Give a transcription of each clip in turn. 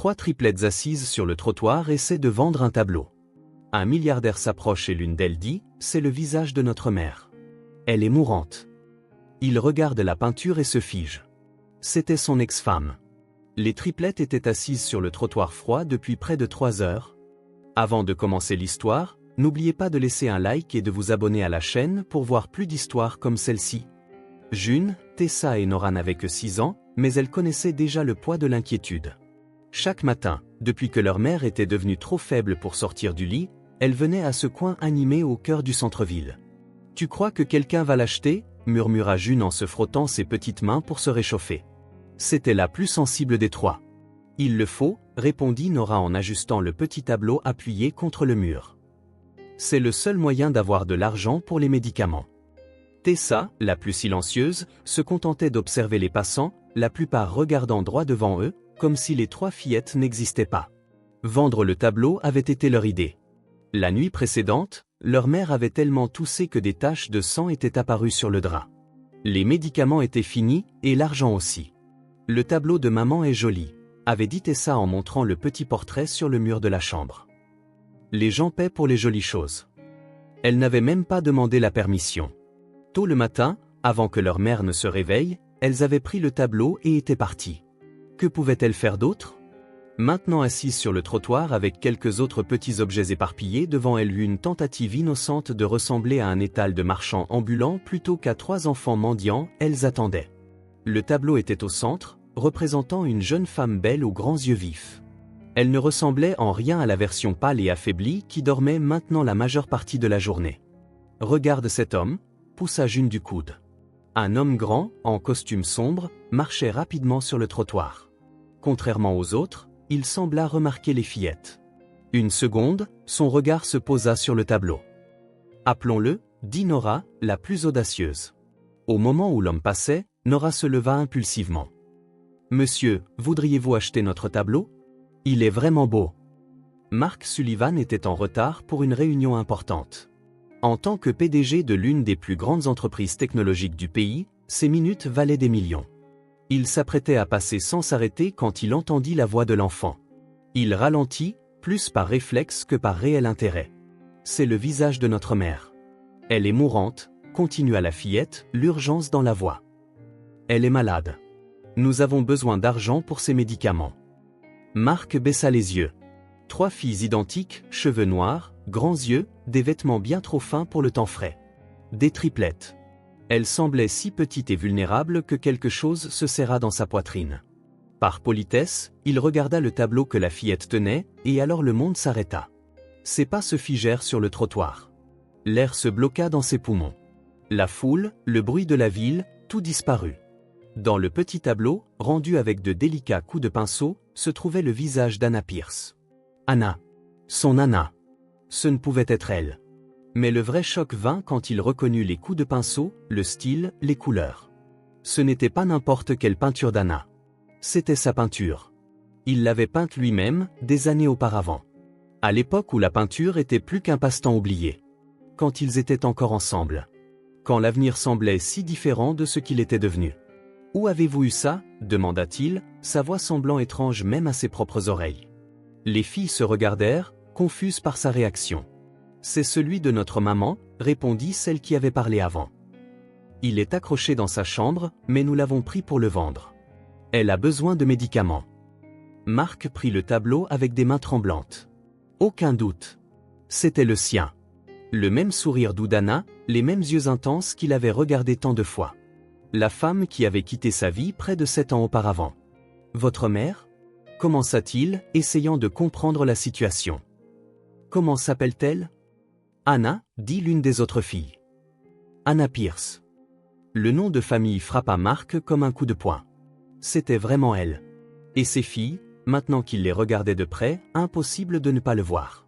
3 triplettes assises sur le trottoir essaient de vendre un tableau. Un milliardaire s'approche et l'une d'elles dit « C'est le visage de notre mère. Elle est mourante. » Il regarde la peinture et se fige. C'était son ex-femme. Les triplettes étaient assises sur le trottoir froid depuis près de 3 heures. Avant de commencer l'histoire, n'oubliez pas de laisser un like et de vous abonner à la chaîne pour voir plus d'histoires comme celle-ci. June, Tessa et Nora n'avaient que 6 ans, mais elles connaissaient déjà le poids de l'inquiétude. Chaque matin, depuis que leur mère était devenue trop faible pour sortir du lit, elles venaient à ce coin animé au cœur du centre-ville. « Tu crois que quelqu'un va l'acheter » murmura June en se frottant ses petites mains pour se réchauffer. C'était la plus sensible des 3. « Il le faut » répondit Nora en ajustant le petit tableau appuyé contre le mur. « C'est le seul moyen d'avoir de l'argent pour les médicaments. » Tessa, la plus silencieuse, se contentait d'observer les passants, la plupart regardant droit devant eux, comme si les 3 fillettes n'existaient pas. Vendre le tableau avait été leur idée. La nuit précédente, leur mère avait tellement toussé que des taches de sang étaient apparues sur le drap. Les médicaments étaient finis, et l'argent aussi. « Le tableau de maman est joli », avait dit Tessa en montrant le petit portrait sur le mur de la chambre. Les gens paient pour les jolies choses. Elle n'avait même pas demandé la permission. Tôt le matin, avant que leur mère ne se réveille, elles avaient pris le tableau et étaient parties. Que pouvaient-elles faire d'autre? Maintenant assises sur le trottoir avec quelques autres petits objets éparpillés devant elles, une tentative innocente de ressembler à un étal de marchands ambulants plutôt qu'à 3 enfants mendiants, elles attendaient. Le tableau était au centre, représentant une jeune femme belle aux grands yeux vifs. Elle ne ressemblait en rien à la version pâle et affaiblie qui dormait maintenant la majeure partie de la journée. « Regarde cet homme » poussa June du coude. Un homme grand, en costume sombre, marchait rapidement sur le trottoir. Contrairement aux autres, il sembla remarquer les fillettes. Une seconde, son regard se posa sur le tableau. « Appelons-le » dit Nora, la plus audacieuse. Au moment où l'homme passait, Nora se leva impulsivement. « Monsieur, voudriez-vous acheter notre tableau? Il est vraiment beau. » Mark Sullivan était en retard pour une réunion importante. En tant que PDG de l'une des plus grandes entreprises technologiques du pays, ces minutes valaient des millions. Il s'apprêtait à passer sans s'arrêter quand il entendit la voix de l'enfant. Il ralentit, plus par réflexe que par réel intérêt. « C'est le visage de notre mère. Elle est mourante », continua la fillette, l'urgence dans la voix. « Elle est malade. Nous avons besoin d'argent pour ses médicaments. » Mark baissa les yeux. 3 filles identiques, cheveux noirs, grands yeux, des vêtements bien trop fins pour le temps frais. Des triplettes. Elle semblait si petite et vulnérable que quelque chose se serra dans sa poitrine. Par politesse, il regarda le tableau que la fillette tenait, et alors le monde s'arrêta. Ses pas se figèrent sur le trottoir. L'air se bloqua dans ses poumons. La foule, le bruit de la ville, tout disparut. Dans le petit tableau, rendu avec de délicats coups de pinceau, se trouvait le visage d'Anna Pierce. Anna. Son Anna. Ce ne pouvait être elle. Mais le vrai choc vint quand il reconnut les coups de pinceau, le style, les couleurs. Ce n'était pas n'importe quelle peinture d'Anna. C'était sa peinture. Il l'avait peinte lui-même, des années auparavant. À l'époque où la peinture était plus qu'un passe-temps oublié. Quand ils étaient encore ensemble. Quand l'avenir semblait si différent de ce qu'il était devenu. « Où avez-vous eu ça » demanda-t-il, sa voix semblant étrange même à ses propres oreilles. Les filles se regardèrent, confuses par sa réaction. « C'est celui de notre maman » répondit celle qui avait parlé avant. « Il est accroché dans sa chambre, mais nous l'avons pris pour le vendre. Elle a besoin de médicaments. » Mark prit le tableau avec des mains tremblantes. Aucun doute. C'était le sien. Le même sourire doux d'Anna, les mêmes yeux intenses qu'il avait regardés tant de fois. La femme qui avait quitté sa vie près de 7 ans auparavant. « Votre mère » commença-t-il, essayant de comprendre la situation. « Comment s'appelle-t-elle » Anna, dit l'une des autres filles. Anna Pierce. Le nom de famille frappa Mark comme un coup de poing. C'était vraiment elle. Et ses filles, maintenant qu'il les regardait de près, impossible de ne pas le voir.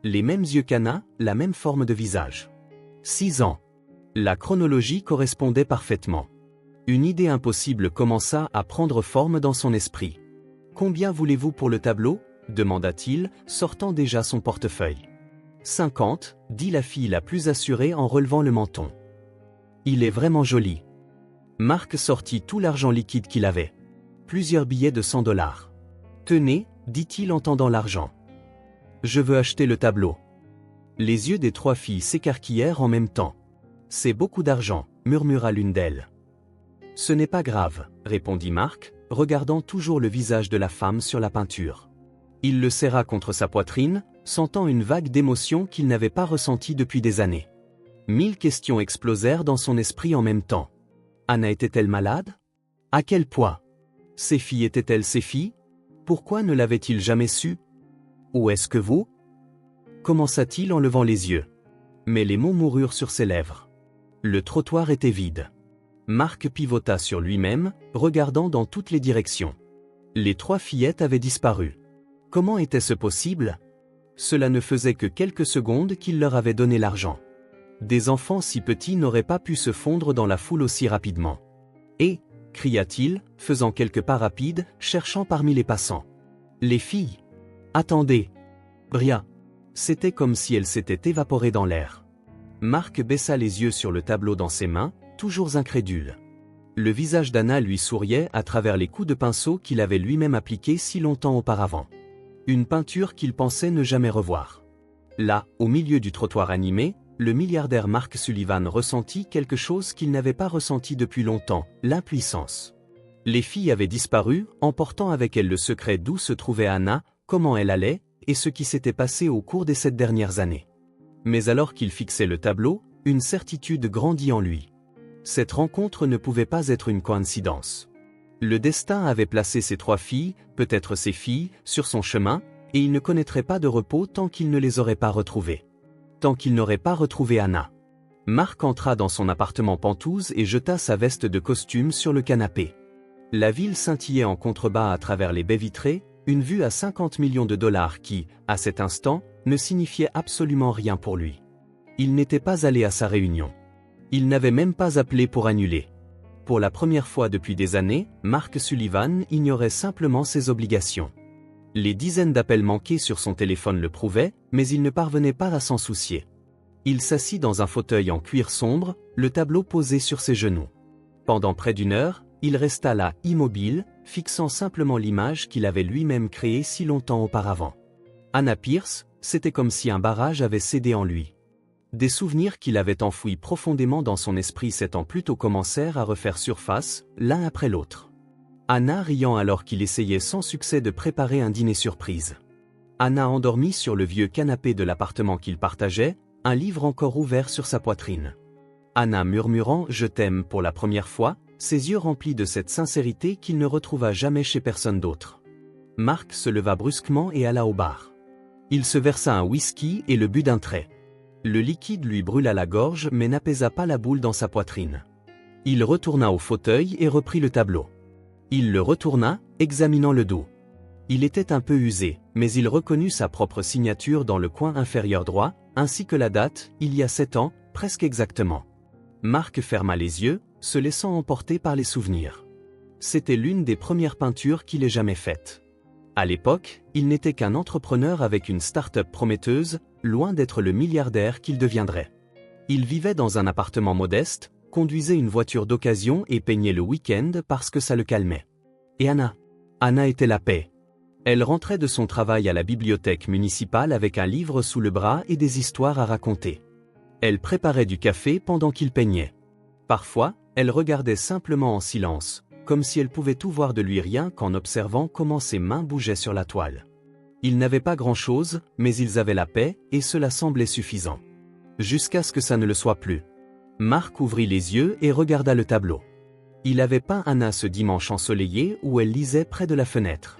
Les mêmes yeux qu'Anna, la même forme de visage. 6 ans. La chronologie correspondait parfaitement. Une idée impossible commença à prendre forme dans son esprit. « Combien voulez-vous pour le tableau » demanda-t-il, sortant déjà son portefeuille. « 50, dit la fille la plus assurée en relevant le menton. « Il est vraiment joli. » Mark sortit tout l'argent liquide qu'il avait. Plusieurs billets de $100. « Tenez, dit-il en tendant l'argent. Je veux acheter le tableau. Les yeux des 3 filles s'écarquillèrent en même temps. C'est beaucoup d'argent, murmura l'une d'elles. Ce n'est pas grave, répondit Marc, regardant toujours le visage de la femme sur la peinture. Il le serra contre sa poitrine, sentant une vague d'émotion qu'il n'avait pas ressentie depuis des années. 1000 questions explosèrent dans son esprit en même temps. Anna était-elle malade? À quel point? Ses filles étaient-elles ses filles? Pourquoi ne l'avait-il jamais su? Où est-ce que vous? Commença-t-il en levant les yeux. Mais les mots moururent sur ses lèvres. Le trottoir était vide. Marc pivota sur lui-même, regardant dans toutes les directions. Les 3 fillettes avaient disparu. Comment était-ce possible? Cela ne faisait que quelques secondes qu'il leur avait donné l'argent. Des enfants si petits n'auraient pas pu se fondre dans la foule aussi rapidement. Et, cria-t-il, faisant quelques pas rapides, cherchant parmi les passants. Les filles! Attendez! Bria! C'était comme si elles s'étaient évaporées dans l'air. Marc baissa les yeux sur le tableau dans ses mains, toujours incrédule. Le visage d'Anna lui souriait à travers les coups de pinceau qu'il avait lui-même appliqués si longtemps auparavant. Une peinture qu'il pensait ne jamais revoir. Là, au milieu du trottoir animé, le milliardaire Mark Sullivan ressentit quelque chose qu'il n'avait pas ressenti depuis longtemps, l'impuissance. Les filles avaient disparu, emportant avec elles le secret d'où se trouvait Anna, comment elle allait, et ce qui s'était passé au cours des 7 dernières années. Mais alors qu'il fixait le tableau, une certitude grandit en lui. Cette rencontre ne pouvait pas être une coïncidence. Le destin avait placé ces 3 filles, peut-être ses filles, sur son chemin, et il ne connaîtrait pas de repos tant qu'il ne les aurait pas retrouvées. Tant qu'il n'aurait pas retrouvé Anna. Marc entra dans son appartement Pentouse et jeta sa veste de costume sur le canapé. La ville scintillait en contrebas à travers les baies vitrées, une vue à 50 millions de dollars qui, à cet instant, ne signifiait absolument rien pour lui. Il n'était pas allé à sa réunion. Il n'avait même pas appelé pour annuler. Pour la première fois depuis des années, Mark Sullivan ignorait simplement ses obligations. Les dizaines d'appels manqués sur son téléphone le prouvaient, mais il ne parvenait pas à s'en soucier. Il s'assit dans un fauteuil en cuir sombre, le tableau posé sur ses genoux. Pendant près d'1 heure, il resta là, immobile, fixant simplement l'image qu'il avait lui-même créée si longtemps auparavant. Anna Pierce, c'était comme si un barrage avait cédé en lui. Des souvenirs qu'il avait enfouis profondément dans son esprit 7 ans plus tôt commencèrent à refaire surface, l'un après l'autre. Anna riant alors qu'il essayait sans succès de préparer un dîner surprise. Anna endormie sur le vieux canapé de l'appartement qu'ils partageaient, un livre encore ouvert sur sa poitrine. Anna murmurant « Je t'aime » pour la première fois, ses yeux remplis de cette sincérité qu'il ne retrouva jamais chez personne d'autre. Marc se leva brusquement et alla au bar. Il se versa un whisky et le but d'un trait. Le liquide lui brûla la gorge mais n'apaisa pas la boule dans sa poitrine. Il retourna au fauteuil et reprit le tableau. Il le retourna, examinant le dos. Il était un peu usé, mais il reconnut sa propre signature dans le coin inférieur droit, ainsi que la date, il y a 7 ans, presque exactement. Marc ferma les yeux, se laissant emporter par les souvenirs. C'était l'une des premières peintures qu'il ait jamais faites. À l'époque, il n'était qu'un entrepreneur avec une start-up prometteuse, loin d'être le milliardaire qu'il deviendrait. Il vivait dans un appartement modeste, conduisait une voiture d'occasion et peignait le week-end parce que ça le calmait. Et Anna? Anna était la paix. Elle rentrait de son travail à la bibliothèque municipale avec un livre sous le bras et des histoires à raconter. Elle préparait du café pendant qu'il peignait. Parfois, elle regardait simplement en silence, comme si elle pouvait tout voir de lui rien qu'en observant comment ses mains bougeaient sur la toile. Ils n'avaient pas grand-chose, mais ils avaient la paix, et cela semblait suffisant. Jusqu'à ce que ça ne le soit plus. Marc ouvrit les yeux et regarda le tableau. Il avait peint Anna ce dimanche ensoleillé où elle lisait près de la fenêtre.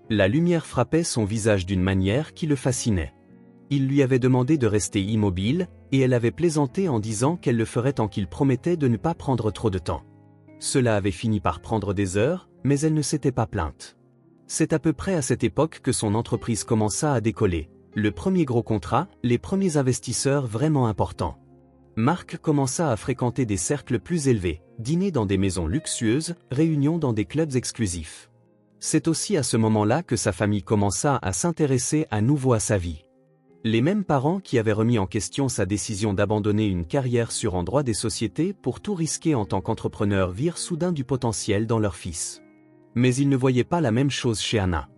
La lumière frappait son visage d'une manière qui le fascinait. Il lui avait demandé de rester immobile, et elle avait plaisanté en disant qu'elle le ferait tant qu'il promettait de ne pas prendre trop de temps. Cela avait fini par prendre des heures, mais elle ne s'était pas plainte. C'est à peu près à cette époque que son entreprise commença à décoller. Le premier gros contrat, les premiers investisseurs vraiment importants. Marc commença à fréquenter des cercles plus élevés, dîner dans des maisons luxueuses, réunions dans des clubs exclusifs. C'est aussi à ce moment-là que sa famille commença à s'intéresser à nouveau à sa vie. Les mêmes parents qui avaient remis en question sa décision d'abandonner une carrière sûre en droit des sociétés pour tout risquer en tant qu'entrepreneur virent soudain du potentiel dans leur fils. Mais ils ne voyaient pas la même chose chez Anna.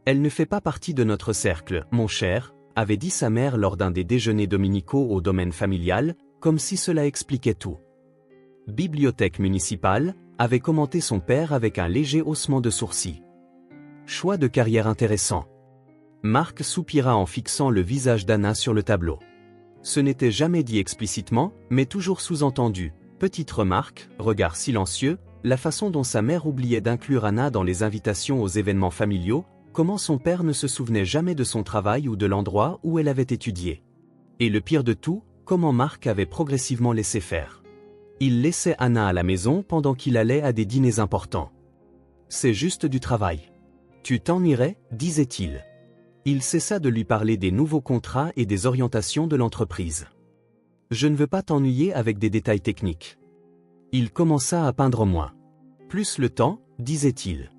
Elle ne fait pas partie de notre cercle, mon cher, avait dit sa mère lors d'un des déjeuners dominicaux au domaine familial, comme si cela expliquait tout. Bibliothèque municipale, avait commenté son père avec un léger haussement de sourcils. Choix de carrière intéressant. Marc soupira en fixant le visage d'Anna sur le tableau. Ce n'était jamais dit explicitement, mais toujours sous-entendu. Petite remarque, regard silencieux, la façon dont sa mère oubliait d'inclure Anna dans les invitations aux événements familiaux, comment son père ne se souvenait jamais de son travail ou de l'endroit où elle avait étudié. Et le pire de tout, comment Marc avait progressivement laissé faire. Il laissait Anna à la maison pendant qu'il allait à des dîners importants. C'est juste du travail. Tu t'ennuierais, disait-il. Il cessa de lui parler des nouveaux contrats et des orientations de l'entreprise. Je ne veux pas t'ennuyer avec des détails techniques. Il commença à peindre moins. Plus le temps, disait-il.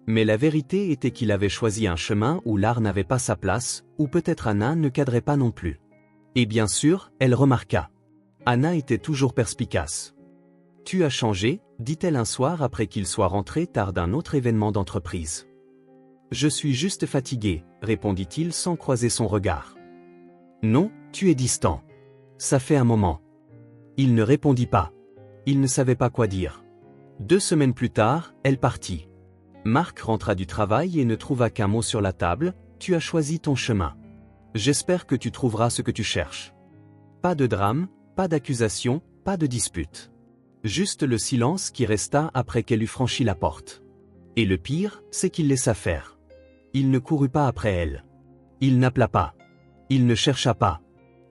Mais la vérité était qu'il avait choisi un chemin où l'art n'avait pas sa place, où peut-être Anna ne cadrait pas non plus. Et bien sûr, elle remarqua. Anna était toujours perspicace. Tu as changé, dit-elle un soir après qu'il soit rentré tard d'un autre événement d'entreprise. Je suis juste fatigué, répondit-il sans croiser son regard. Non, tu es distant. Ça fait un moment. Il ne répondit pas. Il ne savait pas quoi dire. 2 semaines plus tard, elle partit. Marc rentra du travail et ne trouva qu'un mot sur la table, tu as choisi ton chemin. J'espère que tu trouveras ce que tu cherches. Pas de drame, pas d'accusation, pas de dispute. Juste le silence qui resta après qu'elle eut franchi la porte. Et le pire, c'est qu'il laissa faire. Il ne courut pas après elle. Il n'appela pas. Il ne chercha pas.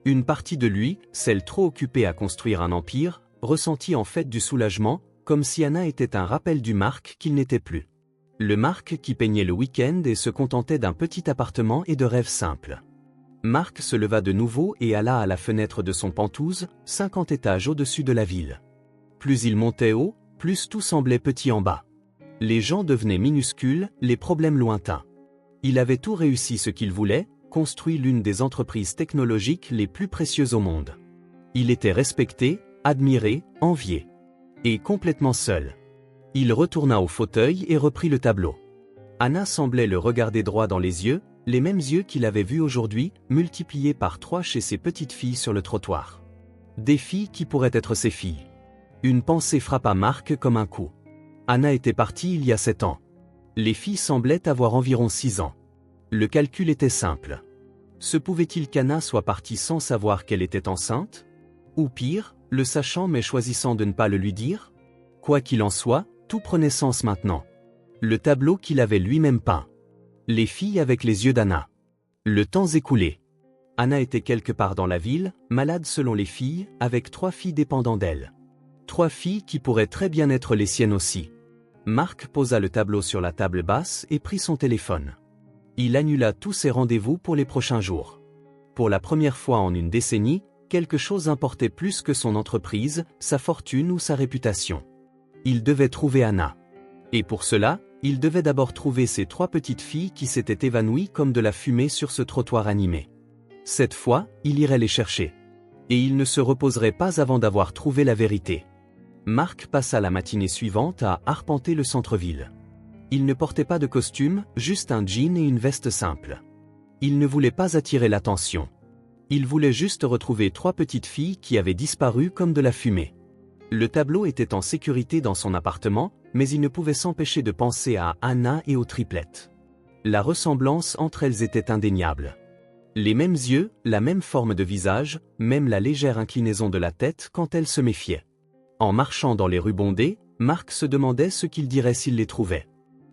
Une partie de lui, celle trop occupée à construire un empire, ressentit en fait du soulagement, comme si Anna était un rappel du Marc qu'il n'était plus. Le Marc qui peignait le week-end et se contentait d'un petit appartement et de rêves simples. Marc se leva de nouveau et alla à la fenêtre de son Penthouse, 50 étages au-dessus de la ville. Plus il montait haut, plus tout semblait petit en bas. Les gens devenaient minuscules, les problèmes lointains. Il avait tout réussi ce qu'il voulait, construit l'une des entreprises technologiques les plus précieuses au monde. Il était respecté, admiré, envié. Et complètement seul. Il retourna au fauteuil et reprit le tableau. Anna semblait le regarder droit dans les yeux, les mêmes yeux qu'il avait vus aujourd'hui, multipliés par 3 chez ses petites filles sur le trottoir. Des filles qui pourraient être ses filles. Une pensée frappa Marc comme un coup. Anna était partie il y a 7 ans. Les filles semblaient avoir environ 6 ans. Le calcul était simple. Se pouvait-il qu'Anna soit partie sans savoir qu'elle était enceinte? Ou pire, le sachant mais choisissant de ne pas le lui dire? Quoi qu'il en soit, tout prenait sens maintenant. Le tableau qu'il avait lui-même peint. Les filles avec les yeux d'Anna. Le temps écoulé. Anna était quelque part dans la ville, malade selon les filles, avec 3 filles dépendant d'elle. 3 filles qui pourraient très bien être les siennes aussi. Marc posa le tableau sur la table basse et prit son téléphone. Il annula tous ses rendez-vous pour les prochains jours. Pour la première fois en une décennie, quelque chose importait plus que son entreprise, sa fortune ou sa réputation. Il devait trouver Anna. Et pour cela, il devait d'abord trouver ces 3 petites filles qui s'étaient évanouies comme de la fumée sur ce trottoir animé. Cette fois, il irait les chercher. Et il ne se reposerait pas avant d'avoir trouvé la vérité. Marc passa la matinée suivante à arpenter le centre-ville. Il ne portait pas de costume, juste un jean et une veste simple. Il ne voulait pas attirer l'attention. Il voulait juste retrouver 3 petites filles qui avaient disparu comme de la fumée. Le tableau était en sécurité dans son appartement, mais il ne pouvait s'empêcher de penser à Anna et aux triplettes. La ressemblance entre elles était indéniable. Les mêmes yeux, la même forme de visage, même la légère inclinaison de la tête quand elles se méfiaient. En marchant dans les rues bondées, Marc se demandait ce qu'il dirait s'il les trouvait.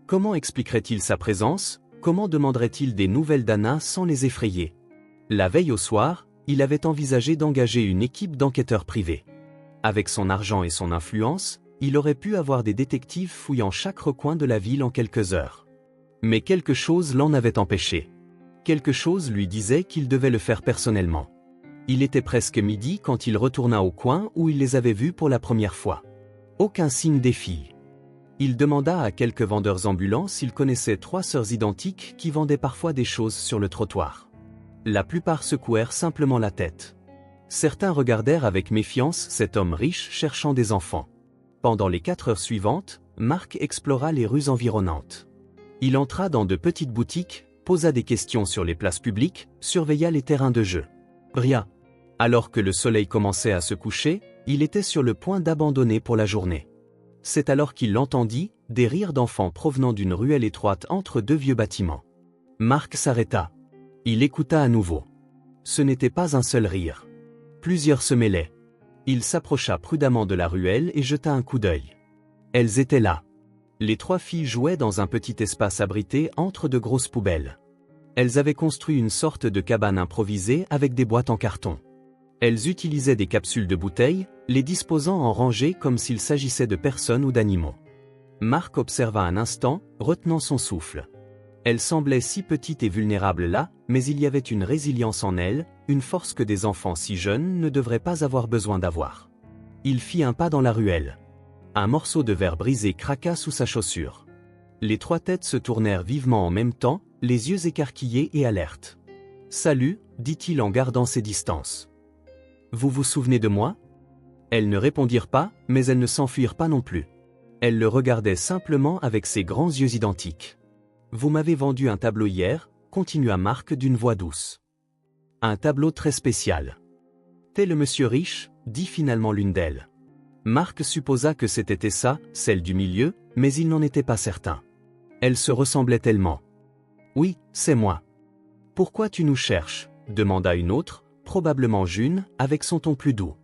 Comment expliquerait-il sa présence? Comment demanderait-il des nouvelles d'Anna sans les effrayer? La veille au soir, il avait envisagé d'engager une équipe d'enquêteurs privés. Avec son argent et son influence, il aurait pu avoir des détectives fouillant chaque recoin de la ville en quelques heures. Mais quelque chose l'en avait empêché. Quelque chose lui disait qu'il devait le faire personnellement. Il était presque midi quand il retourna au coin où il les avait vues pour la première fois. Aucun signe des filles. Il demanda à quelques vendeurs ambulants s'ils connaissaient 3 sœurs identiques qui vendaient parfois des choses sur le trottoir. La plupart secouèrent simplement la tête. Certains regardèrent avec méfiance cet homme riche cherchant des enfants. Pendant les 4 heures suivantes, Marc explora les rues environnantes. Il entra dans de petites boutiques, posa des questions sur les places publiques, surveilla les terrains de jeu. Rien. Alors que le soleil commençait à se coucher, il était sur le point d'abandonner pour la journée. C'est alors qu'il entendit des rires d'enfants provenant d'une ruelle étroite entre deux vieux bâtiments. Marc s'arrêta. Il écouta à nouveau. Ce n'était pas un seul rire. Plusieurs se mêlaient. Il s'approcha prudemment de la ruelle et jeta un coup d'œil. Elles étaient là. Les 3 filles jouaient dans un petit espace abrité entre de grosses poubelles. Elles avaient construit une sorte de cabane improvisée avec des boîtes en carton. Elles utilisaient des capsules de bouteilles, les disposant en rangées comme s'il s'agissait de personnes ou d'animaux. Marc observa un instant, retenant son souffle. Elles semblaient si petites et vulnérables là, mais il y avait une résilience en elles, une force que des enfants si jeunes ne devraient pas avoir besoin d'avoir. Il fit un pas dans la ruelle. Un morceau de verre brisé craqua sous sa chaussure. Les 3 têtes se tournèrent vivement en même temps, les yeux écarquillés et alertes. « Salut », dit-il en gardant ses distances. « Vous vous souvenez de moi ?» Elles ne répondirent pas, mais elles ne s'enfuirent pas non plus. Elles le regardaient simplement avec ses grands yeux identiques. « Vous m'avez vendu un tableau hier », continua Marc d'une voix douce. « Un tableau très spécial. »« T'es le monsieur riche », dit finalement l'une d'elles. Marc supposa que c'était Tessa, celle du milieu, mais il n'en était pas certain. Elle se ressemblait tellement. « Oui, c'est moi. »« Pourquoi tu nous cherches ?» demanda une autre, probablement June, avec son ton plus doux.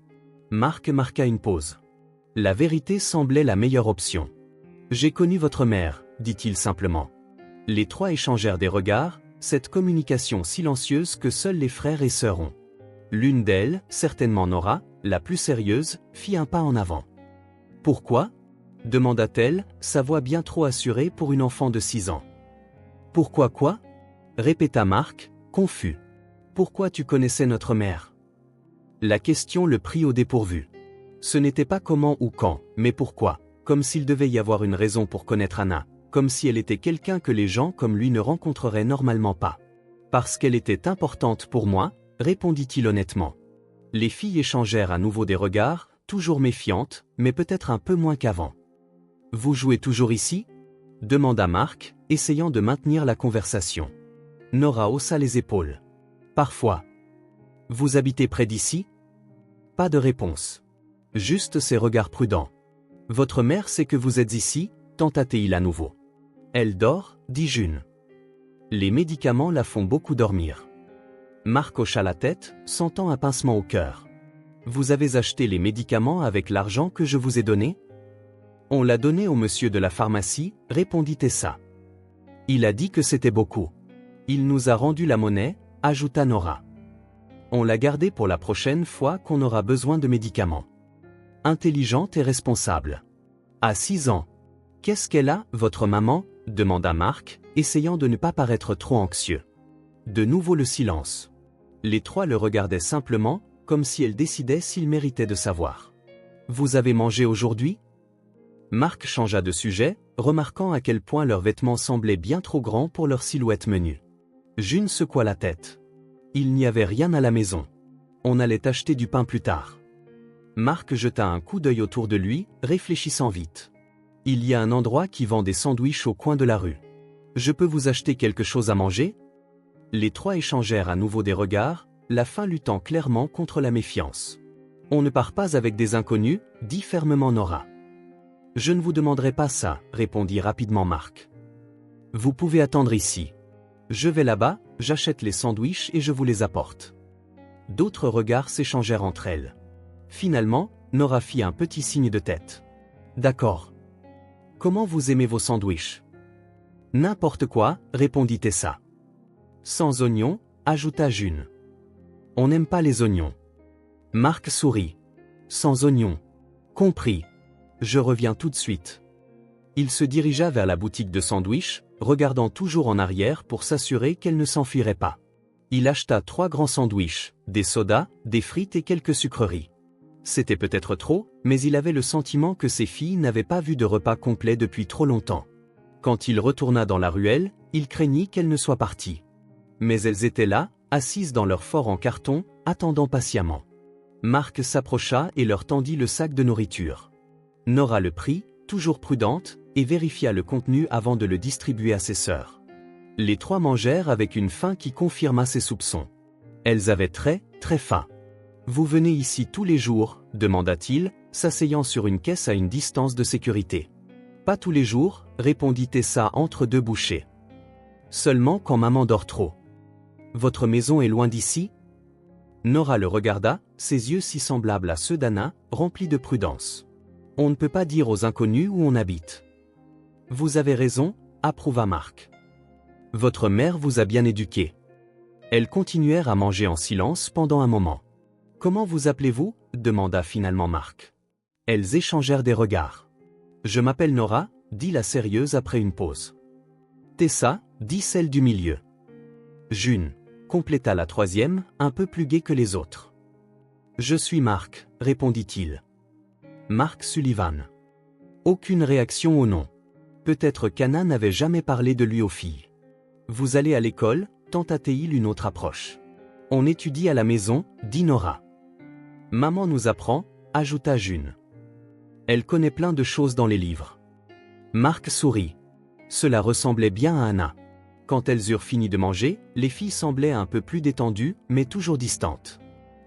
Marc marqua une pause. La vérité semblait la meilleure option. « J'ai connu votre mère », dit-il simplement. Les 3 échangèrent des regards, cette communication silencieuse que seuls les frères et sœurs ont. L'une d'elles, certainement Nora, la plus sérieuse, fit un pas en avant. « Pourquoi ?» demanda-t-elle, sa voix bien trop assurée pour une enfant de 6 ans. « Pourquoi quoi ?» répéta Marc, confus. « Pourquoi tu connaissais notre mère ?» La question le prit au dépourvu. Ce n'était pas comment ou quand, mais pourquoi, comme s'il devait y avoir une raison pour connaître Anna, comme si elle était quelqu'un que les gens comme lui ne rencontreraient normalement pas. « Parce qu'elle était importante pour moi », répondit-il honnêtement. Les filles échangèrent à nouveau des regards, toujours méfiantes, mais peut-être un peu moins qu'avant. « Vous jouez toujours ici ?» demanda Marc, essayant de maintenir la conversation. Nora haussa les épaules. « Parfois. »« Vous habitez près d'ici ?» Pas de réponse. Juste ses regards prudents. « Votre mère sait que vous êtes ici ?» tenta-t-il à nouveau. « Elle dort ?» dit June. « Les médicaments la font beaucoup dormir. » Marc hocha la tête, sentant un pincement au cœur. « Vous avez acheté les médicaments avec l'argent que je vous ai donné ?»« On l'a donné au monsieur de la pharmacie », répondit Tessa. « Il a dit que c'était beaucoup. Il nous a rendu la monnaie », ajouta Nora. « On l'a gardée pour la prochaine fois qu'on aura besoin de médicaments. » Intelligente et responsable. À 6 ans. « Qu'est-ce qu'elle a, votre maman ?» demanda Marc, essayant de ne pas paraître trop anxieux. De nouveau le silence. Les 3 le regardaient simplement, comme si elle décidait s'il méritait de savoir. « Vous avez mangé aujourd'hui ?» Marc changea de sujet, remarquant à quel point leurs vêtements semblaient bien trop grands pour leur silhouette menue. June secoua la tête. Il n'y avait rien à la maison. On allait acheter du pain plus tard. Marc jeta un coup d'œil autour de lui, réfléchissant vite. Il y a un endroit qui vend des sandwichs au coin de la rue. Je peux vous acheter quelque chose à manger ? Les 3 échangèrent à nouveau des regards, la faim luttant clairement contre la méfiance. On ne part pas avec des inconnus, dit fermement Nora. Je ne vous demanderai pas ça, répondit rapidement Marc. Vous pouvez attendre ici. Je vais là-bas, j'achète les sandwichs et je vous les apporte. D'autres regards s'échangèrent entre elles. Finalement, Nora fit un petit signe de tête. D'accord. Comment vous aimez vos sandwichs ? N'importe quoi, répondit Tessa. Sans oignons, ajouta June. On n'aime pas les oignons. Marc sourit. Sans oignons. Compris. Je reviens tout de suite. Il se dirigea vers la boutique de sandwichs, regardant toujours en arrière pour s'assurer qu'elle ne s'enfuirait pas. Il acheta 3 grands sandwichs, des sodas, des frites et quelques sucreries. C'était peut-être trop, mais il avait le sentiment que ses filles n'avaient pas vu de repas complet depuis trop longtemps. Quand il retourna dans la ruelle, il craignit qu'elles ne soient parties. Mais elles étaient là, assises dans leur fort en carton, attendant patiemment. Marc s'approcha et leur tendit le sac de nourriture. Nora le prit, toujours prudente, et vérifia le contenu avant de le distribuer à ses sœurs. Les trois mangèrent avec une faim qui confirma ses soupçons. Elles avaient très, très faim. « Vous venez ici tous les jours ?» demanda-t-il, s'asseyant sur une caisse à une distance de sécurité. « Pas tous les jours » répondit Tessa entre deux bouchées. « Seulement quand maman dort trop. »« Votre maison est loin d'ici ?» Nora le regarda, ses yeux si semblables à ceux d'Anna, remplis de prudence. « On ne peut pas dire aux inconnus où on habite. »« Vous avez raison » approuva Marc. « Votre mère vous a bien éduqué. » Elles continuèrent à manger en silence pendant un moment. « Comment vous appelez-vous » demanda finalement Marc. Elles échangèrent des regards. « Je m'appelle Nora » dit la sérieuse après une pause. « Tessa » dit celle du milieu. « June » compléta la troisième, un peu plus gaie que les autres. « Je suis Marc » répondit-il. « Marc Sullivan. » Aucune réaction au nom. Peut-être qu'Anna n'avait jamais parlé de lui aux filles. « Vous allez à l'école » tenta-t-il une autre approche. « On étudie à la maison » dit Nora. « Maman nous apprend » ajouta June. « Elle connaît plein de choses dans les livres. » Marc sourit. Cela ressemblait bien à Anna. Quand elles eurent fini de manger, les filles semblaient un peu plus détendues, mais toujours distantes.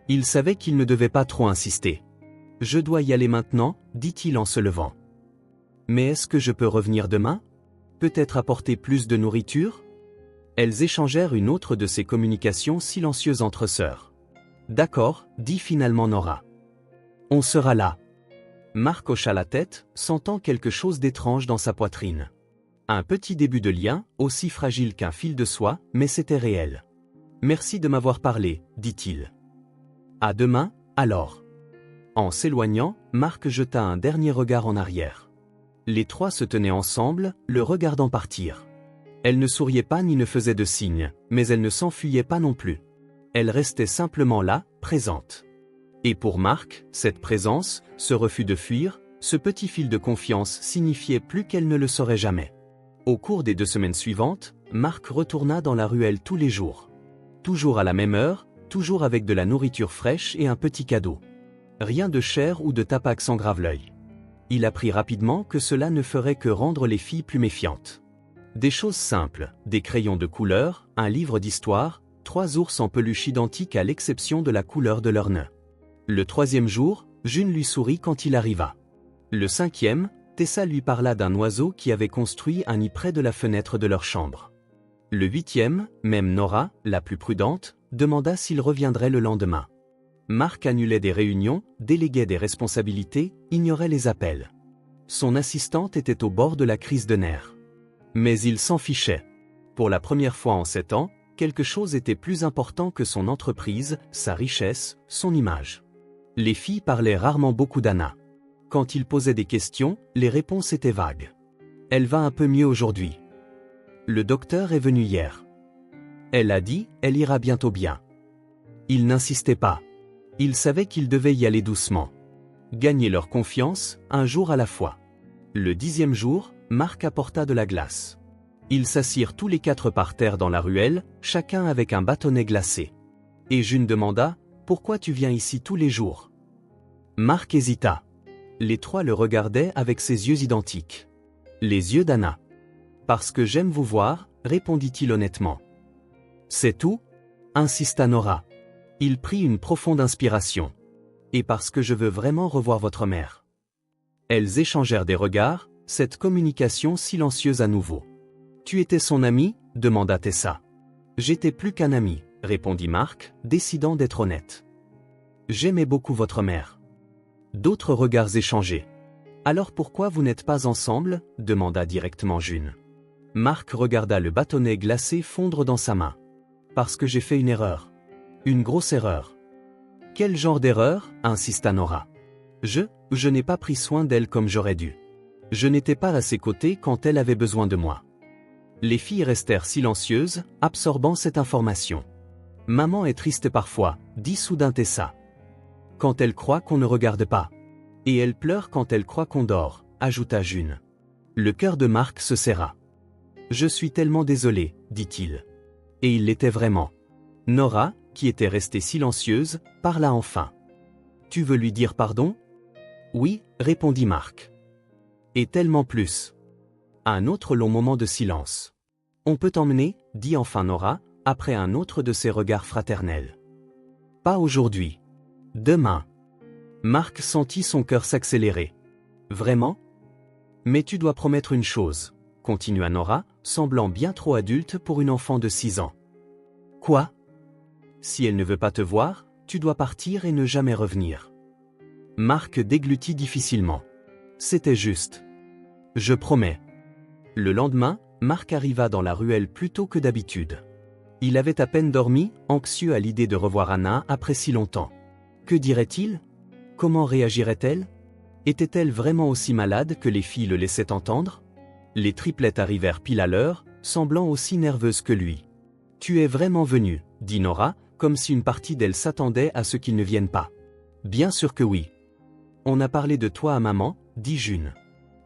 Il savait qu'il ne devait pas trop insister. « Je dois y aller maintenant » dit-il en se levant. « Mais est-ce que je peux revenir demain ? Peut-être apporter plus de nourriture ?» Elles échangèrent une autre de ces communications silencieuses entre sœurs. « D'accord » dit finalement Nora. « On sera là. » Marc hocha la tête, sentant quelque chose d'étrange dans sa poitrine. Un petit début de lien, aussi fragile qu'un fil de soie, mais c'était réel. « Merci de m'avoir parlé » dit-il. « À demain, alors. » En s'éloignant, Marc jeta un dernier regard en arrière. Les trois se tenaient ensemble, le regardant partir. Elle ne souriait pas ni ne faisait de signes, mais elle ne s'enfuyait pas non plus. Elle restait simplement là, présente. Et pour Marc, cette présence, ce refus de fuir, ce petit fil de confiance signifiait plus qu'elle ne le saurait jamais. Au cours des 2 semaines suivantes, Marc retourna dans la ruelle tous les jours. Toujours à la même heure, toujours avec de la nourriture fraîche et un petit cadeau. Rien de cher ou de tapac sans grave-l'œil. Il apprit rapidement que cela ne ferait que rendre les filles plus méfiantes. Des choses simples, des crayons de couleur, un livre d'histoire, 3 ours en peluche identiques à l'exception de la couleur de leurs nœuds. Le 3e jour, June lui sourit quand il arriva. Le 5e, Tessa lui parla d'un oiseau qui avait construit un nid près de la fenêtre de leur chambre. Le 8e, même Nora, la plus prudente, demanda s'il reviendrait le lendemain. Marc annulait des réunions, déléguait des responsabilités, ignorait les appels. Son assistante était au bord de la crise de nerfs. Mais il s'en fichait. Pour la première fois en 7 ans, quelque chose était plus important que son entreprise, sa richesse, son image. Les filles parlaient rarement beaucoup d'Anna. Quand il posait des questions, les réponses étaient vagues. Elle va un peu mieux aujourd'hui. Le docteur est venu hier. Elle a dit, elle ira bientôt bien. Il n'insistait pas. Il savait qu'il devait y aller doucement. Gagner leur confiance, un jour à la fois. Le 10e jour, Marc apporta de la glace. Ils s'assirent tous les 4 par terre dans la ruelle, chacun avec un bâtonnet glacé. Et June demanda, « Pourquoi tu viens ici tous les jours ?» Marc hésita. Les 3 le regardaient avec ses yeux identiques. Les yeux d'Anna. « Parce que j'aime vous voir » répondit-il honnêtement. « C'est tout » insista Nora. Il prit une profonde inspiration. « Et parce que je veux vraiment revoir votre mère. » Elles échangèrent des regards, cette communication silencieuse à nouveau. « Tu étais son ami » demanda Tessa. « J'étais plus qu'un ami » répondit Marc, décidant d'être honnête. « J'aimais beaucoup votre mère. » D'autres regards échangés. « Alors pourquoi vous n'êtes pas ensemble » demanda directement June. Marc regarda le bâtonnet glacé fondre dans sa main. « Parce que j'ai fait une erreur. Une grosse erreur. »« Quel genre d'erreur » insista Nora. « Je n'ai pas pris soin d'elle comme j'aurais dû. Je n'étais pas à ses côtés quand elle avait besoin de moi. » Les filles restèrent silencieuses, absorbant cette information. « Maman est triste parfois » dit soudain Tessa. « Quand elle croit qu'on ne regarde pas. Et elle pleure quand elle croit qu'on dort » ajouta June. Le cœur de Marc se serra. « Je suis tellement désolé » dit-il. Et il l'était vraiment. Nora, qui était restée silencieuse, parla enfin. « Tu veux lui dire pardon » ? « Oui » répondit Marc. « Et tellement plus. Un autre long moment de silence. On peut t'emmener, dit enfin Nora, après un autre de ses regards fraternels. Pas aujourd'hui. Demain. Marc sentit son cœur s'accélérer. Vraiment? Mais tu dois promettre une chose, continua Nora, semblant bien trop adulte pour une enfant de 6 ans. Quoi? Si elle ne veut pas te voir, tu dois partir et ne jamais revenir. Marc déglutit difficilement. C'était juste. Je promets. Le lendemain, Marc arriva dans la ruelle plus tôt que d'habitude. Il avait à peine dormi, anxieux à l'idée de revoir Anna après si longtemps. Que dirait-il? Comment réagirait-elle? Était-elle vraiment aussi malade que les filles le laissaient entendre? Les triplettes arrivèrent pile à l'heure, semblant aussi nerveuses que lui. « Tu es vraiment venue, » dit Nora, comme si une partie d'elle s'attendait à ce qu'ils ne viennent pas. « Bien sûr que oui. »« On a parlé de toi à maman, » dit June.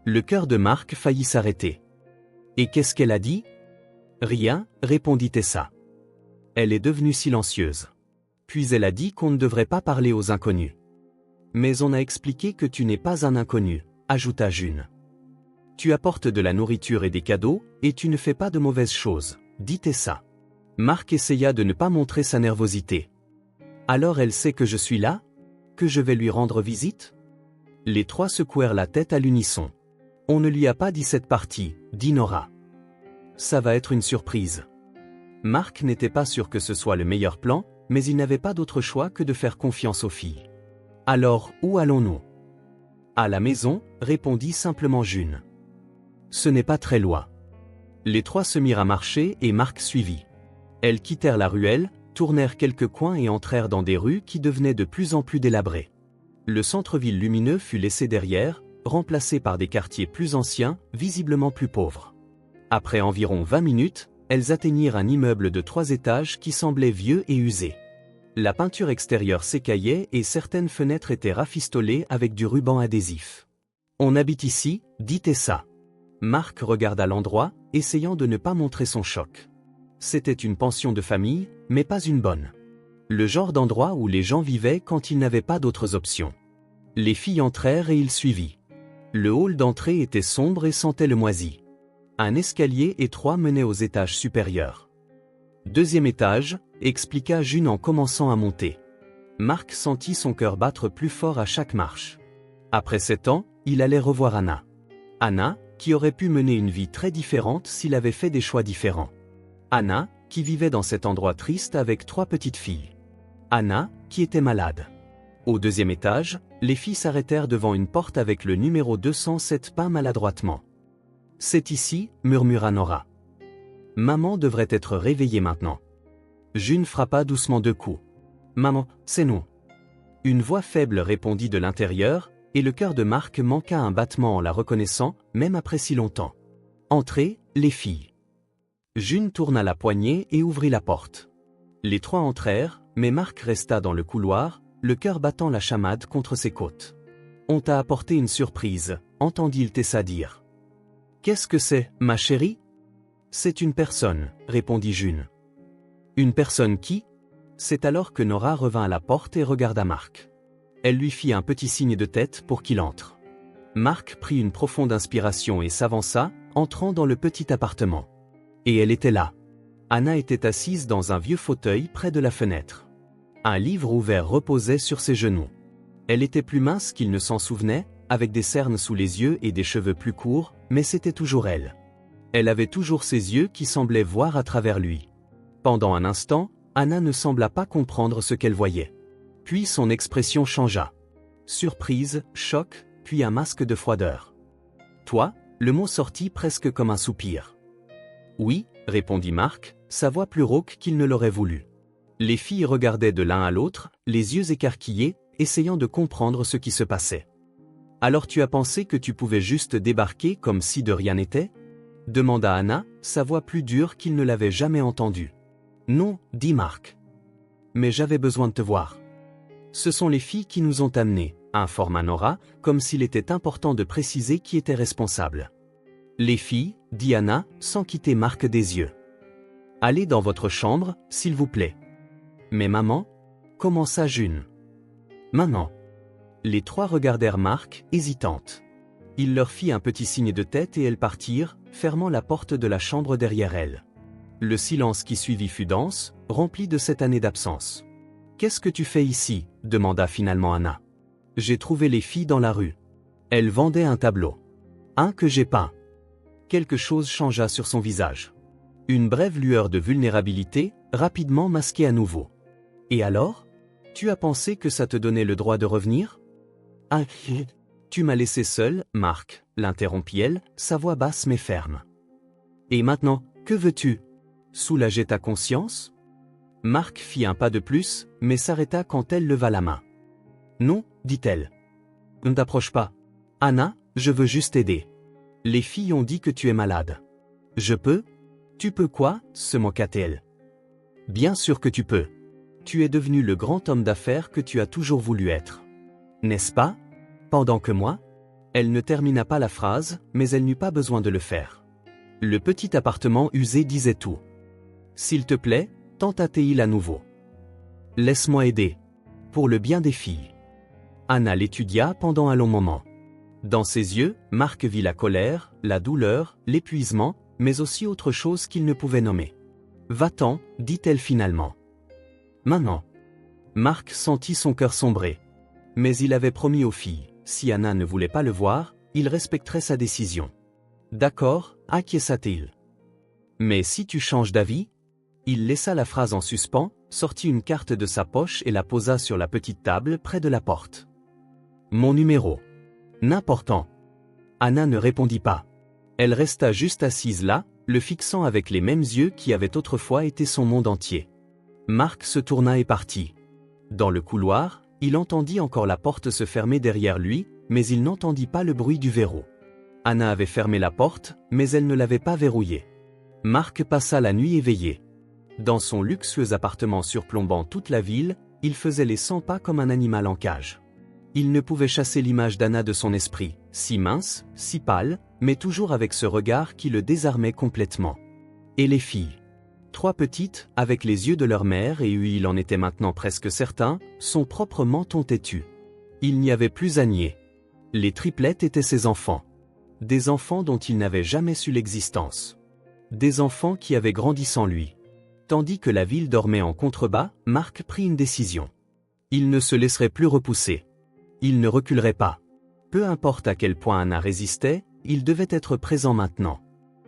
Le cœur de Marc faillit s'arrêter. « Et qu'est-ce qu'elle a dit ?»« Rien, » répondit Tessa. Elle est devenue silencieuse. Puis elle a dit qu'on ne devrait pas parler aux inconnus. « Mais on a expliqué que tu n'es pas un inconnu, » ajouta June. « Tu apportes de la nourriture et des cadeaux, et tu ne fais pas de mauvaises choses, » dit Tessa. Marc essaya de ne pas montrer sa nervosité. « Alors elle sait que je suis là? Que je vais lui rendre visite ?» Les trois secouèrent la tête à l'unisson. « On ne lui a pas dit cette partie, » dit Nora. « Ça va être une surprise. » Marc n'était pas sûr que ce soit le meilleur plan, mais il n'avait pas d'autre choix que de faire confiance aux filles. « Alors, où allons-nous ?»« À la maison, » répondit simplement June. « Ce n'est pas très loin. » Les trois se mirent à marcher et Marc suivit. Elles quittèrent la ruelle, tournèrent quelques coins et entrèrent dans des rues qui devenaient de plus en plus délabrées. Le centre-ville lumineux fut laissé derrière, remplacé par des quartiers plus anciens, visiblement plus pauvres. Après environ 20 minutes, elles atteignirent un immeuble de 3 étages qui semblait vieux et usé. La peinture extérieure s'écaillait et certaines fenêtres étaient rafistolées avec du ruban adhésif. « On habite ici, » dit Tessa. Marc regarda l'endroit, essayant de ne pas montrer son choc. C'était une pension de famille, mais pas une bonne. Le genre d'endroit où les gens vivaient quand ils n'avaient pas d'autres options. Les filles entrèrent et il suivit. Le hall d'entrée était sombre et sentait le moisi. Un escalier étroit menait aux étages supérieurs. « Deuxième étage, » expliqua June en commençant à monter. Marc sentit son cœur battre plus fort à chaque marche. Après 7 ans, il allait revoir Anna. Anna, qui aurait pu mener une vie très différente s'il avait fait des choix différents. Anna, qui vivait dans cet endroit triste avec 3 petites filles. Anna, qui était malade. Au 2e étage, les filles s'arrêtèrent devant une porte avec le numéro 207 peint maladroitement. « C'est ici, » murmura Nora. « Maman devrait être réveillée maintenant. » June frappa doucement 2 coups. « Maman, c'est nous. » Une voix faible répondit de l'intérieur, et le cœur de Marc manqua un battement en la reconnaissant, même après si longtemps. « Entrez, les filles. » June tourna la poignée et ouvrit la porte. Les 3 entrèrent, mais Marc resta dans le couloir, le cœur battant la chamade contre ses côtes. « On t'a apporté une surprise, » entendit-il Tessa dire. « Qu'est-ce que c'est, ma chérie ?»« C'est une personne, » répondit June. « Une personne qui ?» C'est alors que Nora revint à la porte et regarda Marc. Elle lui fit un petit signe de tête pour qu'il entre. Marc prit une profonde inspiration et s'avança, entrant dans le petit appartement. Et elle était là. Anna était assise dans un vieux fauteuil près de la fenêtre. Un livre ouvert reposait sur ses genoux. Elle était plus mince qu'il ne s'en souvenait, avec des cernes sous les yeux et des cheveux plus courts, mais c'était toujours elle. Elle avait toujours ses yeux qui semblaient voir à travers lui. Pendant un instant, Anna ne sembla pas comprendre ce qu'elle voyait. Puis son expression changea. Surprise, choc, puis un masque de froideur. « Toi ?» Le mot sortit presque comme un soupir. « Oui », répondit Marc, sa voix plus rauque qu'il ne l'aurait voulu. Les filles regardaient de l'un à l'autre, les yeux écarquillés, essayant de comprendre ce qui se passait. « Alors tu as pensé que tu pouvais juste débarquer comme si de rien n'était ?» demanda Anna, sa voix plus dure qu'il ne l'avait jamais entendue. « Non, » dit Marc. « Mais j'avais besoin de te voir. »« Ce sont les filles qui nous ont amenés, » informa Nora, comme s'il était important de préciser qui était responsable. « Les filles, » dit Anna, sans quitter Marc des yeux. « Allez dans votre chambre, s'il vous plaît. »« Mais maman ?» commença June. « Maman ?» Les 3 regardèrent Marc, hésitantes. Il leur fit un petit signe de tête et elles partirent, fermant la porte de la chambre derrière elles. Le silence qui suivit fut dense, rempli de cette année d'absence. « Qu'est-ce que tu fais ici » demanda finalement Anna. « J'ai trouvé les filles dans la rue. Elles vendaient un tableau. Un que j'ai peint. » Quelque chose changea sur son visage. Une brève lueur de vulnérabilité, rapidement masquée à nouveau. « Et alors ? Tu as pensé que ça te donnait le droit de revenir ? » « Ah, tu m'as laissé seul, Marc, » l'interrompit-elle, sa voix basse mais ferme. « Et maintenant, que veux-tu ? Soulager ta conscience ?» Marc fit un pas de plus, mais s'arrêta quand elle leva la main. « Non, dit-elle. Ne t'approche pas. Anna, je veux juste t'aider. Les filles ont dit que tu es malade. Je peux ? Tu peux quoi ? Se moqua-t-elle. Bien sûr que tu peux. Tu es devenu le grand homme d'affaires que tu as toujours voulu être. N'est-ce pas ? Pendant que moi ? Elle ne termina pas la phrase, mais elle n'eut pas besoin de le faire. Le petit appartement usé disait tout. S'il te plaît, tenta-t-il à nouveau. Laisse-moi aider. Pour le bien des filles. Anna l'étudia pendant un long moment. Dans ses yeux, Marc vit la colère, la douleur, l'épuisement, mais aussi autre chose qu'il ne pouvait nommer. Va-t'en, dit-elle finalement. Maintenant. Marc sentit son cœur sombrer. Mais il avait promis aux filles, si Anna ne voulait pas le voir, il respecterait sa décision. D'accord, acquiesça-t-il. Mais si tu changes d'avis ? Il laissa la phrase en suspens, sortit une carte de sa poche et la posa sur la petite table près de la porte. Mon numéro. N'important. Anna ne répondit pas. Elle resta juste assise là, le fixant avec les mêmes yeux qui avaient autrefois été son monde entier. Marc se tourna et partit. Dans le couloir, il entendit encore la porte se fermer derrière lui, mais il n'entendit pas le bruit du verrou. Anna avait fermé la porte, mais elle ne l'avait pas verrouillée. Marc passa la nuit éveillé. Dans son luxueux appartement surplombant toute la ville, il faisait les 100 pas comme un animal en cage. Il ne pouvait chasser l'image d'Anna de son esprit, si mince, si pâle, mais toujours avec ce regard qui le désarmait complètement. Et les filles. 3 petites, avec les yeux de leur mère et il en était maintenant presque certain, son propre menton têtu. Il n'y avait plus à nier. Les triplettes étaient ses enfants. Des enfants dont il n'avait jamais su l'existence. Des enfants qui avaient grandi sans lui. Tandis que la ville dormait en contrebas, Marc prit une décision. Il ne se laisserait plus repousser. Il ne reculerait pas. Peu importe à quel point Anna résistait, il devait être présent maintenant.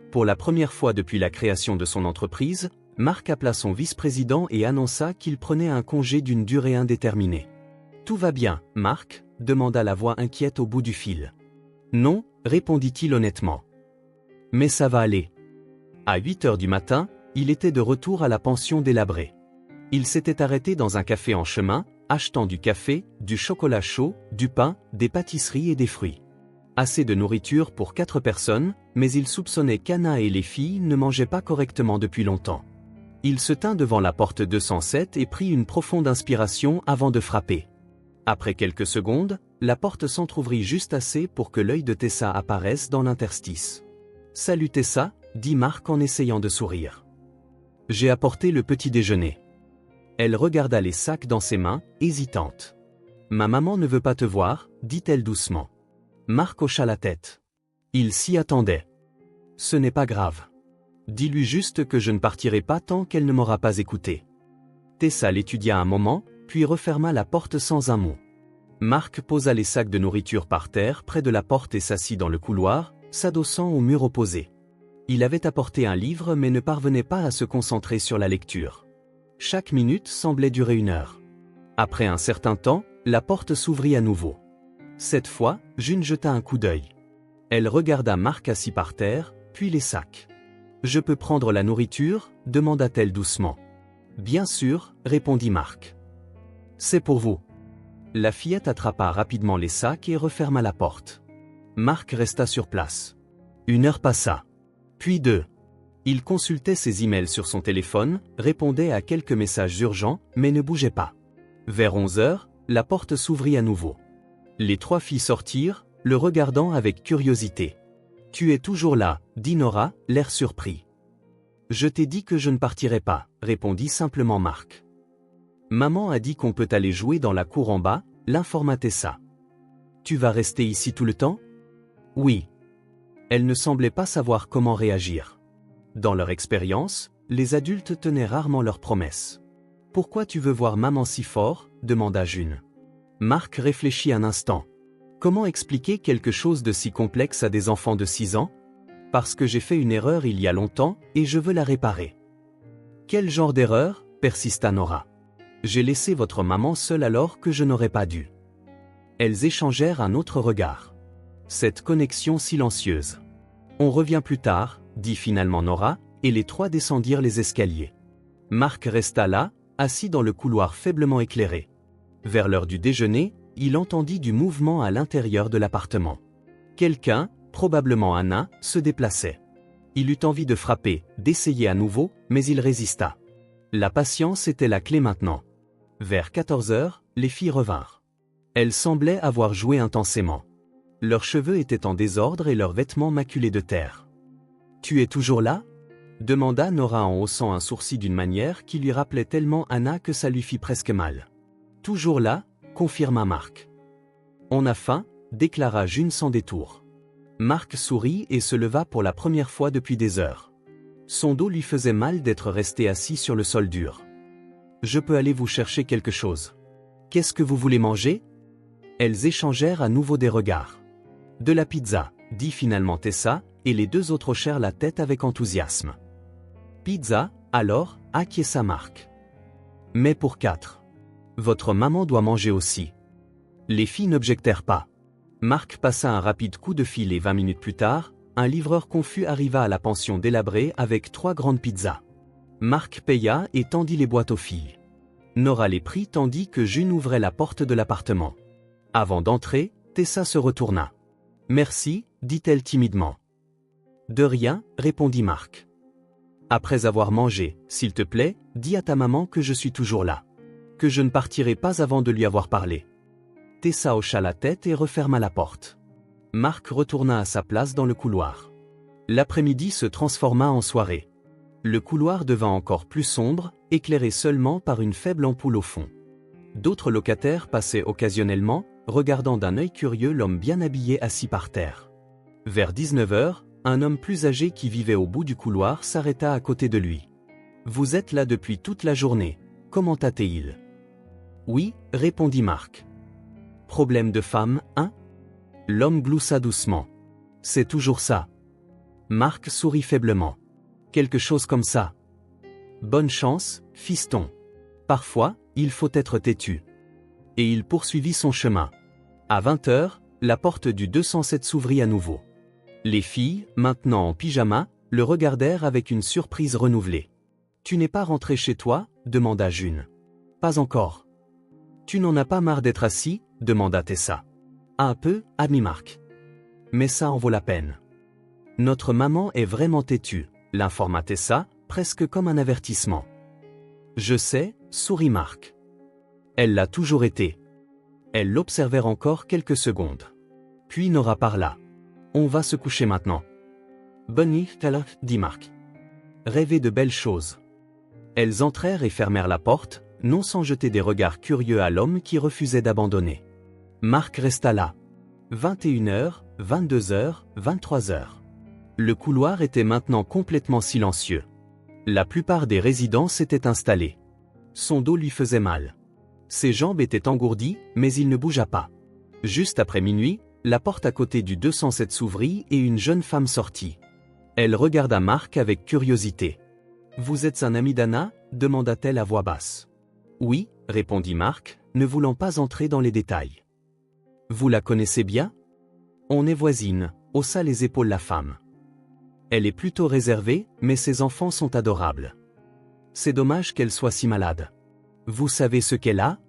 Pour la première fois depuis la création de son entreprise, Marc appela son vice-président et annonça qu'il prenait un congé d'une durée indéterminée. « Tout va bien, Marc ?» demanda la voix inquiète au bout du fil. « Non » répondit-il honnêtement. « Mais ça va aller. » À 8 heures du matin, il était de retour à la pension délabrée. Il s'était arrêté dans un café en chemin, achetant du café, du chocolat chaud, du pain, des pâtisseries et des fruits. Assez de nourriture pour 4 personnes, mais il soupçonnait qu'Anna et les filles ne mangeaient pas correctement depuis longtemps. Il se tint devant la porte 207 et prit une profonde inspiration avant de frapper. Après quelques secondes, la porte s'entr'ouvrit juste assez pour que l'œil de Tessa apparaisse dans l'interstice. « Salut Tessa » dit Marc en essayant de sourire. « J'ai apporté le petit déjeuner. » Elle regarda les sacs dans ses mains, hésitante. « Ma maman ne veut pas te voir » dit-elle doucement. Marc hocha la tête. Il s'y attendait. « Ce n'est pas grave. Dis-lui juste que je ne partirai pas tant qu'elle ne m'aura pas écouté. » Tessa l'étudia un moment, puis referma la porte sans un mot. Marc posa les sacs de nourriture par terre près de la porte et s'assit dans le couloir, s'adossant au mur opposé. Il avait apporté un livre mais ne parvenait pas à se concentrer sur la lecture. Chaque minute semblait durer 1 heure. Après un certain temps, la porte s'ouvrit à nouveau. Cette fois, June jeta un coup d'œil. Elle regarda Marc assis par terre, puis les sacs. « Je peux prendre la nourriture » demanda-t-elle doucement. « Bien sûr » répondit Marc. « C'est pour vous. » La fillette attrapa rapidement les sacs et referma la porte. Marc resta sur place. 1 heure passa. Puis 2. Il consultait ses emails sur son téléphone, répondait à quelques messages urgents, mais ne bougeait pas. Vers 11 heures, la porte s'ouvrit à nouveau. Les 3 filles sortirent, le regardant avec curiosité. « Tu es toujours là » dit Nora, l'air surpris. « Je t'ai dit que je ne partirais pas » répondit simplement Marc. « Maman a dit qu'on peut aller jouer dans la cour en bas » l'informa Tessa. « Tu vas rester ici tout le temps » Oui. Elle ne semblait pas savoir comment réagir. Dans leur expérience, les adultes tenaient rarement leurs promesses. « Pourquoi tu veux voir maman si fort ?» demanda June. Mark réfléchit un instant. Comment expliquer quelque chose de si complexe à des enfants de 6 ans? Parce que j'ai fait une erreur il y a longtemps et je veux la réparer. Quel genre d'erreur? Persista Nora. J'ai laissé votre maman seule alors que je n'aurais pas dû. Elles échangèrent un autre regard. Cette connexion silencieuse. On revient plus tard, dit finalement Nora, et les trois descendirent les escaliers. Mark resta là, assis dans le couloir faiblement éclairé. Vers l'heure du déjeuner, il entendit du mouvement à l'intérieur de l'appartement. Quelqu'un, probablement Anna, se déplaçait. Il eut envie de frapper, d'essayer à nouveau, mais il résista. La patience était la clé maintenant. Vers 14 heures, les filles revinrent. Elles semblaient avoir joué intensément. Leurs cheveux étaient en désordre et leurs vêtements maculés de terre. « Tu es toujours là ?» demanda Nora en haussant un sourcil d'une manière qui lui rappelait tellement Anna que ça lui fit presque mal. « Toujours là ?» confirma Mark. « On a faim ?» déclara June sans détour. Mark sourit et se leva pour la première fois depuis des heures. Son dos lui faisait mal d'être resté assis sur le sol dur. « Je peux aller vous chercher quelque chose. Qu'est-ce que vous voulez manger ?» Elles échangèrent à nouveau des regards. « De la pizza », dit finalement Tessa, et les deux autres hochèrent la tête avec enthousiasme. « Pizza, alors ?» acquiesça Mark. « Mais pour 4. Votre maman doit manger aussi. » Les filles n'objectèrent pas. Mark passa un rapide coup de fil et 20 minutes plus tard, un livreur confus arriva à la pension délabrée avec 3 grandes pizzas. Mark paya et tendit les boîtes aux filles. Nora les prit tandis que June ouvrait la porte de l'appartement. Avant d'entrer, Tessa se retourna. « Merci », dit-elle timidement. « De rien », répondit Mark. « Après avoir mangé, s'il te plaît, dis à ta maman que je suis toujours là. Que je ne partirai pas avant de lui avoir parlé. » Tessa hocha la tête et referma la porte. Mark retourna à sa place dans le couloir. L'après-midi se transforma en soirée. Le couloir devint encore plus sombre, éclairé seulement par une faible ampoule au fond. D'autres locataires passaient occasionnellement, regardant d'un œil curieux l'homme bien habillé assis par terre. Vers 19 heures, un homme plus âgé qui vivait au bout du couloir s'arrêta à côté de lui. « Vous êtes là depuis toute la journée, commenta-t-il. »« Oui, » répondit Mark. « Problème de femme, hein ?» L'homme gloussa doucement. « C'est toujours ça. » Mark sourit faiblement. « Quelque chose comme ça. »« Bonne chance, fiston. Parfois, il faut être têtu. » Et il poursuivit son chemin. À 20 heures, la porte du 207 s'ouvrit à nouveau. Les filles, maintenant en pyjama, le regardèrent avec une surprise renouvelée. « Tu n'es pas rentré chez toi ?» demanda June. « Pas encore. »« Tu n'en as pas marre d'être assis ?» demanda Tessa. « Un peu, admit Mark. Mais ça en vaut la peine. »« Notre maman est vraiment têtue » l'informa Tessa, presque comme un avertissement. « Je sais » sourit Mark. « Elle l'a toujours été. » Elles l'observèrent encore quelques secondes. Puis Nora parla. « On va se coucher maintenant. »« Bonne nuit, Tala » dit Mark. « Rêvez de belles choses. » Elles entrèrent et fermèrent la porte, non sans jeter des regards curieux à l'homme qui refusait d'abandonner. Mark resta là. 21h, 22h, 23h. Le couloir était maintenant complètement silencieux. La plupart des résidents s'étaient installés. Son dos lui faisait mal. Ses jambes étaient engourdies, mais il ne bougea pas. Juste après minuit, la porte à côté du 207 s'ouvrit et une jeune femme sortit. Elle regarda Mark avec curiosité. « Vous êtes un ami d'Anna » demanda-t-elle à voix basse. « Oui » répondit Mark, ne voulant pas entrer dans les détails. « Vous la connaissez bien ?»« On est voisines » haussa les épaules la femme. « Elle est plutôt réservée, mais ses enfants sont adorables. C'est dommage qu'elle soit si malade. » « Vous savez ce qu'elle a ?»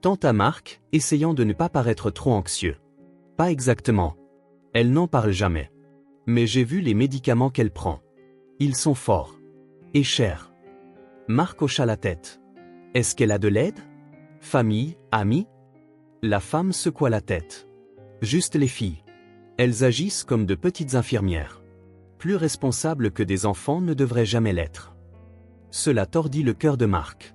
tenta Mark, essayant de ne pas paraître trop anxieux. « Pas exactement. Elle n'en parle jamais. Mais j'ai vu les médicaments qu'elle prend. Ils sont forts. Et chers. » Mark hocha la tête. « Est-ce qu'elle a de l'aide ? Famille, amis ?» La femme secoua la tête. « Juste les filles. Elles agissent comme de petites infirmières. Plus responsables que des enfants ne devraient jamais l'être. » Cela tordit le cœur de Mark.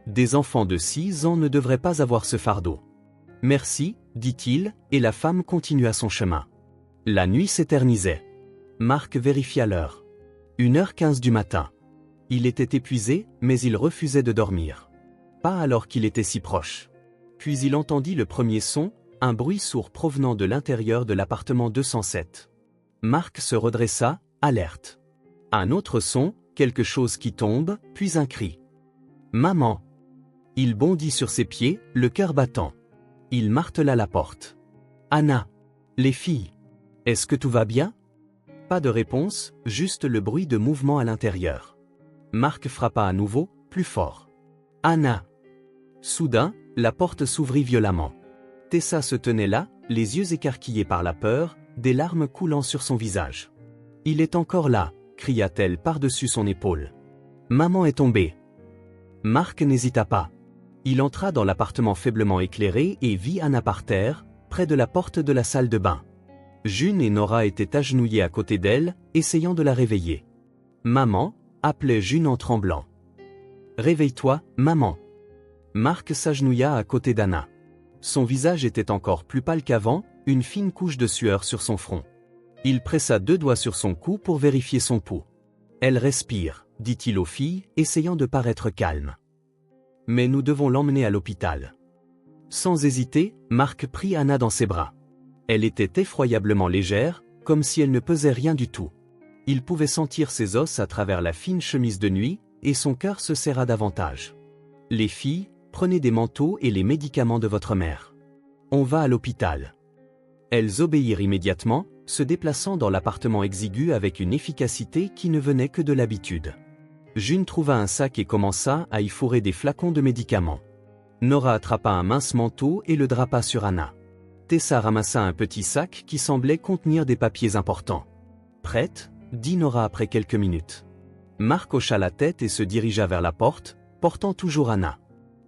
Des enfants de 6 ans ne devraient pas avoir ce fardeau. « Merci » dit-il, et la femme continua son chemin. La nuit s'éternisait. Marc vérifia l'heure. 1h15 du matin. Il était épuisé, mais il refusait de dormir. Pas alors qu'il était si proche. Puis il entendit le premier son, un bruit sourd provenant de l'intérieur de l'appartement 207. Marc se redressa, alerte. Un autre son, quelque chose qui tombe, puis un cri. « Maman !» Il bondit sur ses pieds, le cœur battant. Il martela la porte. « Anna ! Les filles ! Est-ce que tout va bien ?» Pas de réponse, juste le bruit de mouvement à l'intérieur. Marc frappa à nouveau, plus fort. « Anna !» Soudain, la porte s'ouvrit violemment. Tessa se tenait là, les yeux écarquillés par la peur, des larmes coulant sur son visage. « Il est encore là !» cria-t-elle par-dessus son épaule. « Maman est tombée !» Marc n'hésita pas. Il entra dans l'appartement faiblement éclairé et vit Anna par terre, près de la porte de la salle de bain. June et Nora étaient agenouillées à côté d'elle, essayant de la réveiller. « Maman !» appelait June en tremblant. « Réveille-toi, maman !» Marc s'agenouilla à côté d'Anna. Son visage était encore plus pâle qu'avant, une fine couche de sueur sur son front. Il pressa 2 doigts sur son cou pour vérifier son pouls. « Elle respire », dit-il aux filles, essayant de paraître calme. « Mais nous devons l'emmener à l'hôpital. » Sans hésiter, Marc prit Anna dans ses bras. Elle était effroyablement légère, comme si elle ne pesait rien du tout. Il pouvait sentir ses os à travers la fine chemise de nuit, et son cœur se serra davantage. « Les filles, prenez des manteaux et les médicaments de votre mère. On va à l'hôpital. » Elles obéirent immédiatement, se déplaçant dans l'appartement exigu avec une efficacité qui ne venait que de l'habitude. June trouva un sac et commença à y fourrer des flacons de médicaments. Nora attrapa un mince manteau et le drapa sur Anna. Tessa ramassa un petit sac qui semblait contenir des papiers importants. « Prête ?» dit Nora après quelques minutes. Marc hocha la tête et se dirigea vers la porte, portant toujours Anna.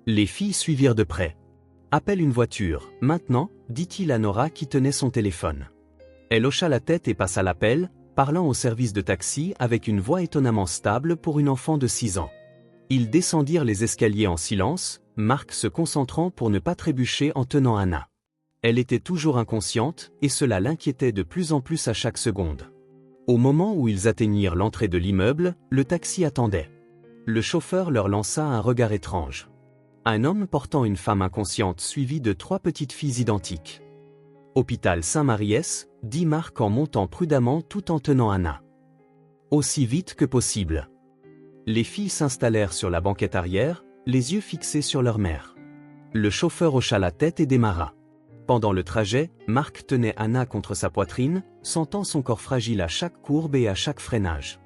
Les filles suivirent de près. « Appelle une voiture, maintenant », dit-il à Nora qui tenait son téléphone. Elle hocha la tête et passa l'appel, parlant au service de taxi avec une voix étonnamment stable pour une enfant de 6 ans. Ils descendirent les escaliers en silence, Marc se concentrant pour ne pas trébucher en tenant Anna. Elle était toujours inconsciente, et cela l'inquiétait de plus en plus à chaque seconde. Au moment où ils atteignirent l'entrée de l'immeuble, le taxi attendait. Le chauffeur leur lança un regard étrange. Un homme portant une femme inconsciente suivi de 3 petites filles identiques. « Hôpital Saint-Maries », dit Marc en montant prudemment tout en tenant Anna. Aussi vite que possible. Les filles s'installèrent sur la banquette arrière, les yeux fixés sur leur mère. Le chauffeur hocha la tête et démarra. Pendant le trajet, Marc tenait Anna contre sa poitrine, sentant son corps fragile à chaque courbe et à chaque freinage.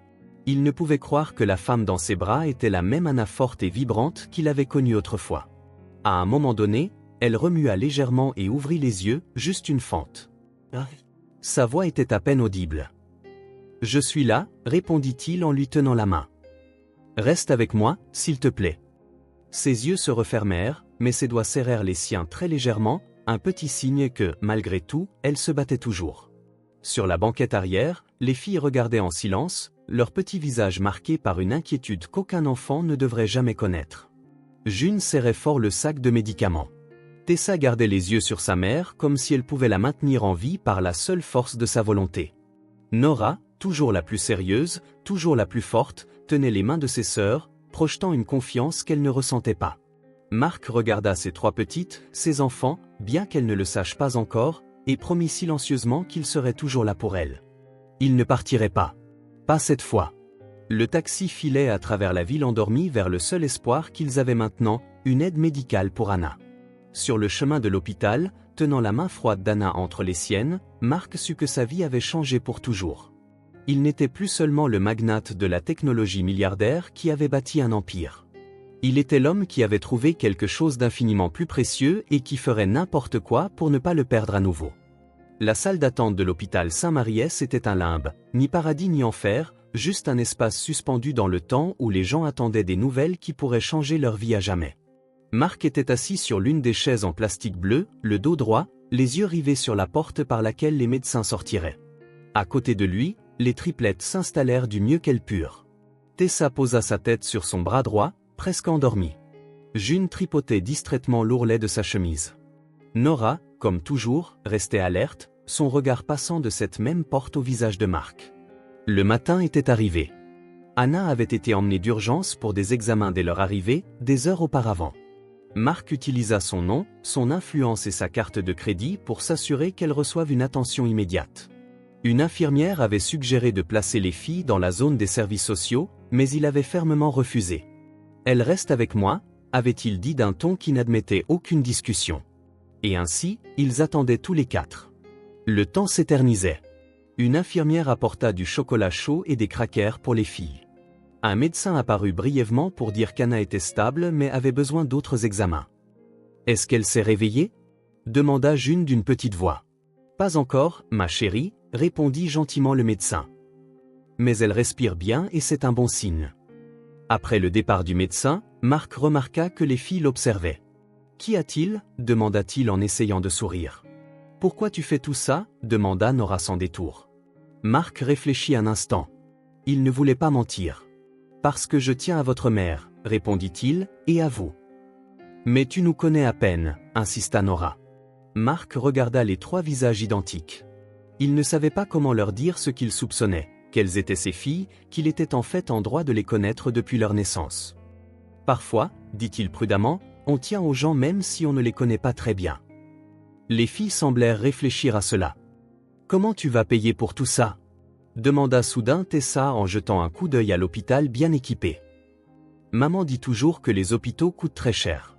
Il ne pouvait croire que la femme dans ses bras était la même Anna forte et vibrante qu'il avait connue autrefois. À un moment donné, elle remua légèrement et ouvrit les yeux, juste une fente. Sa voix était à peine audible. « Je suis là », répondit-il en lui tenant la main. « Reste avec moi, s'il te plaît. » Ses yeux se refermèrent, mais ses doigts serrèrent les siens très légèrement, un petit signe que, malgré tout, elle se battait toujours. Sur la banquette arrière, les filles regardaient en silence, leur petit visage marqué par une inquiétude qu'aucun enfant ne devrait jamais connaître. June serrait fort le sac de médicaments. Tessa gardait les yeux sur sa mère comme si elle pouvait la maintenir en vie par la seule force de sa volonté. Nora, toujours la plus sérieuse, toujours la plus forte, tenait les mains de ses sœurs, projetant une confiance qu'elle ne ressentait pas. Marc regarda ses 3 petites, ses enfants, bien qu'elles ne le sachent pas encore, et promit silencieusement qu'il serait toujours là pour elles. Il ne partirait pas. Pas cette fois. Le taxi filait à travers la ville endormie vers le seul espoir qu'ils avaient maintenant, une aide médicale pour Anna. Sur le chemin de l'hôpital, tenant la main froide d'Anna entre les siennes, Marc sut que sa vie avait changé pour toujours. Il n'était plus seulement le magnate de la technologie milliardaire qui avait bâti un empire. Il était l'homme qui avait trouvé quelque chose d'infiniment plus précieux et qui ferait n'importe quoi pour ne pas le perdre à nouveau. La salle d'attente de l'hôpital Saint-Maries était un limbe, ni paradis ni enfer, juste un espace suspendu dans le temps où les gens attendaient des nouvelles qui pourraient changer leur vie à jamais. Marc était assis sur l'une des chaises en plastique bleu, le dos droit, les yeux rivés sur la porte par laquelle les médecins sortiraient. À côté de lui, les triplettes s'installèrent du mieux qu'elles purent. Tessa posa sa tête sur son bras droit, presque endormie. June tripotait distraitement l'ourlet de sa chemise. Nora, comme toujours, restait alerte, son regard passant de cette même porte au visage de Marc. Le matin était arrivé. Anna avait été emmenée d'urgence pour des examens dès leur arrivée, des heures auparavant. Marc utilisa son nom, son influence et sa carte de crédit pour s'assurer qu'elle reçoive une attention immédiate. Une infirmière avait suggéré de placer les filles dans la zone des services sociaux, mais il avait fermement refusé. « Elle reste avec moi », avait-il dit d'un ton qui n'admettait aucune discussion. Et ainsi, ils attendaient tous les quatre. Le temps s'éternisait. Une infirmière apporta du chocolat chaud et des crackers pour les filles. Un médecin apparut brièvement pour dire qu'Anna était stable mais avait besoin d'autres examens. « Est-ce qu'elle s'est réveillée » demanda June d'une petite voix. « Pas encore, ma chérie », répondit gentiment le médecin. « Mais elle respire bien et c'est un bon signe. » Après le départ du médecin, Marc remarqua que les filles l'observaient. « Qu'y a-t-il » demanda-t-il en essayant de sourire. « Pourquoi tu fais tout ça » demanda Nora sans détour. Marc réfléchit un instant. Il ne voulait pas mentir. « Parce que je tiens à votre mère » répondit-il, « et à vous. »« Mais tu nous connais à peine » insista Nora. Marc regarda les trois visages identiques. Il ne savait pas comment leur dire ce qu'il soupçonnait, quelles étaient ces filles, qu'il était en fait en droit de les connaître depuis leur naissance. « Parfois, dit-il prudemment, on tient aux gens même si on ne les connaît pas très bien. » Les filles semblèrent réfléchir à cela. « Comment tu vas payer pour tout ça ?» demanda soudain Tessa en jetant un coup d'œil à l'hôpital bien équipé. « Maman dit toujours que les hôpitaux coûtent très cher. »«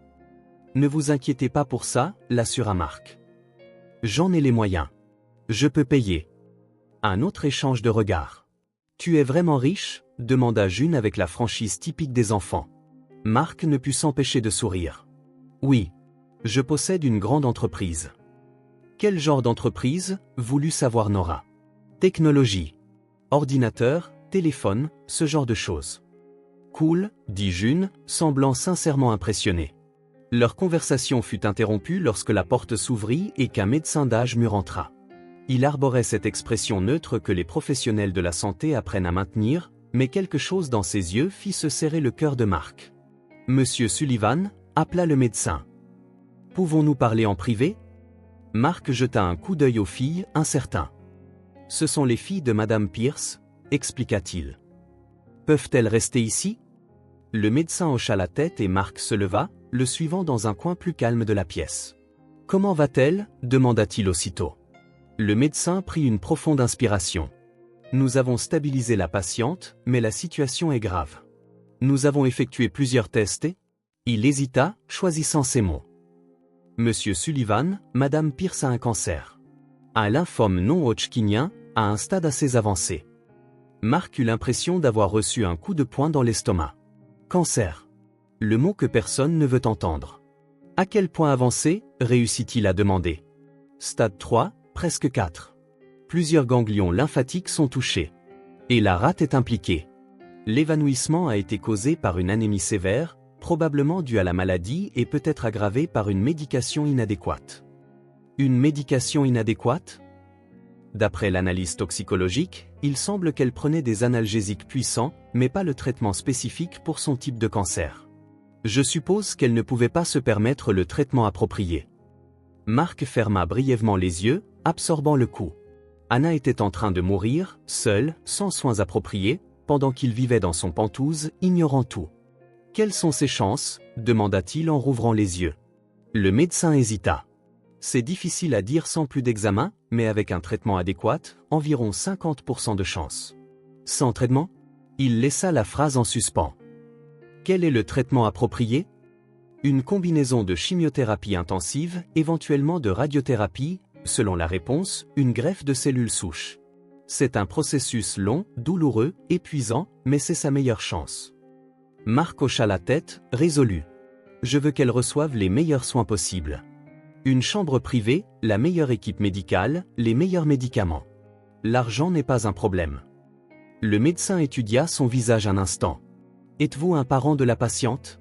Ne vous inquiétez pas pour ça » l'assura Marc. « J'en ai les moyens. Je peux payer. » Un autre échange de regards. « Tu es vraiment riche » demanda June avec la franchise typique des enfants. Marc ne put s'empêcher de sourire. « Oui. Je possède une grande entreprise. »« Quel genre d'entreprise » voulut savoir Nora. « Technologie. Ordinateur, téléphone, ce genre de choses. »« Cool » dit June, semblant sincèrement impressionné. Leur conversation fut interrompue lorsque la porte s'ouvrit et qu'un médecin d'âge mûr entra. Il arborait cette expression neutre que les professionnels de la santé apprennent à maintenir, mais quelque chose dans ses yeux fit se serrer le cœur de Marc. « Monsieur Sullivan » appela le médecin. « Pouvons-nous parler en privé » Marc jeta un coup d'œil aux filles, incertain. « Ce sont les filles de Madame Pierce » expliqua-t-il. « Peuvent-elles rester ici » Le médecin hocha la tête et Marc se leva, le suivant dans un coin plus calme de la pièce. « Comment va-t-elle » demanda-t-il aussitôt. Le médecin prit une profonde inspiration. « Nous avons stabilisé la patiente, mais la situation est grave. Nous avons effectué plusieurs tests et... » Il hésita, choisissant ses mots. « Monsieur Sullivan, Madame Pierce a un cancer. Un lymphome non-hodgkinien, à un stade assez avancé. » Marc eut l'impression d'avoir reçu un coup de poing dans l'estomac. « Cancer. » Le mot que personne ne veut entendre. « À quel point avancé » réussit-il à demander. « Stade 3, presque 4. Plusieurs ganglions lymphatiques sont touchés. Et la rate est impliquée. L'évanouissement a été causé par une anémie sévère, probablement due à la maladie et peut être aggravé par une médication inadéquate. » Une médication inadéquate ? D'après l'analyse toxicologique, il semble qu'elle prenait des analgésiques puissants, mais pas le traitement spécifique pour son type de cancer. Je suppose qu'elle ne pouvait pas se permettre le traitement approprié. Marc ferma brièvement les yeux, absorbant le coup. Anna était en train de mourir, seule, sans soins appropriés, pendant qu'il vivait dans son Penthouse, ignorant tout. « Quelles sont ses chances » demanda-t-il en rouvrant les yeux. Le médecin hésita. « C'est difficile à dire sans plus d'examen, mais avec un traitement adéquat, environ 50% de chance. »« Sans traitement » Il laissa la phrase en suspens. « Quel est le traitement approprié » Une combinaison de chimiothérapie intensive, éventuellement de radiothérapie, selon la réponse, une greffe de cellules souches. C'est un processus long, douloureux, épuisant, mais c'est sa meilleure chance. Marc hocha la tête, résolu. Je veux qu'elle reçoive les meilleurs soins possibles. Une chambre privée, la meilleure équipe médicale, les meilleurs médicaments. L'argent n'est pas un problème. Le médecin étudia son visage un instant. Êtes-vous un parent de la patiente ?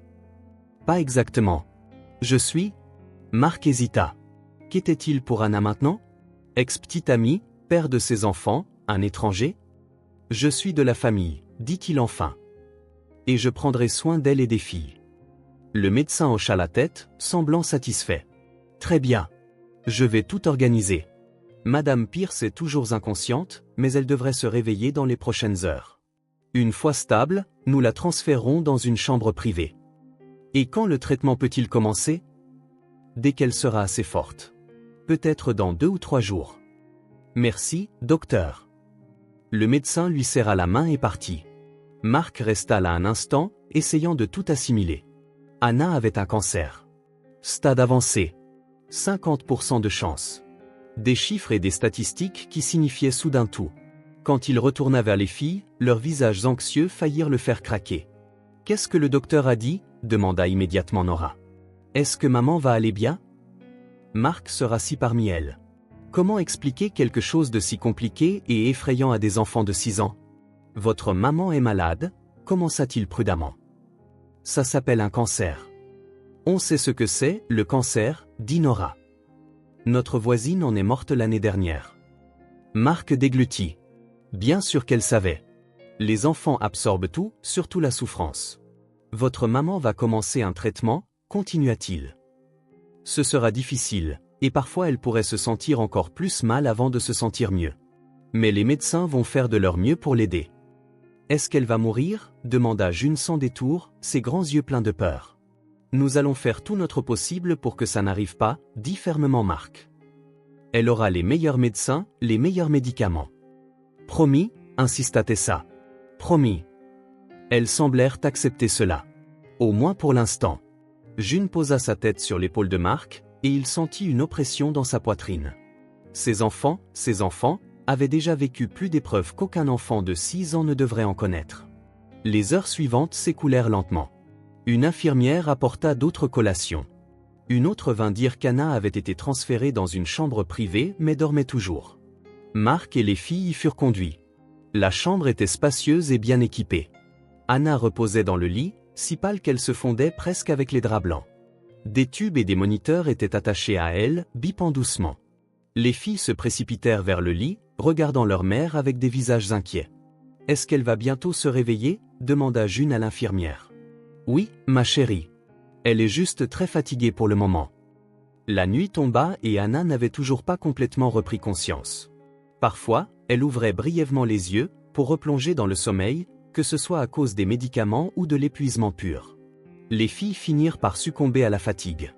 Pas exactement. Je suis... Marc hésita. Qu'était-il pour Anna maintenant ? Ex-petit ami, père de ses enfants, un étranger ? Je suis de la famille, dit-il enfin. Et je prendrai soin d'elle et des filles. Le médecin hocha la tête, semblant satisfait. Très bien. Je vais tout organiser. Madame Pierce est toujours inconsciente, mais elle devrait se réveiller dans les prochaines heures. Une fois stable, nous la transférerons dans une chambre privée. Et quand le traitement peut-il commencer? Dès qu'elle sera assez forte. Peut-être dans 2 ou 3 jours. Merci, docteur. Le médecin lui serra la main et partit. Mark resta là un instant, essayant de tout assimiler. Anna avait un cancer. Stade avancé. 50% de chance. Des chiffres et des statistiques qui signifiaient soudain tout. Quand il retourna vers les filles, leurs visages anxieux faillirent le faire craquer. « Qu'est-ce que le docteur a dit ?» demanda immédiatement Nora. « Est-ce que maman va aller bien ?» Mark se rassit parmi elles. Comment expliquer quelque chose de si compliqué et effrayant à des enfants de 6 ans? « Votre maman est malade ?» commença-t-il prudemment. « Ça s'appelle un cancer. »« On sait ce que c'est, le cancer, » dit Nora. « Notre voisine en est morte l'année dernière. » Mark déglutit. Bien sûr qu'elle savait. Les enfants absorbent tout, surtout la souffrance. « Votre maman va commencer un traitement » continua-t-il. « Ce sera difficile, et parfois elle pourrait se sentir encore plus mal avant de se sentir mieux. Mais les médecins vont faire de leur mieux pour l'aider. »« Est-ce qu'elle va mourir ?» demanda June sans détour, ses grands yeux pleins de peur. « Nous allons faire tout notre possible pour que ça n'arrive pas, » dit fermement Mark. « Elle aura les meilleurs médecins, les meilleurs médicaments. » « Promis, » insista Tessa. « Promis. » Elles semblèrent accepter cela. Au moins pour l'instant. June posa sa tête sur l'épaule de Mark, et il sentit une oppression dans sa poitrine. Ces enfants, avaient déjà vécu plus d'épreuves qu'aucun enfant de 6 ans ne devrait en connaître. Les heures suivantes s'écoulèrent lentement. Une infirmière apporta d'autres collations. Une autre vint dire qu'Anna avait été transférée dans une chambre privée mais dormait toujours. Mark et les filles y furent conduits. La chambre était spacieuse et bien équipée. Anna reposait dans le lit, si pâle qu'elle se fondait presque avec les draps blancs. Des tubes et des moniteurs étaient attachés à elle, bipant doucement. Les filles se précipitèrent vers le lit, regardant leur mère avec des visages inquiets. « Est-ce qu'elle va bientôt se réveiller ?» demanda June à l'infirmière. « Oui, ma chérie. Elle est juste très fatiguée pour le moment. » La nuit tomba et Anna n'avait toujours pas complètement repris conscience. Parfois, elle ouvrait brièvement les yeux, pour replonger dans le sommeil, que ce soit à cause des médicaments ou de l'épuisement pur. Les filles finirent par succomber à la fatigue.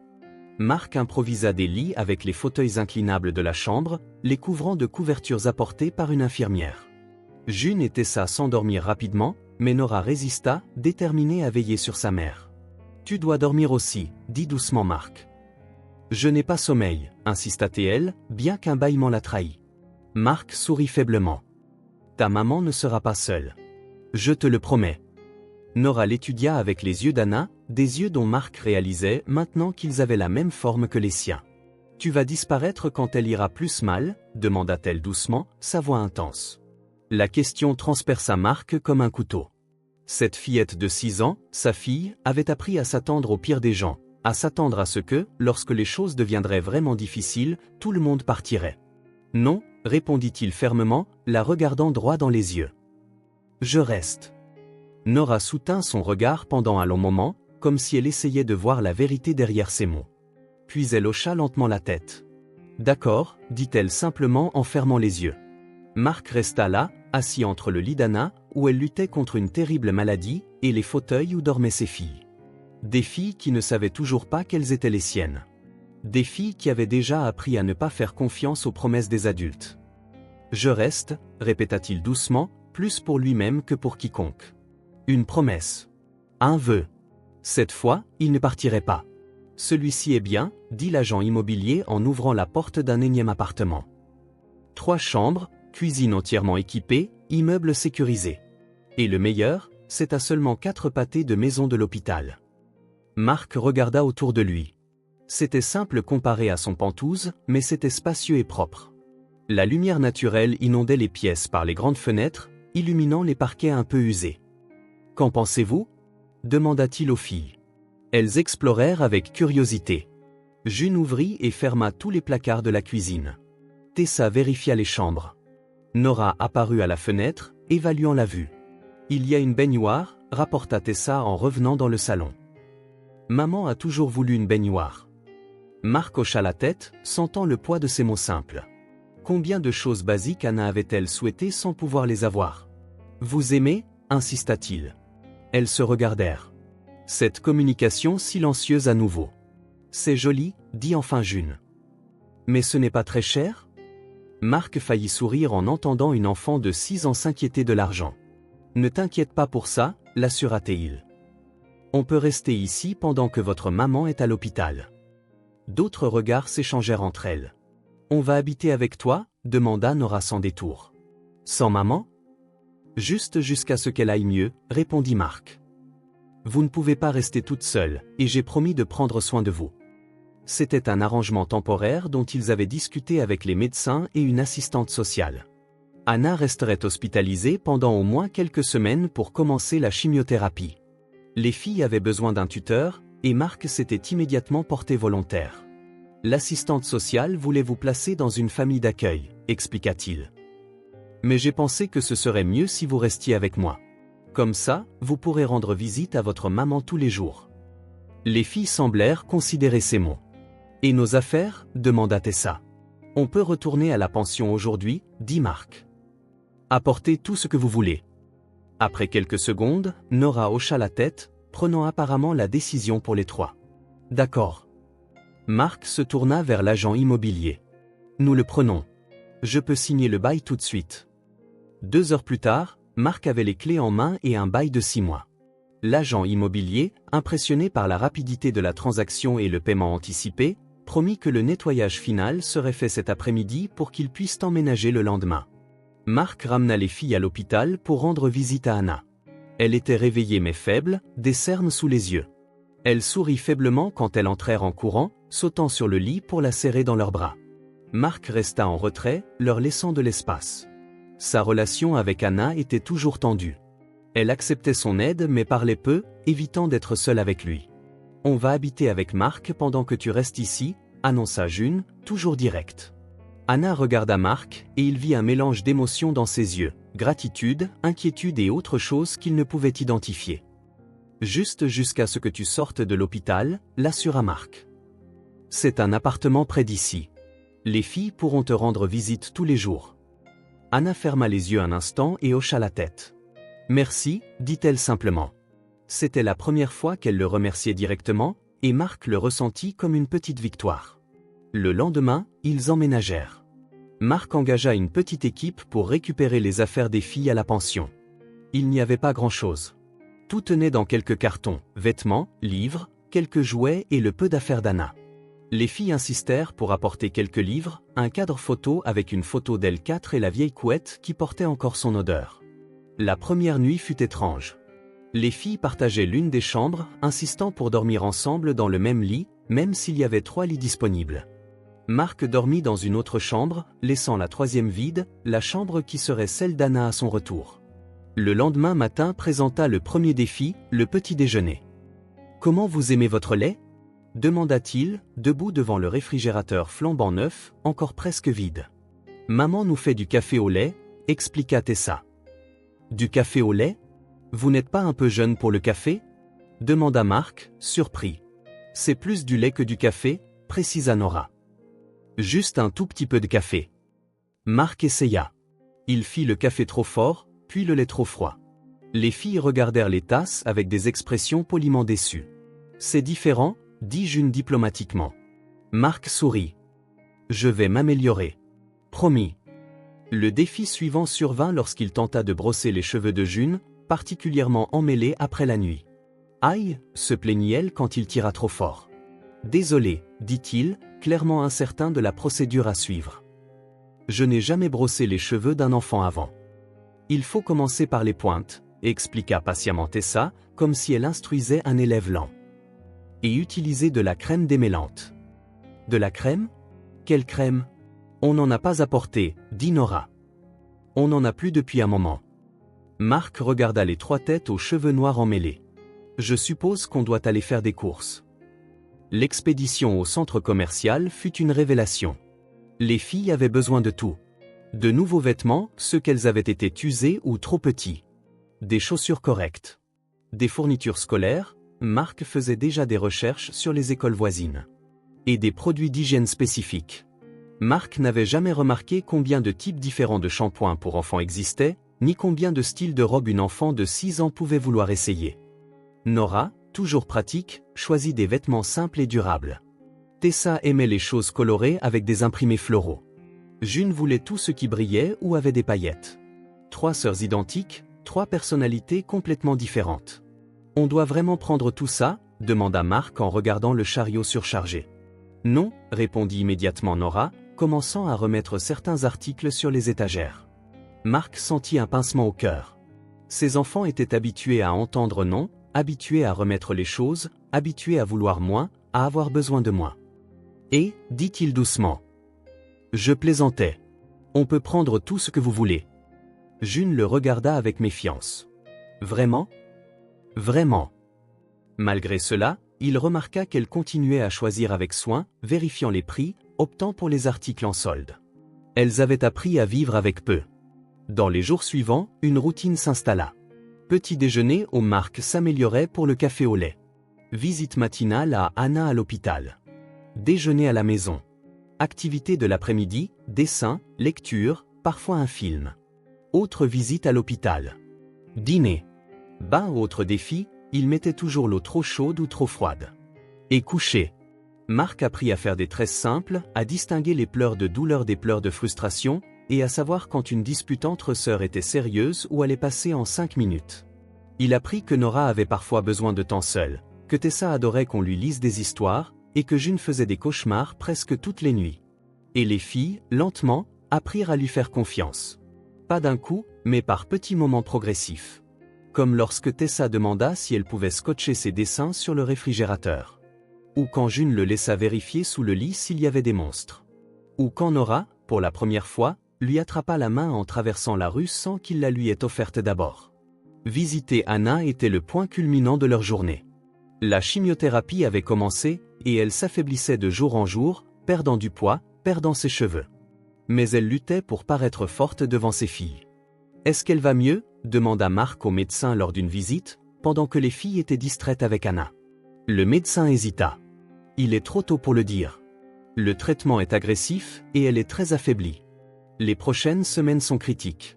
Mark improvisa des lits avec les fauteuils inclinables de la chambre, les couvrant de couvertures apportées par une infirmière. June et Tessa s'endormirent rapidement, mais Nora résista, déterminée à veiller sur sa mère. « Tu dois dormir aussi, » dit doucement Mark. « Je n'ai pas sommeil, » insista TL, bien qu'un bâillement la trahît. Mark sourit faiblement. « Ta maman ne sera pas seule. Je te le promets. » Nora l'étudia avec les yeux d'Anna, des yeux dont Mark réalisait maintenant qu'ils avaient la même forme que les siens. « Tu vas disparaître quand elle ira plus mal ?» demanda-t-elle doucement, sa voix intense. La question transperça Mark comme un couteau. Cette fillette de 6 ans, sa fille, avait appris à s'attendre au pire des gens, à s'attendre à ce que, lorsque les choses deviendraient vraiment difficiles, tout le monde partirait. « Non », répondit-il fermement, la regardant droit dans les yeux. « Je reste. » Nora soutint son regard pendant un long moment, comme si elle essayait de voir la vérité derrière ses mots. Puis elle hocha lentement la tête. « D'accord, » dit-elle simplement en fermant les yeux. Mark resta là, assis entre le lit d'Anna, où elle luttait contre une terrible maladie, et les fauteuils où dormaient ses filles. Des filles qui ne savaient toujours pas quelles étaient les siennes. Des filles qui avaient déjà appris à ne pas faire confiance aux promesses des adultes. « Je reste », répéta-t-il doucement, plus pour lui-même que pour quiconque. Une promesse. Un vœu. Cette fois, il ne partirait pas. « Celui-ci est bien », dit l'agent immobilier en ouvrant la porte d'un énième appartement. 3 chambres, cuisine entièrement équipée, immeuble sécurisé. Et le meilleur, c'est à seulement 4 pâtés de maison de l'hôpital. Mark regarda autour de lui. C'était simple comparé à son Penthouse, mais c'était spacieux et propre. La lumière naturelle inondait les pièces par les grandes fenêtres, illuminant les parquets un peu usés. « Qu'en pensez-vous » demanda-t-il aux filles. Elles explorèrent avec curiosité. June ouvrit et ferma tous les placards de la cuisine. Tessa vérifia les chambres. Nora apparut à la fenêtre, évaluant la vue. « Il y a une baignoire » rapporta Tessa en revenant dans le salon. « Maman a toujours voulu une baignoire. » Mark hocha la tête, sentant le poids de ces mots simples. Combien de choses basiques Anna avait-elle souhaité sans pouvoir les avoir? Vous aimez? Insista-t-il. Elles se regardèrent. Cette communication silencieuse à nouveau. C'est joli, dit enfin June. Mais ce n'est pas très cher? Marc faillit sourire en entendant une enfant de 6 ans s'inquiéter de l'argent. Ne t'inquiète pas pour ça, l'assura-t-il. On peut rester ici pendant que votre maman est à l'hôpital. D'autres regards s'échangèrent entre elles. On va habiter avec toi? Demanda Nora sans détour. Sans maman? Juste jusqu'à ce qu'elle aille mieux, répondit Marc. Vous ne pouvez pas rester toute seule, et j'ai promis de prendre soin de vous. C'était un arrangement temporaire dont ils avaient discuté avec les médecins et une assistante sociale. Anna resterait hospitalisée pendant au moins quelques semaines pour commencer la chimiothérapie. Les filles avaient besoin d'un tuteur, et Marc s'était immédiatement porté volontaire. L'assistante sociale voulait vous placer dans une famille d'accueil, expliqua-t-il. Mais j'ai pensé que ce serait mieux si vous restiez avec moi. Comme ça, vous pourrez rendre visite à votre maman tous les jours. Les filles semblèrent considérer ces mots. Et nos affaires? Demanda Tessa. On peut retourner à la pension aujourd'hui, dit Marc. Apportez tout ce que vous voulez. Après quelques secondes, Nora hocha la tête, prenant apparemment la décision pour les trois. D'accord. Marc se tourna vers l'agent immobilier. Nous le prenons. Je peux signer le bail tout de suite. 2 heures plus tard, Marc avait les clés en main et un bail de 6 mois. L'agent immobilier, impressionné par la rapidité de la transaction et le paiement anticipé, promit que le nettoyage final serait fait cet après-midi pour qu'ils puissent emménager le lendemain. Marc ramena les filles à l'hôpital pour rendre visite à Anna. Elle était réveillée mais faible, des cernes sous les yeux. Elle sourit faiblement quand elles entrèrent en courant, sautant sur le lit pour la serrer dans leurs bras. Marc resta en retrait, leur laissant de l'espace. Sa relation avec Anna était toujours tendue. Elle acceptait son aide mais parlait peu, évitant d'être seule avec lui. « On va habiter avec Marc pendant que tu restes ici », annonça June, toujours directe. Anna regarda Marc, et il vit un mélange d'émotions dans ses yeux, gratitude, inquiétude et autre chose qu'il ne pouvait identifier. « Juste jusqu'à ce que tu sortes de l'hôpital », l'assura Marc. « C'est un appartement près d'ici. Les filles pourront te rendre visite tous les jours. » Anna ferma les yeux un instant et hocha la tête. « Merci », dit-elle simplement. C'était la première fois qu'elle le remerciait directement, et Marc le ressentit comme une petite victoire. Le lendemain, ils emménagèrent. Marc engagea une petite équipe pour récupérer les affaires des filles à la pension. Il n'y avait pas grand-chose. Tout tenait dans quelques cartons, vêtements, livres, quelques jouets et le peu d'affaires d'Anna. Les filles insistèrent pour apporter quelques livres, un cadre photo avec une photo d'elles 4 et la vieille couette qui portait encore son odeur. La première nuit fut étrange. Les filles partageaient l'une des chambres, insistant pour dormir ensemble dans le même lit, même s'il y avait 3 lits disponibles. Marc dormit dans une autre chambre, laissant la 3e vide, la chambre qui serait celle d'Anna à son retour. Le lendemain matin présenta le premier défi, le petit déjeuner. « Comment vous aimez votre lait ?» demanda-t-il, debout devant le réfrigérateur flambant neuf, encore presque vide. « Maman nous fait du café au lait », expliqua Tessa. « Du café au lait ? Vous n'êtes pas un peu jeune pour le café ?» demanda Marc, surpris. « C'est plus du lait que du café », précisa Nora. « Juste un tout petit peu de café. » Marc essaya. Il fit le café trop fort, puis le lait trop froid. Les filles regardèrent les tasses avec des expressions poliment déçues. « C'est différent », dit June diplomatiquement. Marc sourit. « Je vais m'améliorer. Promis. » Le défi suivant survint lorsqu'il tenta de brosser les cheveux de June, particulièrement emmêlés après la nuit. « Aïe !» se plaignit-elle quand il tira trop fort. « Désolé », dit-il, clairement incertain de la procédure à suivre. « Je n'ai jamais brossé les cheveux d'un enfant avant. Il faut commencer par les pointes, » expliqua patiemment Tessa, comme si elle instruisait un élève lent. « Et utiliser de la crème démêlante. »« De la crème ? Quelle crème ? » « On n'en a pas apporté, » dit Nora. « On n'en a plus depuis un moment. » Marc regarda les 3 têtes aux cheveux noirs emmêlés. « Je suppose qu'on doit aller faire des courses. » L'expédition au centre commercial fut une révélation. Les filles avaient besoin de tout. De nouveaux vêtements, ceux qu'elles avaient été usés ou trop petits. Des chaussures correctes. Des fournitures scolaires, Marc faisait déjà des recherches sur les écoles voisines. Et des produits d'hygiène spécifiques. Marc n'avait jamais remarqué combien de types différents de shampoings pour enfants existaient, ni combien de styles de robe une enfant de 6 ans pouvait vouloir essayer. Nora, toujours pratique, choisit des vêtements simples et durables. Tessa aimait les choses colorées avec des imprimés floraux. June voulait tout ce qui brillait ou avait des paillettes. 3 sœurs identiques, 3 personnalités complètement différentes. On doit vraiment prendre tout ça ? Demanda Marc en regardant le chariot surchargé. Non, répondit immédiatement Nora, commençant à remettre certains articles sur les étagères. Marc sentit un pincement au cœur. Ses enfants étaient habitués à entendre non, habitués à remettre les choses, habitués à vouloir moins, à avoir besoin de moins. Et, dit-il doucement. Je plaisantais. On peut prendre tout ce que vous voulez. June le regarda avec méfiance. Vraiment ? Vraiment. Malgré cela, il remarqua qu'elle continuait à choisir avec soin, vérifiant les prix, optant pour les articles en solde. Elles avaient appris à vivre avec peu. Dans les jours suivants, une routine s'installa. Petit déjeuner au Marc s'améliorait pour le café au lait. Visite matinale à Anna à l'hôpital. Déjeuner à la maison. Activité de l'après-midi, dessin, lecture, parfois un film. Autre visite à l'hôpital. Dîner. Autre défi, il mettait toujours l'eau trop chaude ou trop froide. Et coucher. Marc apprit à faire des tresses simples, à distinguer les pleurs de douleur des pleurs de frustration, et à savoir quand une dispute entre sœurs était sérieuse ou allait passer en 5 minutes. Il apprit que Nora avait parfois besoin de temps seul, que Tessa adorait qu'on lui lise des histoires, et que June faisait des cauchemars presque toutes les nuits. Et les filles, lentement, apprirent à lui faire confiance. Pas d'un coup, mais par petits moments progressifs. Comme lorsque Tessa demanda si elle pouvait scotcher ses dessins sur le réfrigérateur. Ou quand June le laissa vérifier sous le lit s'il y avait des monstres. Ou quand Nora, pour la première fois, lui attrapa la main en traversant la rue sans qu'il la lui ait offerte d'abord. Visiter Anna était le point culminant de leur journée. La chimiothérapie avait commencé, et elle s'affaiblissait de jour en jour, perdant du poids, perdant ses cheveux. Mais elle luttait pour paraître forte devant ses filles. « Est-ce qu'elle va mieux ?» demanda Marc au médecin lors d'une visite, pendant que les filles étaient distraites avec Anna. Le médecin hésita. « Il est trop tôt pour le dire. Le traitement est agressif et elle est très affaiblie. Les prochaines semaines sont critiques. »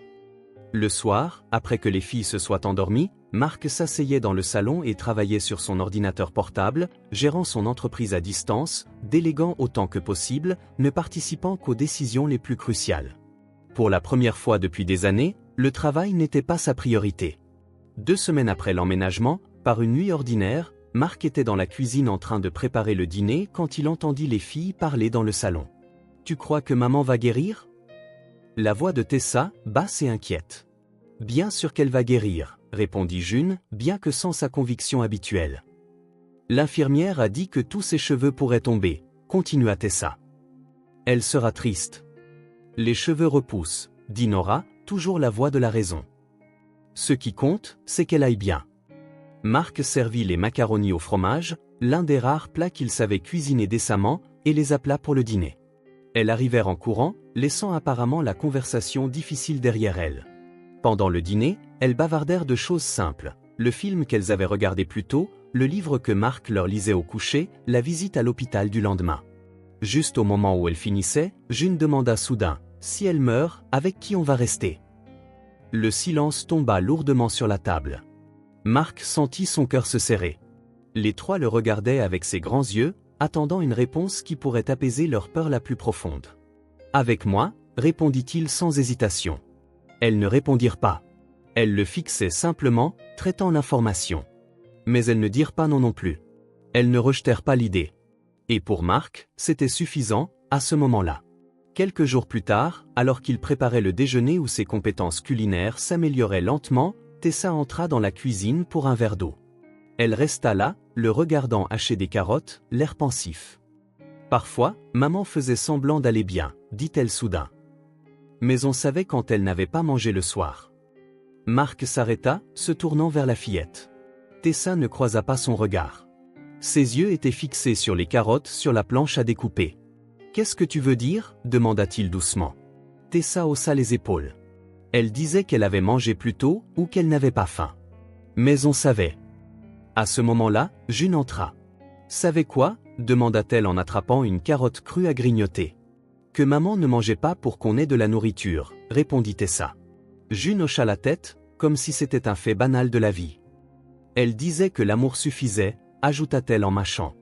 Le soir, après que les filles se soient endormies, Marc s'asseyait dans le salon et travaillait sur son ordinateur portable, gérant son entreprise à distance, déléguant autant que possible, ne participant qu'aux décisions les plus cruciales. Pour la première fois depuis des années, le travail n'était pas sa priorité. 2 semaines après l'emménagement, par une nuit ordinaire, Marc était dans la cuisine en train de préparer le dîner quand il entendit les filles parler dans le salon. « Tu crois que maman va guérir ?» La voix de Tessa, basse et inquiète. « Bien sûr qu'elle va guérir, » répondit June, bien que sans sa conviction habituelle. « L'infirmière a dit que tous ses cheveux pourraient tomber, » continua Tessa. « Elle sera triste. »« Les cheveux repoussent, » dit Nora, toujours la voix de la raison. « Ce qui compte, c'est qu'elle aille bien. » Marc servit les macaronis au fromage, l'un des rares plats qu'il savait cuisiner décemment, et les appela pour le dîner. Elles arrivèrent en courant, laissant apparemment la conversation difficile derrière elles. Pendant le dîner, elles bavardèrent de choses simples, le film qu'elles avaient regardé plus tôt, le livre que Marc leur lisait au coucher, la visite à l'hôpital du lendemain. Juste au moment où elles finissaient, June demanda soudain, « Si elle meurt, avec qui on va rester ?» Le silence tomba lourdement sur la table. Marc sentit son cœur se serrer. Les 3 le regardaient avec ses grands yeux, attendant une réponse qui pourrait apaiser leur peur la plus profonde. « Avec moi » répondit-il sans hésitation. Elles ne répondirent pas. Elles le fixaient simplement, traitant l'information. Mais elles ne dirent pas non plus. Elles ne rejetèrent pas l'idée. Et pour Marc, c'était suffisant, à ce moment-là. Quelques jours plus tard, alors qu'il préparait le déjeuner où ses compétences culinaires s'amélioraient lentement, Tessa entra dans la cuisine pour un verre d'eau. Elle resta là, le regardant hacher des carottes, l'air pensif. Parfois, maman faisait semblant d'aller bien, dit-elle soudain. Mais on savait quand elle n'avait pas mangé le soir. Marc s'arrêta, se tournant vers la fillette. Tessa ne croisa pas son regard. Ses yeux étaient fixés sur les carottes sur la planche à découper. « Qu'est-ce que tu veux dire ?» demanda-t-il doucement. Tessa haussa les épaules. Elle disait qu'elle avait mangé plus tôt ou qu'elle n'avait pas faim. Mais on savait. À ce moment-là, June entra. « Savez quoi ?» demanda-t-elle en attrapant une carotte crue à grignoter. « Que maman ne mangeait pas pour qu'on ait de la nourriture, répondit Tessa. June hocha la tête, comme si c'était un fait banal de la vie. Elle disait que l'amour suffisait, ajouta-t-elle en mâchant.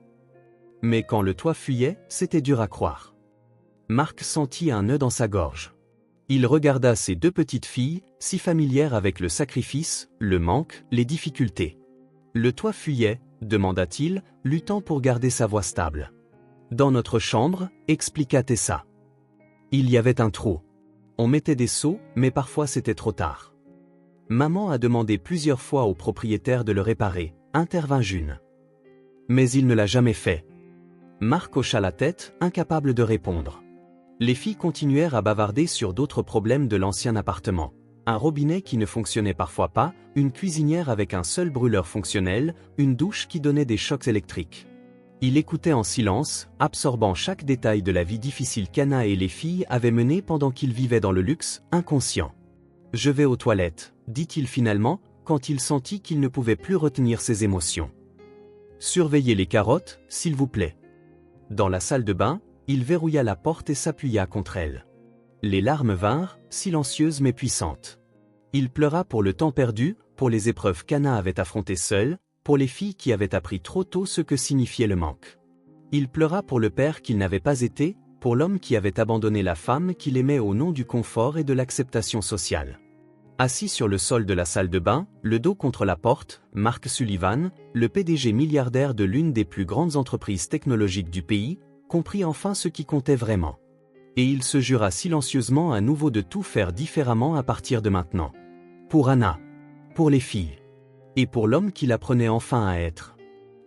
Mais quand le toit fuyait, c'était dur à croire. Marc sentit un nœud dans sa gorge. Il regarda ses deux petites filles, si familières avec le sacrifice, le manque, les difficultés. Le toit fuyait, demanda-t-il, luttant pour garder sa voix stable. Dans notre chambre, expliqua Tessa. Il y avait un trou. On mettait des seaux, mais parfois c'était trop tard. Maman a demandé plusieurs fois au propriétaire de le réparer, intervint June. Mais il ne l'a jamais fait. Marc hocha la tête, incapable de répondre. Les filles continuèrent à bavarder sur d'autres problèmes de l'ancien appartement. Un robinet qui ne fonctionnait parfois pas, une cuisinière avec un seul brûleur fonctionnel, une douche qui donnait des chocs électriques. Il écoutait en silence, absorbant chaque détail de la vie difficile qu'Anna et les filles avaient menée pendant qu'ils vivaient dans le luxe, inconscient. « Je vais aux toilettes », dit-il finalement, quand il sentit qu'il ne pouvait plus retenir ses émotions. « Surveillez les carottes, s'il vous plaît. » Dans la salle de bain, il verrouilla la porte et s'appuya contre elle. Les larmes vinrent, silencieuses mais puissantes. Il pleura pour le temps perdu, pour les épreuves qu'Anna avait affrontées seule, pour les filles qui avaient appris trop tôt ce que signifiait le manque. Il pleura pour le père qu'il n'avait pas été, pour l'homme qui avait abandonné la femme qu'il aimait au nom du confort et de l'acceptation sociale. Assis sur le sol de la salle de bain, le dos contre la porte, Mark Sullivan, le PDG milliardaire de l'une des plus grandes entreprises technologiques du pays, comprit enfin ce qui comptait vraiment. Et il se jura silencieusement à nouveau de tout faire différemment à partir de maintenant. Pour Anna. Pour les filles. Et pour l'homme qu'il apprenait enfin à être.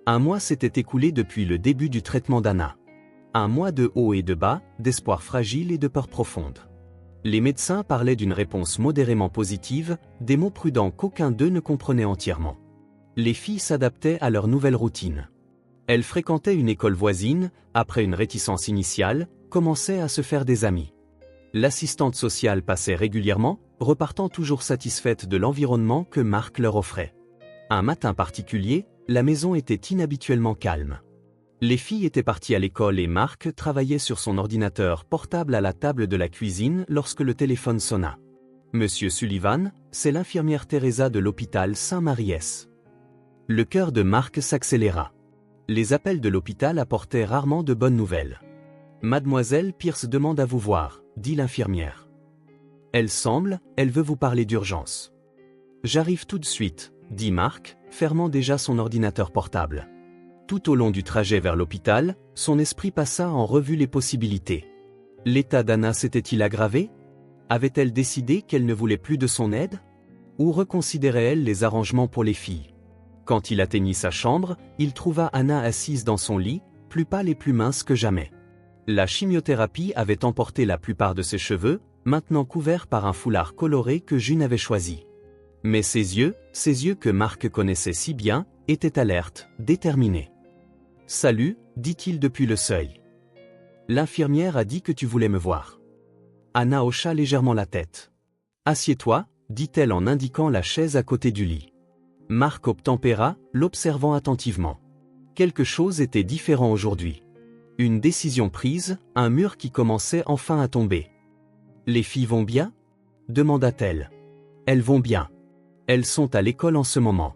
Un mois s'était écoulé depuis le début du traitement d'Anna. Un mois de hauts et de bas, d'espoir fragile et de peur profonde. Les médecins parlaient d'une réponse modérément positive, des mots prudents qu'aucun d'eux ne comprenait entièrement. Les filles s'adaptaient à leur nouvelle routine. Elles fréquentaient une école voisine, après une réticence initiale, commençaient à se faire des amis. L'assistante sociale passait régulièrement, repartant toujours satisfaite de l'environnement que Marc leur offrait. Un matin particulier, la maison était inhabituellement calme. Les filles étaient parties à l'école et Marc travaillait sur son ordinateur portable à la table de la cuisine lorsque le téléphone sonna. Monsieur Sullivan, c'est l'infirmière Teresa de l'hôpital Saint-Maries. Le cœur de Marc s'accéléra. Les appels de l'hôpital apportaient rarement de bonnes nouvelles. Mademoiselle Pierce demande à vous voir, dit l'infirmière. Elle veut vous parler d'urgence. J'arrive tout de suite, dit Marc, fermant déjà son ordinateur portable. Tout au long du trajet vers l'hôpital, son esprit passa en revue les possibilités. L'état d'Anna s'était-il aggravé? Avait-elle décidé qu'elle ne voulait plus de son aide? Ou reconsidérait-elle les arrangements pour les filles? Quand il atteignit sa chambre, il trouva Anna assise dans son lit, plus pâle et plus mince que jamais. La chimiothérapie avait emporté la plupart de ses cheveux, maintenant couverts par un foulard coloré que June avait choisi. Mais ses yeux que Marc connaissait si bien, étaient alertes, déterminés. « Salut », dit-il depuis le seuil. « L'infirmière a dit que tu voulais me voir. » Anna hocha légèrement la tête. « Assieds-toi », dit-elle en indiquant la chaise à côté du lit. Marc obtempéra, l'observant attentivement. Quelque chose était différent aujourd'hui. Une décision prise, un mur qui commençait enfin à tomber. « Les filles vont bien » demanda-t-elle. « Elles vont bien. Elles sont à l'école en ce moment.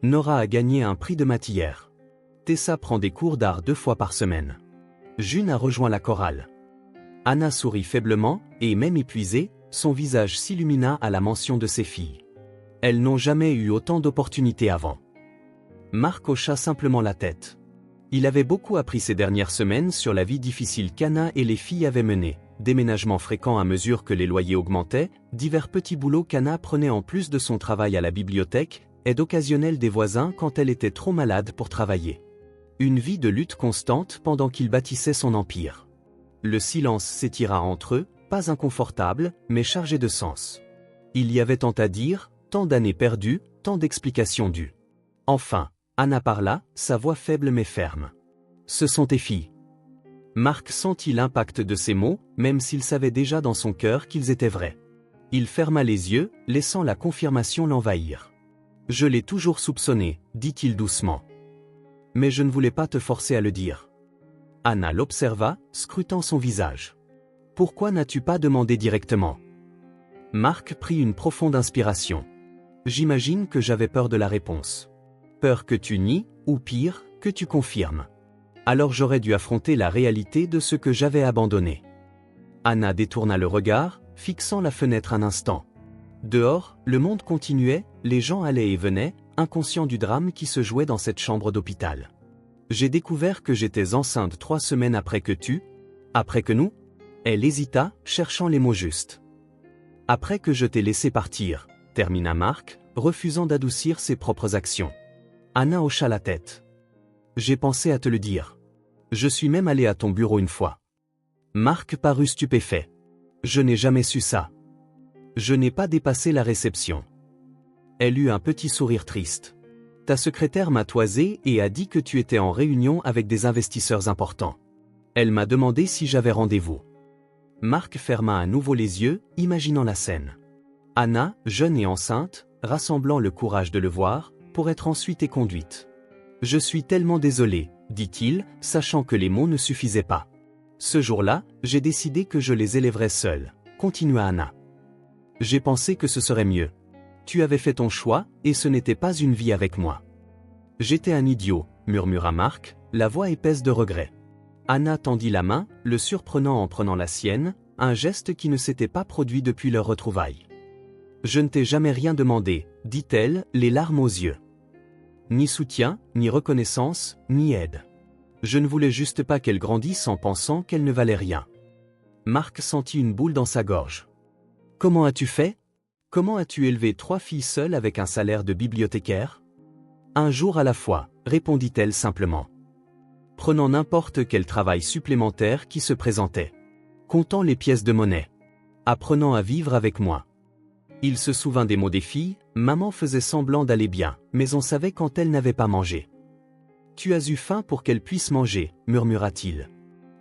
Nora a gagné un prix de maths hier. Tessa prend des cours d'art 2 fois par semaine. June a rejoint la chorale. » Anna sourit faiblement, et même épuisée, son visage s'illumina à la mention de ses filles. Elles n'ont jamais eu autant d'opportunités avant. Marc hocha simplement la tête. Il avait beaucoup appris ces dernières semaines sur la vie difficile qu'Anna et les filles avaient menée, déménagements fréquents à mesure que les loyers augmentaient, divers petits boulots qu'Anna prenait en plus de son travail à la bibliothèque, aide occasionnelle des voisins quand elle était trop malade pour travailler. Une vie de lutte constante pendant qu'il bâtissait son empire. Le silence s'étira entre eux, pas inconfortable, mais chargé de sens. Il y avait tant à dire, tant d'années perdues, tant d'explications dues. Enfin, Anna parla, sa voix faible mais ferme. « Ce sont tes filles. » Marc sentit l'impact de ces mots, même s'il savait déjà dans son cœur qu'ils étaient vrais. Il ferma les yeux, laissant la confirmation l'envahir. « Je l'ai toujours soupçonné, dit-il doucement. Mais je ne voulais pas te forcer à le dire. » Anna l'observa, scrutant son visage. « Pourquoi n'as-tu pas demandé directement? Marc prit une profonde inspiration. J'imagine que j'avais peur de la réponse. Peur que tu nies, ou pire, que tu confirmes. Alors j'aurais dû affronter la réalité de ce que j'avais abandonné. Anna détourna le regard, fixant la fenêtre un instant. Dehors, le monde continuait, les gens allaient et venaient, inconscients du drame qui se jouait dans cette chambre d'hôpital. J'ai découvert que j'étais enceinte 3 semaines après que nous? Elle hésita, cherchant les mots justes. Après que je t'ai laissé partir, termina Marc, refusant d'adoucir ses propres actions. Anna hocha la tête. J'ai pensé à te le dire. Je suis même allé à ton bureau une fois. Marc parut stupéfait. Je n'ai jamais su ça. Je n'ai pas dépassé la réception. Elle eut un petit sourire triste. Ta secrétaire m'a toisé et a dit que tu étais en réunion avec des investisseurs importants. Elle m'a demandé si j'avais rendez-vous. Marc ferma à nouveau les yeux, imaginant la scène. Anna, jeune et enceinte, rassemblant le courage de le voir, pour être ensuite éconduite. Je suis tellement désolé, dit-il, sachant que les mots ne suffisaient pas. Ce jour-là, j'ai décidé que je les élèverais seul, continua Anna. J'ai pensé que ce serait mieux. Tu avais fait ton choix, et ce n'était pas une vie avec moi. J'étais un idiot, murmura Marc, la voix épaisse de regret. Anna tendit la main, le surprenant en prenant la sienne, un geste qui ne s'était pas produit depuis leur retrouvaille. Je ne t'ai jamais rien demandé, dit-elle, les larmes aux yeux. Ni soutien, ni reconnaissance, ni aide. Je ne voulais juste pas qu'elle grandisse en pensant qu'elle ne valait rien. Marc sentit une boule dans sa gorge. Comment as-tu fait? Comment as-tu élevé 3 filles seules avec un salaire de bibliothécaire? Un jour à la fois, répondit-elle simplement. Prenant n'importe quel travail supplémentaire qui se présentait. Comptant les pièces de monnaie. Apprenant à vivre avec moi. Il se souvint des mots des filles, maman faisait semblant d'aller bien, mais on savait quand elle n'avait pas mangé. Tu as eu faim pour qu'elle puisse manger, murmura-t-il.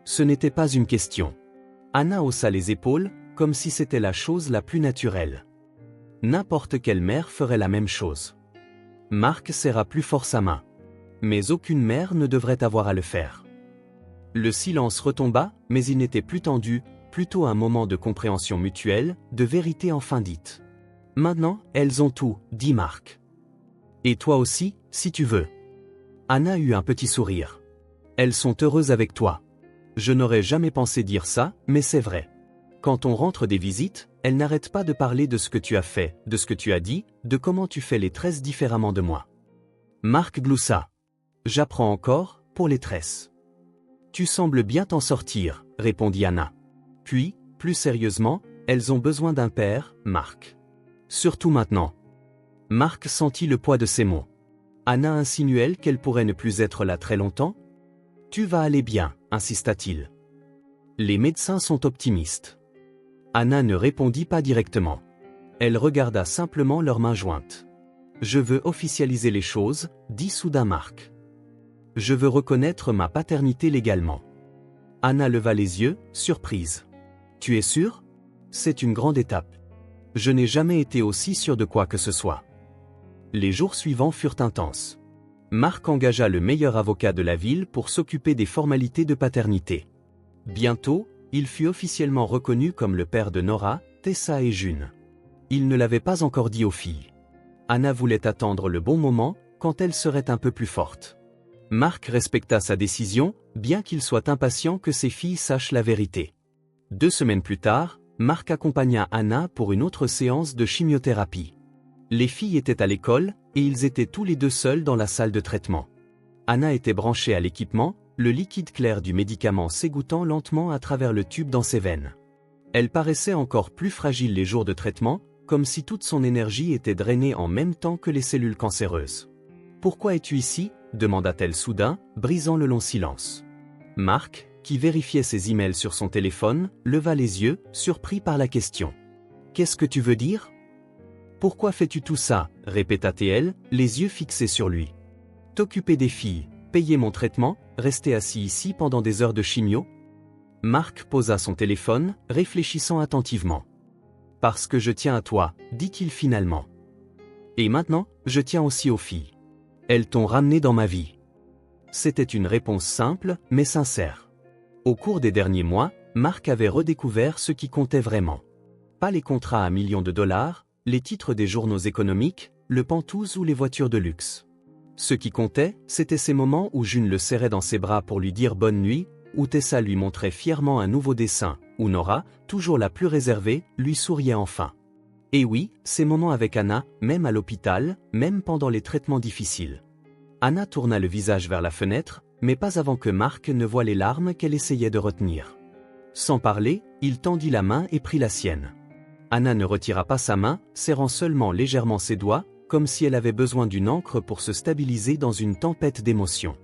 Ce n'était pas une question. Anna haussa les épaules, comme si c'était la chose la plus naturelle. N'importe quelle mère ferait la même chose. Marc serra plus fort sa main. Mais aucune mère ne devrait avoir à le faire. Le silence retomba, mais il n'était plus tendu, plutôt un moment de compréhension mutuelle, de vérité enfin dite. Maintenant, elles ont tout, dit Marc. Et toi aussi, si tu veux. Anna eut un petit sourire. Elles sont heureuses avec toi. Je n'aurais jamais pensé dire ça, mais c'est vrai. Quand on rentre des visites, elles n'arrêtent pas de parler de ce que tu as fait, de ce que tu as dit, de comment tu fais les tresses différemment de moi. Marc gloussa. J'apprends encore, pour les tresses. Tu sembles bien t'en sortir, répondit Anna. Puis, plus sérieusement, elles ont besoin d'un père, Marc. Surtout maintenant. Marc sentit le poids de ces mots. Anna insinua-t-elle qu'elle pourrait ne plus être là très longtemps? Tu vas aller bien, insista-t-il. Les médecins sont optimistes. Anna ne répondit pas directement. Elle regarda simplement leurs mains jointes. Je veux officialiser les choses, dit soudain Marc. Je veux reconnaître ma paternité légalement. Anna leva les yeux, surprise. Tu es sûre? C'est une grande étape. Je n'ai jamais été aussi sûr de quoi que ce soit. Les jours suivants furent intenses. Marc engagea le meilleur avocat de la ville pour s'occuper des formalités de paternité. Bientôt, il fut officiellement reconnu comme le père de Nora, Tessa et June. Il ne l'avait pas encore dit aux filles. Anna voulait attendre le bon moment, quand elle serait un peu plus forte. Marc respecta sa décision, bien qu'il soit impatient que ses filles sachent la vérité. 2 semaines plus tard, Marc accompagna Anna pour une autre séance de chimiothérapie. Les filles étaient à l'école, et ils étaient tous les deux seuls dans la salle de traitement. Anna était branchée à l'équipement, le liquide clair du médicament s'égouttant lentement à travers le tube dans ses veines. Elle paraissait encore plus fragile les jours de traitement, comme si toute son énergie était drainée en même temps que les cellules cancéreuses. « Pourquoi es-tu ici ?» demanda-t-elle soudain, brisant le long silence. Marc, qui vérifiait ses emails sur son téléphone, leva les yeux, surpris par la question. « Qu'est-ce que tu veux dire ? » « Pourquoi fais-tu tout ça ?» répéta-t-elle, les yeux fixés sur lui. « T'occuper des filles, payer mon traitement, rester assis ici pendant des heures de chimio ?» Marc posa son téléphone, réfléchissant attentivement. « Parce que je tiens à toi, dit-il finalement. Et maintenant, je tiens aussi aux filles. Elles t'ont ramené dans ma vie. » C'était une réponse simple, mais sincère. Au cours des derniers mois, Mark avait redécouvert ce qui comptait vraiment. Pas les contrats à millions de dollars, les titres des journaux économiques, le pantouse ou les voitures de luxe. Ce qui comptait, c'était ces moments où June le serrait dans ses bras pour lui dire bonne nuit, où Tessa lui montrait fièrement un nouveau dessin, où Nora, toujours la plus réservée, lui souriait enfin. Et oui, ces moments avec Anna, même à l'hôpital, même pendant les traitements difficiles. Anna tourna le visage vers la fenêtre, mais pas avant que Mark ne voie les larmes qu'elle essayait de retenir. Sans parler, il tendit la main et prit la sienne. Anna ne retira pas sa main, serrant seulement légèrement ses doigts, comme si elle avait besoin d'une encre pour se stabiliser dans une tempête d'émotions.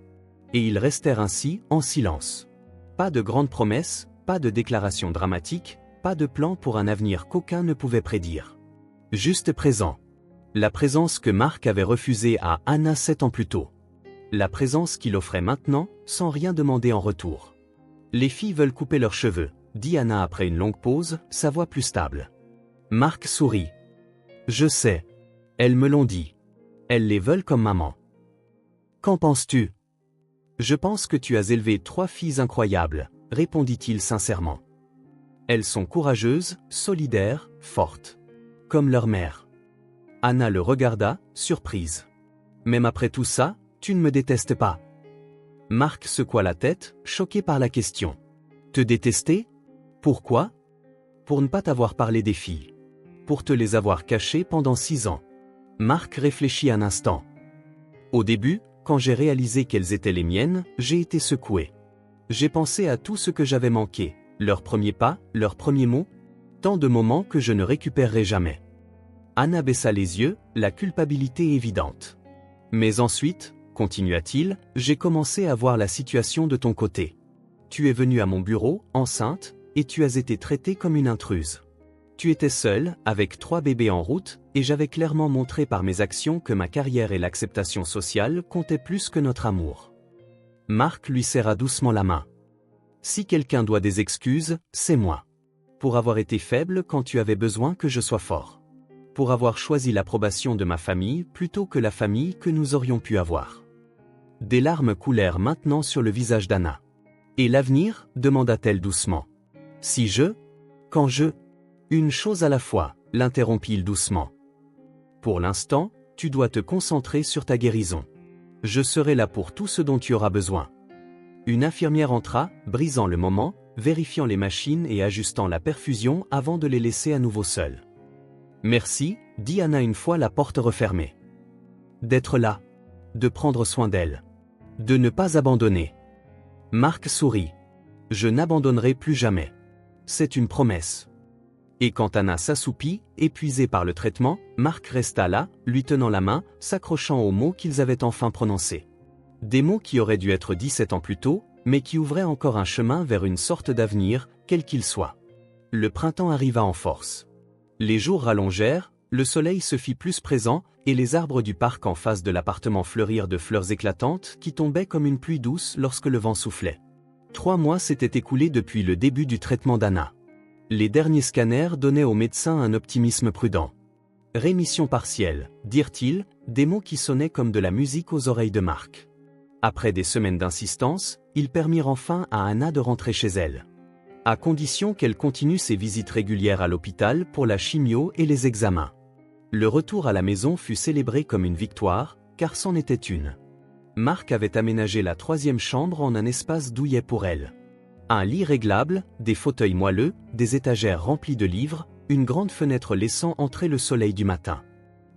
Et ils restèrent ainsi, en silence. Pas de grandes promesses, pas de déclarations dramatiques, pas de plan pour un avenir qu'aucun ne pouvait prédire. Juste présent. La présence que Mark avait refusée à Anna 7 ans plus tôt. La présence qu'il offrait maintenant, sans rien demander en retour. Les filles veulent couper leurs cheveux, dit Anna après une longue pause, sa voix plus stable. Mark sourit. Je sais. Elles me l'ont dit. Elles les veulent comme maman. Qu'en penses-tu? Je pense que tu as élevé 3 filles incroyables, répondit-il sincèrement. Elles sont courageuses, solidaires, fortes. Comme leur mère. Anna le regarda, surprise. Même après tout ça, tu ne me détestes pas. Mark secoua la tête, choqué par la question. Te détester? Pourquoi? Pour ne pas t'avoir parlé des filles. Pour te les avoir cachées pendant 6 ans. Mark réfléchit un instant. Au début, quand j'ai réalisé qu'elles étaient les miennes, j'ai été secoué. J'ai pensé à tout ce que j'avais manqué, leurs premiers pas, leurs premiers mots, tant de moments que je ne récupérerai jamais. Anna baissa les yeux, la culpabilité évidente. Mais ensuite, continua-t-il, j'ai commencé à voir la situation de ton côté. Tu es venue à mon bureau, enceinte, et tu as été traitée comme une intruse. Tu étais seule, avec 3 bébés en route, et j'avais clairement montré par mes actions que ma carrière et l'acceptation sociale comptaient plus que notre amour. Mark lui serra doucement la main. Si quelqu'un doit des excuses, c'est moi. Pour avoir été faible quand tu avais besoin que je sois fort. Pour avoir choisi l'approbation de ma famille plutôt que la famille que nous aurions pu avoir. Des larmes coulèrent maintenant sur le visage d'Anna. Et l'avenir, demanda-t-elle doucement. Si je? Quand je? Une chose à la fois, l'interrompit-il doucement. Pour l'instant, tu dois te concentrer sur ta guérison. Je serai là pour tout ce dont tu auras besoin. Une infirmière entra, brisant le moment, vérifiant les machines et ajustant la perfusion avant de les laisser à nouveau seuls. Merci, dit Anna une fois la porte refermée. D'être là. De prendre soin d'elle. De ne pas abandonner. Mark sourit. Je n'abandonnerai plus jamais. C'est une promesse. Et quand Anna s'assoupit, épuisée par le traitement, Mark resta là, lui tenant la main, s'accrochant aux mots qu'ils avaient enfin prononcés. Des mots qui auraient dû être 17 ans plus tôt, mais qui ouvraient encore un chemin vers une sorte d'avenir, quel qu'il soit. Le printemps arriva en force. Les jours rallongèrent, le soleil se fit plus présent, et les arbres du parc en face de l'appartement fleurirent de fleurs éclatantes qui tombaient comme une pluie douce lorsque le vent soufflait. 3 mois s'étaient écoulés depuis le début du traitement d'Anna. Les derniers scanners donnaient aux médecins un optimisme prudent. Rémission partielle, dirent-ils, des mots qui sonnaient comme de la musique aux oreilles de Mark. Après des semaines d'insistance, ils permirent enfin à Anna de rentrer chez elle. À condition qu'elle continue ses visites régulières à l'hôpital pour la chimio et les examens. Le retour à la maison fut célébré comme une victoire, car c'en était une. Mark avait aménagé la 3e chambre en un espace douillet pour elle. Un lit réglable, des fauteuils moelleux, des étagères remplies de livres, une grande fenêtre laissant entrer le soleil du matin.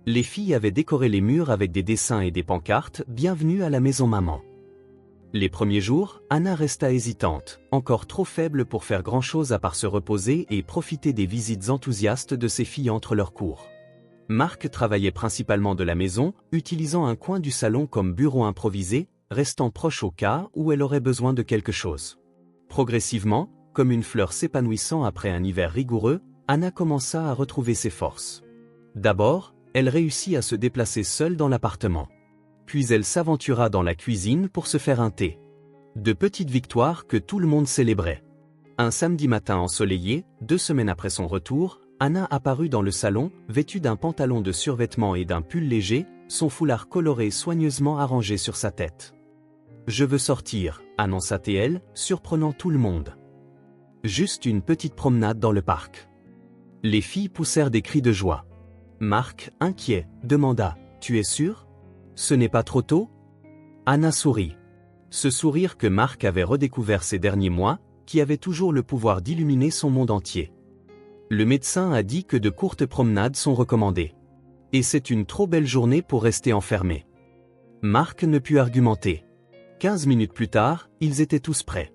Les filles avaient décoré les murs avec des dessins et des pancartes « Bienvenue à la maison maman ». Les premiers jours, Anna resta hésitante, encore trop faible pour faire grand-chose à part se reposer et profiter des visites enthousiastes de ses filles entre leurs cours. Mark travaillait principalement de la maison, utilisant un coin du salon comme bureau improvisé, restant proche au cas où elle aurait besoin de quelque chose. Progressivement, comme une fleur s'épanouissant après un hiver rigoureux, Anna commença à retrouver ses forces. D'abord, elle réussit à se déplacer seule dans l'appartement. Puis elle s'aventura dans la cuisine pour se faire un thé. De petites victoires que tout le monde célébrait. Un samedi matin ensoleillé, 2 semaines après son retour, Anna apparut dans le salon, vêtue d'un pantalon de survêtement et d'un pull léger, son foulard coloré soigneusement arrangé sur sa tête. « Je veux sortir », annonça-t-elle, surprenant tout le monde. « Juste une petite promenade dans le parc. Les filles poussèrent des cris de joie. Marc, inquiet, demanda « Tu es sûr? Ce n'est pas trop tôt ?» Anna sourit. Ce sourire que Marc avait redécouvert ces derniers mois, qui avait toujours le pouvoir d'illuminer son monde entier. Le médecin a dit que de courtes promenades sont recommandées. Et c'est une trop belle journée pour rester enfermé. Marc ne put argumenter. 15 minutes plus tard, ils étaient tous prêts.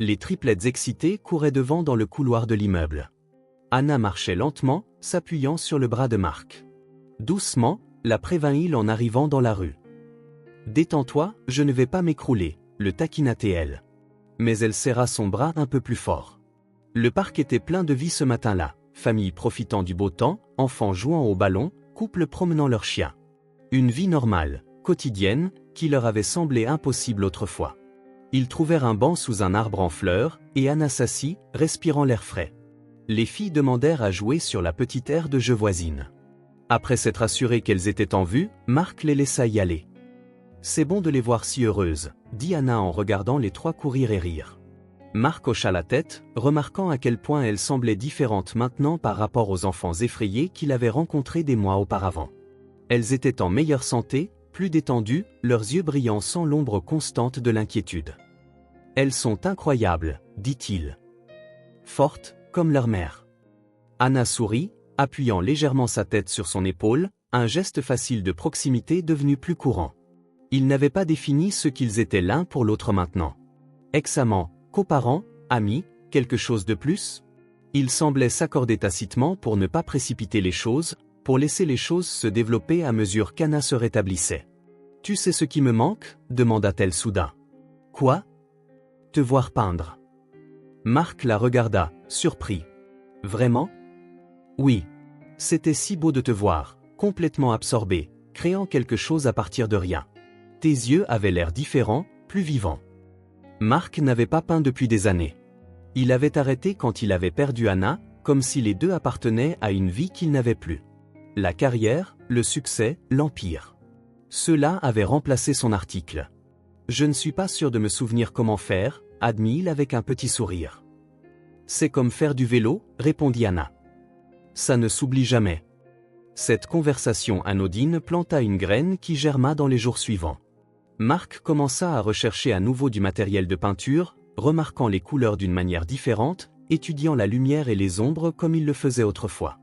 Les triplettes excités couraient devant dans le couloir de l'immeuble. Anna marchait lentement, s'appuyant sur le bras de Marc. Doucement, la prévint-il en arrivant dans la rue. « Détends-toi, je ne vais pas m'écrouler », le taquina-t-elle. Mais elle serra son bras un peu plus fort. Le parc était plein de vie ce matin-là, famille profitant du beau temps, enfants jouant au ballon, couple promenant leurs chiens. Une vie normale, quotidienne, qui leur avait semblé impossible autrefois. Ils trouvèrent un banc sous un arbre en fleurs, et Anna s'assit, respirant l'air frais. Les filles demandèrent à jouer sur la petite aire de jeu voisine. Après s'être assurées qu'elles étaient en vue, Marc les laissa y aller. « C'est bon de les voir si heureuses », dit Anna en regardant les trois courir et rire. Marc hocha la tête, remarquant à quel point elles semblaient différentes maintenant par rapport aux enfants effrayés qu'il avait rencontrés des mois auparavant. Elles étaient en meilleure santé, plus détendues, leurs yeux brillant sans l'ombre constante de l'inquiétude. « Elles sont incroyables, dit-il. Fortes, comme leur mère. » Anna sourit, appuyant légèrement sa tête sur son épaule, un geste facile de proximité devenu plus courant. Ils n'avaient pas défini ce qu'ils étaient l'un pour l'autre maintenant. Ex-amants, coparents, amis, quelque chose de plus? Ils semblaient s'accorder tacitement pour ne pas précipiter les choses, pour laisser les choses se développer à mesure qu'Anna se rétablissait. « Tu sais ce qui me manque ?» demanda-t-elle soudain. « Quoi ? Te voir peindre. » Marc la regarda, surpris. « Vraiment ? » « Oui. C'était si beau de te voir, complètement absorbé, créant quelque chose à partir de rien. Tes yeux avaient l'air différents, plus vivants. » Marc n'avait pas peint depuis des années. Il avait arrêté quand il avait perdu Anna, comme si les deux appartenaient à une vie qu'il n'avait plus. La carrière, le succès, l'empire. Cela avait remplacé son article. « Je ne suis pas sûr de me souvenir comment faire », admit-il avec un petit sourire. « C'est comme faire du vélo », répondit Anna. Ça ne s'oublie jamais. Cette conversation anodine planta une graine qui germa dans les jours suivants. Marc commença à rechercher à nouveau du matériel de peinture, remarquant les couleurs d'une manière différente, étudiant la lumière et les ombres comme il le faisait autrefois.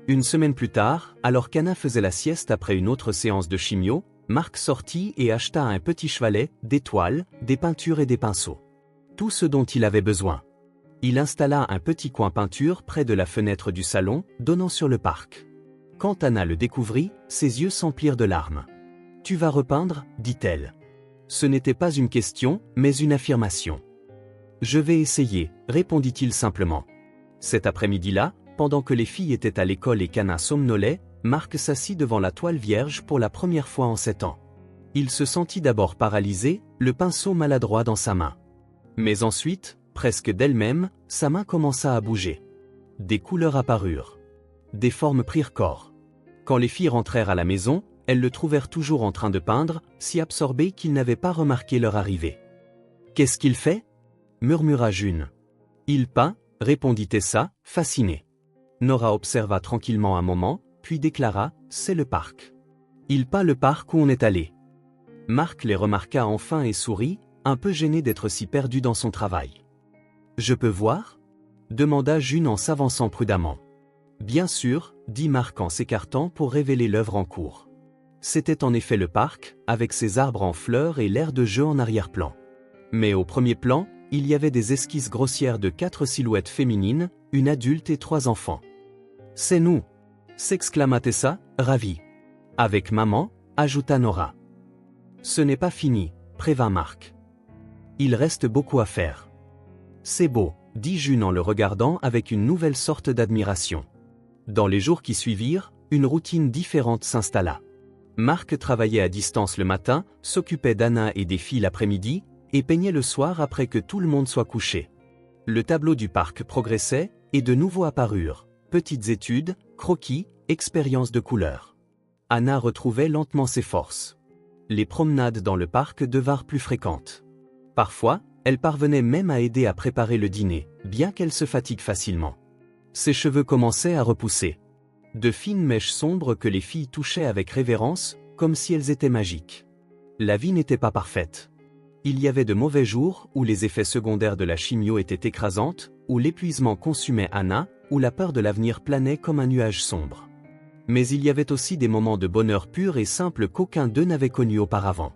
Une semaine plus tard, alors qu'Anna faisait la sieste après une autre séance de chimio, Marc sortit et acheta un petit chevalet, des toiles, des peintures et des pinceaux. Tout ce dont il avait besoin. Il installa un petit coin peinture près de la fenêtre du salon, donnant sur le parc. Quand Anna le découvrit, ses yeux s'emplirent de larmes. « Tu vas repeindre ?» dit-elle. Ce n'était pas une question, mais une affirmation. « Je vais essayer », répondit-il simplement. Cet après-midi-là, pendant que les filles étaient à l'école et qu'Anna somnolait, Marc s'assit devant la toile vierge pour la première fois en 7 ans. Il se sentit d'abord paralysé, le pinceau maladroit dans sa main. Mais ensuite, presque d'elle-même, sa main commença à bouger. Des couleurs apparurent. Des formes prirent corps. Quand les filles rentrèrent à la maison, elles le trouvèrent toujours en train de peindre, si absorbé qu'ils n'avaient pas remarqué leur arrivée. « Qu'est-ce qu'il fait ?» murmura June. « Il peint » répondit Tessa, fascinée. Nora observa tranquillement un moment, puis déclara « C'est le parc. » Il peint le parc où on est allé. Marc les remarqua enfin et sourit, un peu gêné d'être si perdu dans son travail. « Je peux voir ?» demanda June en s'avançant prudemment. « Bien sûr, » dit Marc en s'écartant pour révéler l'œuvre en cours. C'était en effet le parc, avec ses arbres en fleurs et l'aire de jeu en arrière-plan. Mais au premier plan, il y avait des esquisses grossières de 4 silhouettes féminines, une adulte et 3 enfants. « C'est nous !» s'exclama Tessa, ravie. « Avec maman » ajouta Nora. « Ce n'est pas fini » prévint Marc. « Il reste beaucoup à faire. »« C'est beau » dit June en le regardant avec une nouvelle sorte d'admiration. Dans les jours qui suivirent, une routine différente s'installa. Marc travaillait à distance le matin, s'occupait d'Anna et des filles l'après-midi, et peignait le soir après que tout le monde soit couché. Le tableau du parc progressait, et de nouveaux apparurent, petites études, croquis, expériences de couleurs. Anna retrouvait lentement ses forces. Les promenades dans le parc devinrent plus fréquentes. Parfois, Elle parvenait même à aider à préparer le dîner, bien qu'elle se fatigue facilement. Ses cheveux commençaient à repousser. De fines mèches sombres que les filles touchaient avec révérence, comme si elles étaient magiques. La vie n'était pas parfaite. Il y avait de mauvais jours où les effets secondaires de la chimio étaient écrasantes, où l'épuisement consumait Anna, où la peur de l'avenir planait comme un nuage sombre. Mais il y avait aussi des moments de bonheur pur et simple qu'aucun d'eux n'avait connus auparavant.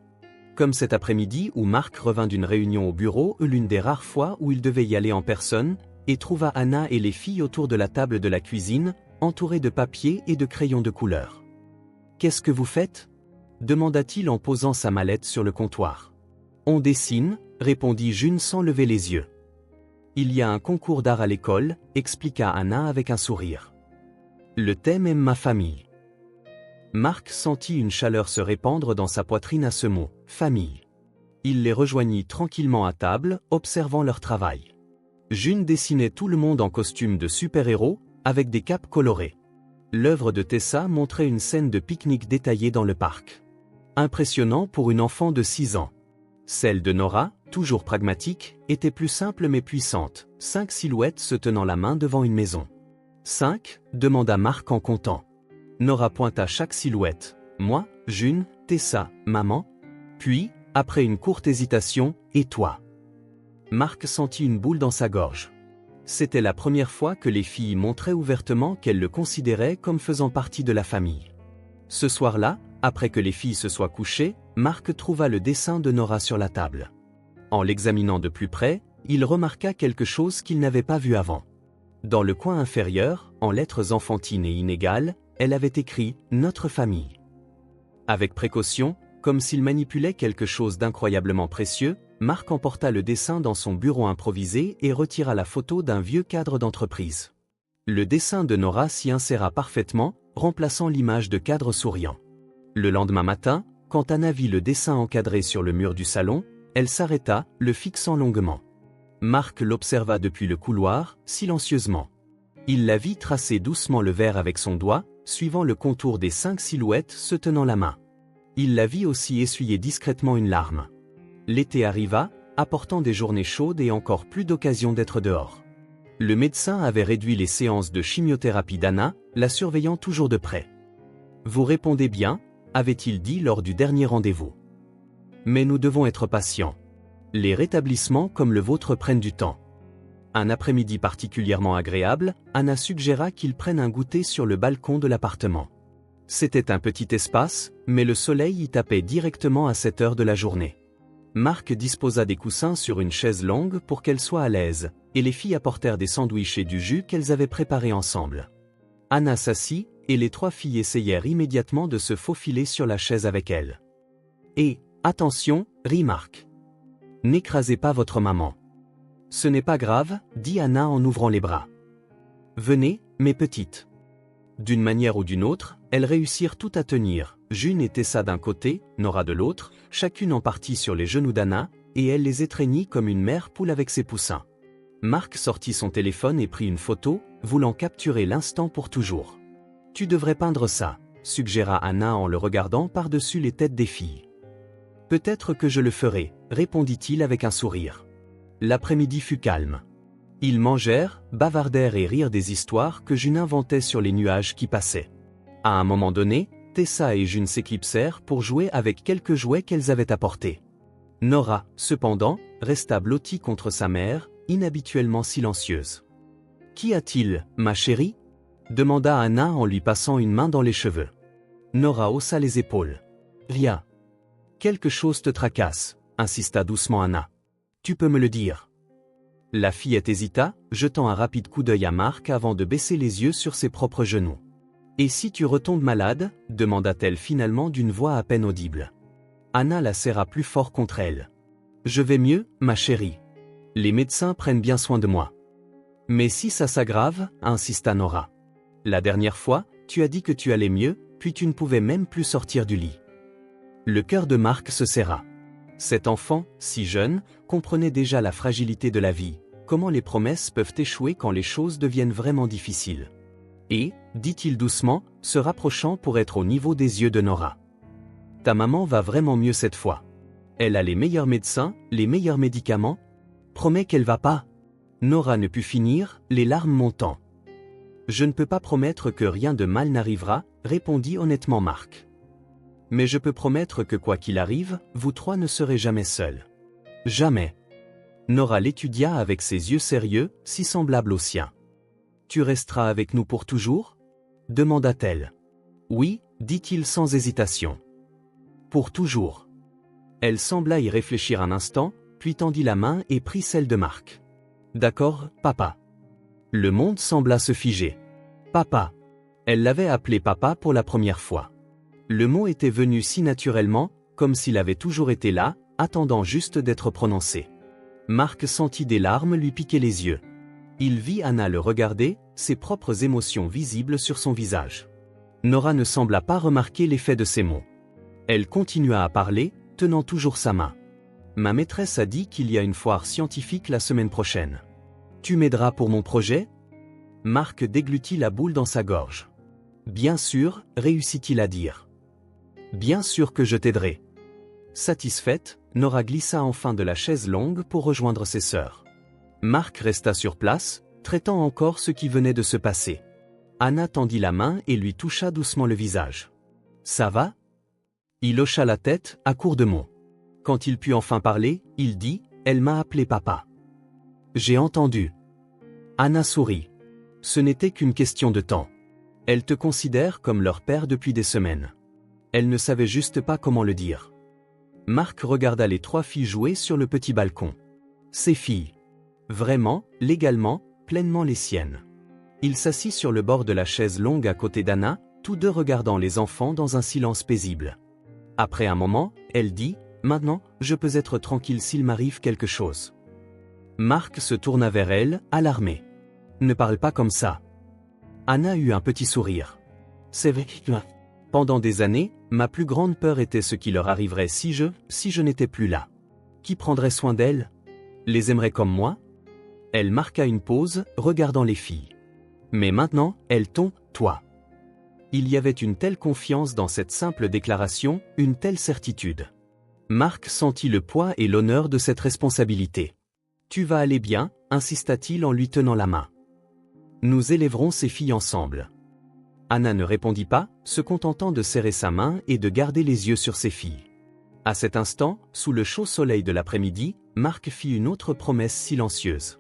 Comme cet après-midi où Marc revint d'une réunion au bureau, l'une des rares fois où il devait y aller en personne, et trouva Anna et les filles autour de la table de la cuisine, entourées de papier et de crayons de couleur. « Qu'est-ce que vous faites » demanda-t-il en posant sa mallette sur le comptoir. « On dessine » répondit June sans lever les yeux. « Il y a un concours d'art à l'école » expliqua Anna avec un sourire. « Le thème est ma famille. » Marc sentit une chaleur se répandre dans sa poitrine à ce mot, « famille ». Il les rejoignit tranquillement à table, observant leur travail. June dessinait tout le monde en costume de super-héros, avec des capes colorées. L'œuvre de Tessa montrait une scène de pique-nique détaillée dans le parc. Impressionnant pour une enfant de 6 ans. Celle de Nora, toujours pragmatique, était plus simple mais puissante, 5 silhouettes se tenant la main devant une maison. « 5 » demanda Marc en comptant. Nora pointa chaque silhouette. Moi, June, Tessa, maman. Puis, après une courte hésitation, et toi. Marc sentit une boule dans sa gorge. C'était la première fois que les filles montraient ouvertement qu'elles le considéraient comme faisant partie de la famille. Ce soir-là, après que les filles se soient couchées, Marc trouva le dessin de Nora sur la table. En l'examinant de plus près, il remarqua quelque chose qu'il n'avait pas vu avant. Dans le coin inférieur, en lettres enfantines et inégales, elle avait écrit « Notre famille ». Avec précaution, comme s'il manipulait quelque chose d'incroyablement précieux, Marc emporta le dessin dans son bureau improvisé et retira la photo d'un vieux cadre d'entreprise. Le dessin de Nora s'y inséra parfaitement, remplaçant l'image de cadre souriant. Le lendemain matin, quand Anna vit le dessin encadré sur le mur du salon, elle s'arrêta, le fixant longuement. Marc l'observa depuis le couloir, silencieusement. Il la vit tracer doucement le verre avec son doigt, suivant le contour des 5 silhouettes se tenant la main. Il la vit aussi essuyer discrètement une larme. L'été arriva, apportant des journées chaudes et encore plus d'occasions d'être dehors. Le médecin avait réduit les séances de chimiothérapie d'Anna, la surveillant toujours de près. « Vous répondez bien » avait-il dit lors du dernier rendez-vous. « Mais nous devons être patients. Les rétablissements comme le vôtre prennent du temps. » Un après-midi particulièrement agréable, Anna suggéra qu'ils prennent un goûter sur le balcon de l'appartement. C'était un petit espace, mais le soleil y tapait directement à cette heure de la journée. Marc disposa des coussins sur une chaise longue pour qu'elle soit à l'aise, et les filles apportèrent des sandwichs et du jus qu'elles avaient préparés ensemble. Anna s'assit, et les 3 filles essayèrent immédiatement de se faufiler sur la chaise avec elle. « Et, attention, » rit Marc. « N'écrasez pas votre maman. » « Ce n'est pas grave, » dit Anna en ouvrant les bras. « Venez, mes petites. » D'une manière ou d'une autre, elles réussirent tout à tenir, June et Tessa d'un côté, Nora de l'autre, chacune en partie sur les genoux d'Anna, et elle les étreignit comme une mère poule avec ses poussins. Marc sortit son téléphone et prit une photo, voulant capturer l'instant pour toujours. « Tu devrais peindre ça », suggéra Anna en le regardant par-dessus les têtes des filles. « Peut-être que je le ferai, » répondit-il avec un sourire. L'après-midi fut calme. Ils mangèrent, bavardèrent et rirent des histoires que June inventait sur les nuages qui passaient. À un moment donné, Tessa et June s'éclipsèrent pour jouer avec quelques jouets qu'elles avaient apportés. Nora, cependant, resta blottie contre sa mère, inhabituellement silencieuse. « Qu'y a-t-il, ma chérie ?» demanda Anna en lui passant une main dans les cheveux. Nora haussa les épaules. « Rien. »« Quelque chose te tracasse » insista doucement Anna. « Tu peux me le dire. » La fillette hésita, jetant un rapide coup d'œil à Marc avant de baisser les yeux sur ses propres genoux. « Et si tu retombes malade » demanda-t-elle finalement d'une voix à peine audible. Anna la serra plus fort contre elle. « Je vais mieux, ma chérie. Les médecins prennent bien soin de moi. »« Mais si ça s'aggrave » insista Nora. « La dernière fois, tu as dit que tu allais mieux, puis tu ne pouvais même plus sortir du lit. » Le cœur de Marc se serra. Cet enfant, si jeune, comprenait déjà la fragilité de la vie, comment les promesses peuvent échouer quand les choses deviennent vraiment difficiles. Et, dit-il doucement, se rapprochant pour être au niveau des yeux de Nora. Ta maman va vraiment mieux cette fois. Elle a les meilleurs médecins, les meilleurs médicaments, Promets qu'elle va pas. Nora ne put finir, les larmes montant. Je ne peux pas promettre que rien de mal n'arrivera, répondit honnêtement Mark. Mais je peux promettre que quoi qu'il arrive, vous trois ne serez jamais seuls. Jamais. Nora l'étudia avec ses yeux sérieux, si semblables aux siens. Tu resteras avec nous pour toujours? Demanda-t-elle. Oui, dit-il sans hésitation. Pour toujours. Elle sembla y réfléchir un instant, puis tendit la main et prit celle de Mark. D'accord, papa. Le monde sembla se figer. Papa. Elle l'avait appelé papa pour la première fois. Le mot était venu si naturellement, comme s'il avait toujours été là, attendant juste d'être prononcé. Mark sentit des larmes lui piquer les yeux. Il vit Anna le regarder, ses propres émotions visibles sur son visage. Nora ne sembla pas remarquer l'effet de ces mots. Elle continua à parler, tenant toujours sa main. Ma maîtresse a dit qu'il y a une foire scientifique la semaine prochaine. Tu m'aideras pour mon projet? Mark déglutit la boule dans sa gorge. Bien sûr, réussit-il à dire. Bien sûr que je t'aiderai. Satisfaite, Nora glissa enfin de la chaise longue pour rejoindre ses sœurs. Mark resta sur place, traitant encore ce qui venait de se passer. Anna tendit la main et lui toucha doucement le visage. Ça va? Il hocha la tête, à court de mots. Quand il put enfin parler, il dit, elle m'a appelé papa. J'ai entendu. Anna sourit. Ce n'était qu'une question de temps. Elle te considère comme leur père depuis des semaines. Elle ne savait juste pas comment le dire. Mark regarda les trois filles jouer sur le petit balcon. Ses filles. Vraiment, légalement, pleinement les siennes. Il s'assit sur le bord de la chaise longue à côté d'Anna, tous deux regardant les enfants dans un silence paisible. Après un moment, elle dit, « Maintenant, je peux être tranquille s'il m'arrive quelque chose. » Mark se tourna vers elle, alarmé. « Ne parle pas comme ça. » Anna eut un petit sourire. « C'est vrai. Pendant des années, ma plus grande peur était ce qui leur arriverait si je n'étais plus là. Qui prendrait soin d'elles? Les aimerait comme moi? » Elle marqua une pause, regardant les filles. « Mais maintenant, elles t'ont, toi. » Il y avait une telle confiance dans cette simple déclaration, une telle certitude. Mark sentit le poids et l'honneur de cette responsabilité. « Tu vas aller bien, insista-t-il en lui tenant la main. Nous élèverons ces filles ensemble. » Anna ne répondit pas, se contentant de serrer sa main et de garder les yeux sur ses filles. À cet instant, sous le chaud soleil de l'après-midi, Mark fit une autre promesse silencieuse.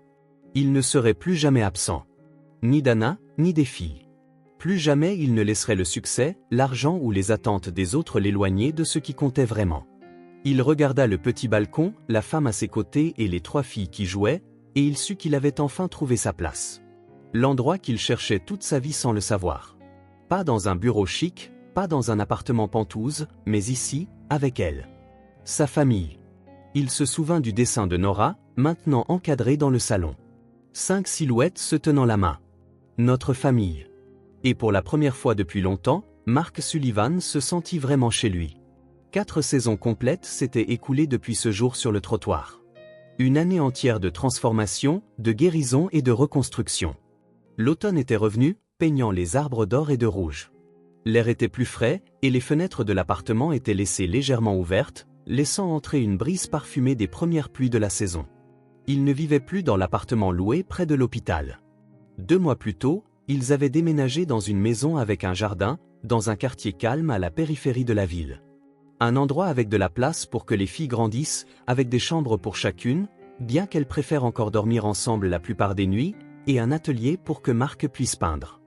Il ne serait plus jamais absent. Ni d'Anna, ni des filles. Plus jamais il ne laisserait le succès, l'argent ou les attentes des autres l'éloigner de ce qui comptait vraiment. Il regarda le petit balcon, la femme à ses côtés et les trois filles qui jouaient, et il sut qu'il avait enfin trouvé sa place. L'endroit qu'il cherchait toute sa vie sans le savoir. Pas dans un bureau chic, pas dans un appartement penthouse, mais ici, avec elle. Sa famille. Il se souvint du dessin de Nora, maintenant encadré dans le salon. 5 silhouettes se tenant la main. Notre famille. Et pour la première fois depuis longtemps, Mark Sullivan se sentit vraiment chez lui. 4 saisons complètes s'étaient écoulées depuis ce jour sur le trottoir. Une année entière de transformation, de guérison et de reconstruction. L'automne était revenu, peignant les arbres d'or et de rouge. L'air était plus frais, et les fenêtres de l'appartement étaient laissées légèrement ouvertes, laissant entrer une brise parfumée des premières pluies de la saison. Ils ne vivaient plus dans l'appartement loué près de l'hôpital. 2 mois plus tôt, ils avaient déménagé dans une maison avec un jardin, dans un quartier calme à la périphérie de la ville. Un endroit avec de la place pour que les filles grandissent, avec des chambres pour chacune, bien qu'elles préfèrent encore dormir ensemble la plupart des nuits, et un atelier pour que Mark puisse peindre.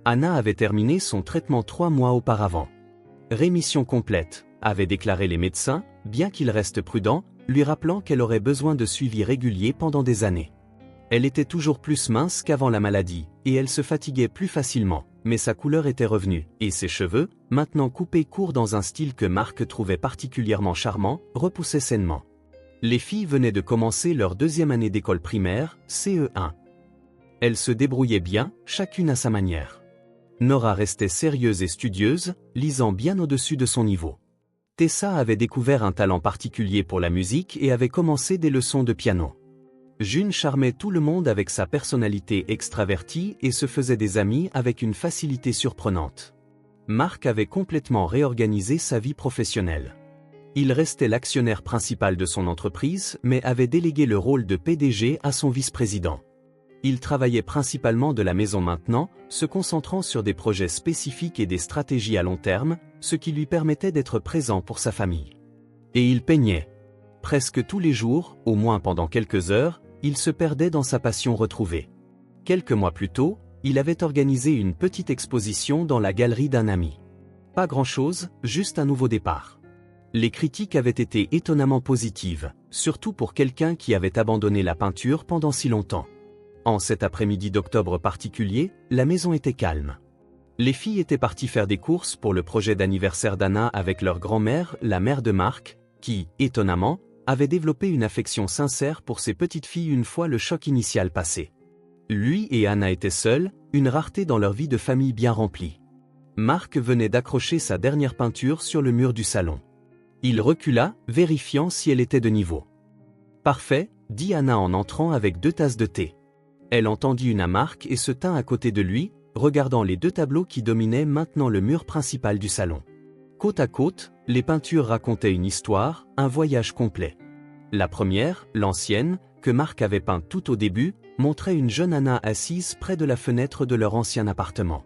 Anna avait terminé son traitement 3 mois auparavant. Rémission complète, avaient déclaré les médecins, bien qu'il reste prudent, lui rappelant qu'elle aurait besoin de suivi régulier pendant des années. Elle était toujours plus mince qu'avant la maladie, et elle se fatiguait plus facilement, mais sa couleur était revenue, et ses cheveux, maintenant coupés courts dans un style que Mark trouvait particulièrement charmant, repoussaient sainement. Les filles venaient de commencer leur 2e année d'école primaire, CE1. Elles se débrouillaient bien, chacune à sa manière. Nora restait sérieuse et studieuse, lisant bien au-dessus de son niveau. Tessa avait découvert un talent particulier pour la musique et avait commencé des leçons de piano. June charmait tout le monde avec sa personnalité extravertie et se faisait des amis avec une facilité surprenante. Mark avait complètement réorganisé sa vie professionnelle. Il restait l'actionnaire principal de son entreprise mais avait délégué le rôle de PDG à son vice-président. Il travaillait principalement de la maison maintenant, se concentrant sur des projets spécifiques et des stratégies à long terme, ce qui lui permettait d'être présent pour sa famille. Et il peignait. Presque tous les jours, au moins pendant quelques heures, il se perdait dans sa passion retrouvée. Quelques mois plus tôt, il avait organisé une petite exposition dans la galerie d'un ami. Pas grand-chose, juste un nouveau départ. Les critiques avaient été étonnamment positives, surtout pour quelqu'un qui avait abandonné la peinture pendant si longtemps. En cet après-midi d'octobre particulier, la maison était calme. Les filles étaient parties faire des courses pour le projet d'anniversaire d'Anna avec leur grand-mère, la mère de Mark, qui, étonnamment, avait développé une affection sincère pour ses petites filles une fois le choc initial passé. Lui et Anna étaient seuls, une rareté dans leur vie de famille bien remplie. Mark venait d'accrocher sa dernière peinture sur le mur du salon. Il recula, vérifiant si elle était de niveau. « Parfait », dit Anna en entrant avec 2 tasses de thé. Elle entendit une à Mark et se tint à côté de lui, regardant les 2 tableaux qui dominaient maintenant le mur principal du salon. Côte à côte, les peintures racontaient une histoire, un voyage complet. La première, l'ancienne, que Mark avait peinte tout au début, montrait une jeune Anna assise près de la fenêtre de leur ancien appartement.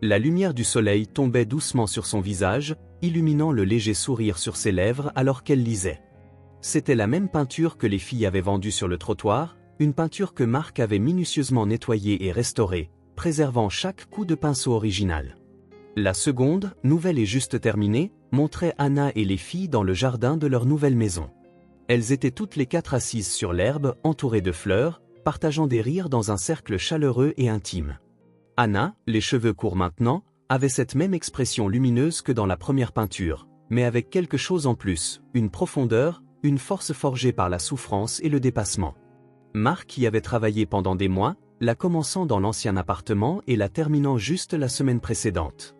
La lumière du soleil tombait doucement sur son visage, illuminant le léger sourire sur ses lèvres alors qu'elle lisait. C'était la même peinture que les filles avaient vendue sur le trottoir, une peinture que Mark avait minutieusement nettoyée et restaurée, préservant chaque coup de pinceau original. La seconde, nouvelle et juste terminée, montrait Anna et les filles dans le jardin de leur nouvelle maison. Elles étaient toutes les 4 assises sur l'herbe, entourées de fleurs, partageant des rires dans un cercle chaleureux et intime. Anna, les cheveux courts maintenant, avait cette même expression lumineuse que dans la première peinture, mais avec quelque chose en plus, une profondeur, une force forgée par la souffrance et le dépassement. Mark y avait travaillé pendant des mois, la commençant dans l'ancien appartement et la terminant juste la semaine précédente.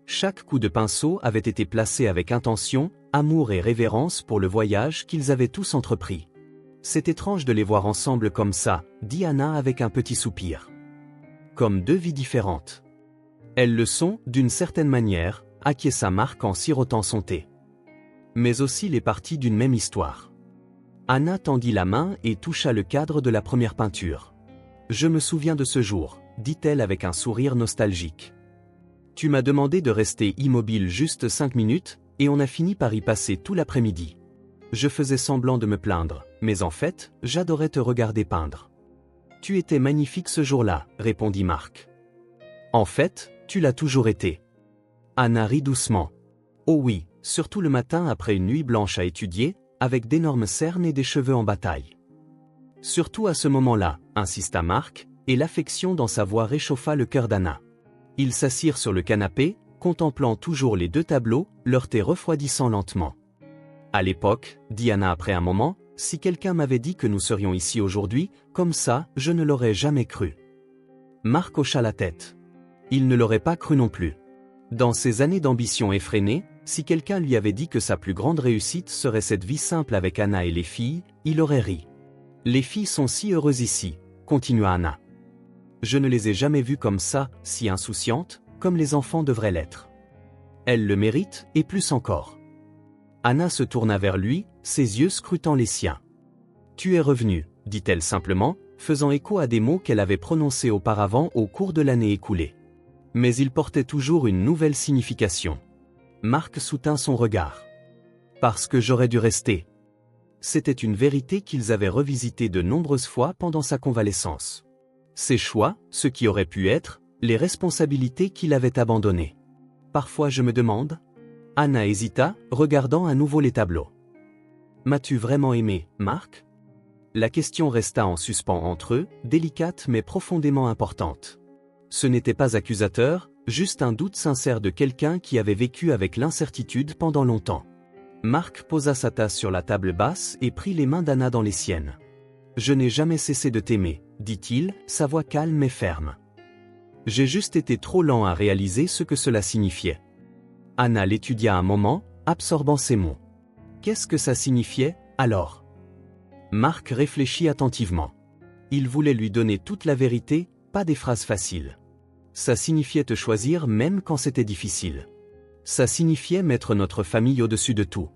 Chaque coup de pinceau avait été placé avec intention, amour et révérence pour le voyage qu'ils avaient tous entrepris. C'est étrange de les voir ensemble comme ça, dit Anna avec un petit soupir. Comme 2 vies différentes. Elles le sont, d'une certaine manière, acquiesça Mark en sirotant son thé. Mais aussi les parties d'une même histoire. Anna tendit la main et toucha le cadre de la première peinture. « Je me souviens de ce jour », dit-elle avec un sourire nostalgique. « Tu m'as demandé de rester immobile juste 5 minutes, et on a fini par y passer tout l'après-midi. Je faisais semblant de me plaindre, mais en fait, j'adorais te regarder peindre. »« Tu étais magnifique ce jour-là », répondit Mark. « En fait, tu l'as toujours été. » Anna rit doucement. « Oh oui, surtout le matin après une nuit blanche à étudier, avec d'énormes cernes et des cheveux en bataille. »« Surtout à ce moment-là, » insista Mark, et l'affection dans sa voix réchauffa le cœur d'Anna. Ils s'assirent sur le canapé, contemplant toujours les 2 tableaux, leur thé refroidissant lentement. « À l'époque, » dit Anna après un moment, « si quelqu'un m'avait dit que nous serions ici aujourd'hui, comme ça, je ne l'aurais jamais cru. » Mark hocha la tête. Il ne l'aurait pas cru non plus. Dans ses années d'ambition effrénée, si quelqu'un lui avait dit que sa plus grande réussite serait cette vie simple avec Anna et les filles, il aurait ri. « Les filles sont si heureuses ici, » continua Anna. « Je ne les ai jamais vues comme ça, si insouciantes, comme les enfants devraient l'être. Elles le méritent, et plus encore. » Anna se tourna vers lui, ses yeux scrutant les siens. « Tu es revenu, » dit-elle simplement, faisant écho à des mots qu'elle avait prononcés auparavant au cours de l'année écoulée. Mais ils portaient toujours une nouvelle signification. Mark soutint son regard. « Parce que j'aurais dû rester. » C'était une vérité qu'ils avaient revisitée de nombreuses fois pendant sa convalescence. Ses choix, ce qui aurait pu être, les responsabilités qu'il avait abandonnées. Parfois je me demande. Anna hésita, regardant à nouveau les tableaux. « M'as-tu vraiment aimé, Mark ?» La question resta en suspens entre eux, délicate mais profondément importante. Ce n'était pas accusateur, juste un doute sincère de quelqu'un qui avait vécu avec l'incertitude pendant longtemps. Mark posa sa tasse sur la table basse et prit les mains d'Anna dans les siennes. « Je n'ai jamais cessé de t'aimer, » dit-il, sa voix calme et ferme. « J'ai juste été trop lent à réaliser ce que cela signifiait. » Anna l'étudia un moment, absorbant ces mots. Qu'est-ce que ça signifiait, alors? Mark réfléchit attentivement. Il voulait lui donner toute la vérité, pas des phrases faciles. Ça signifiait te choisir même quand c'était difficile. Ça signifiait mettre notre famille au-dessus de tout.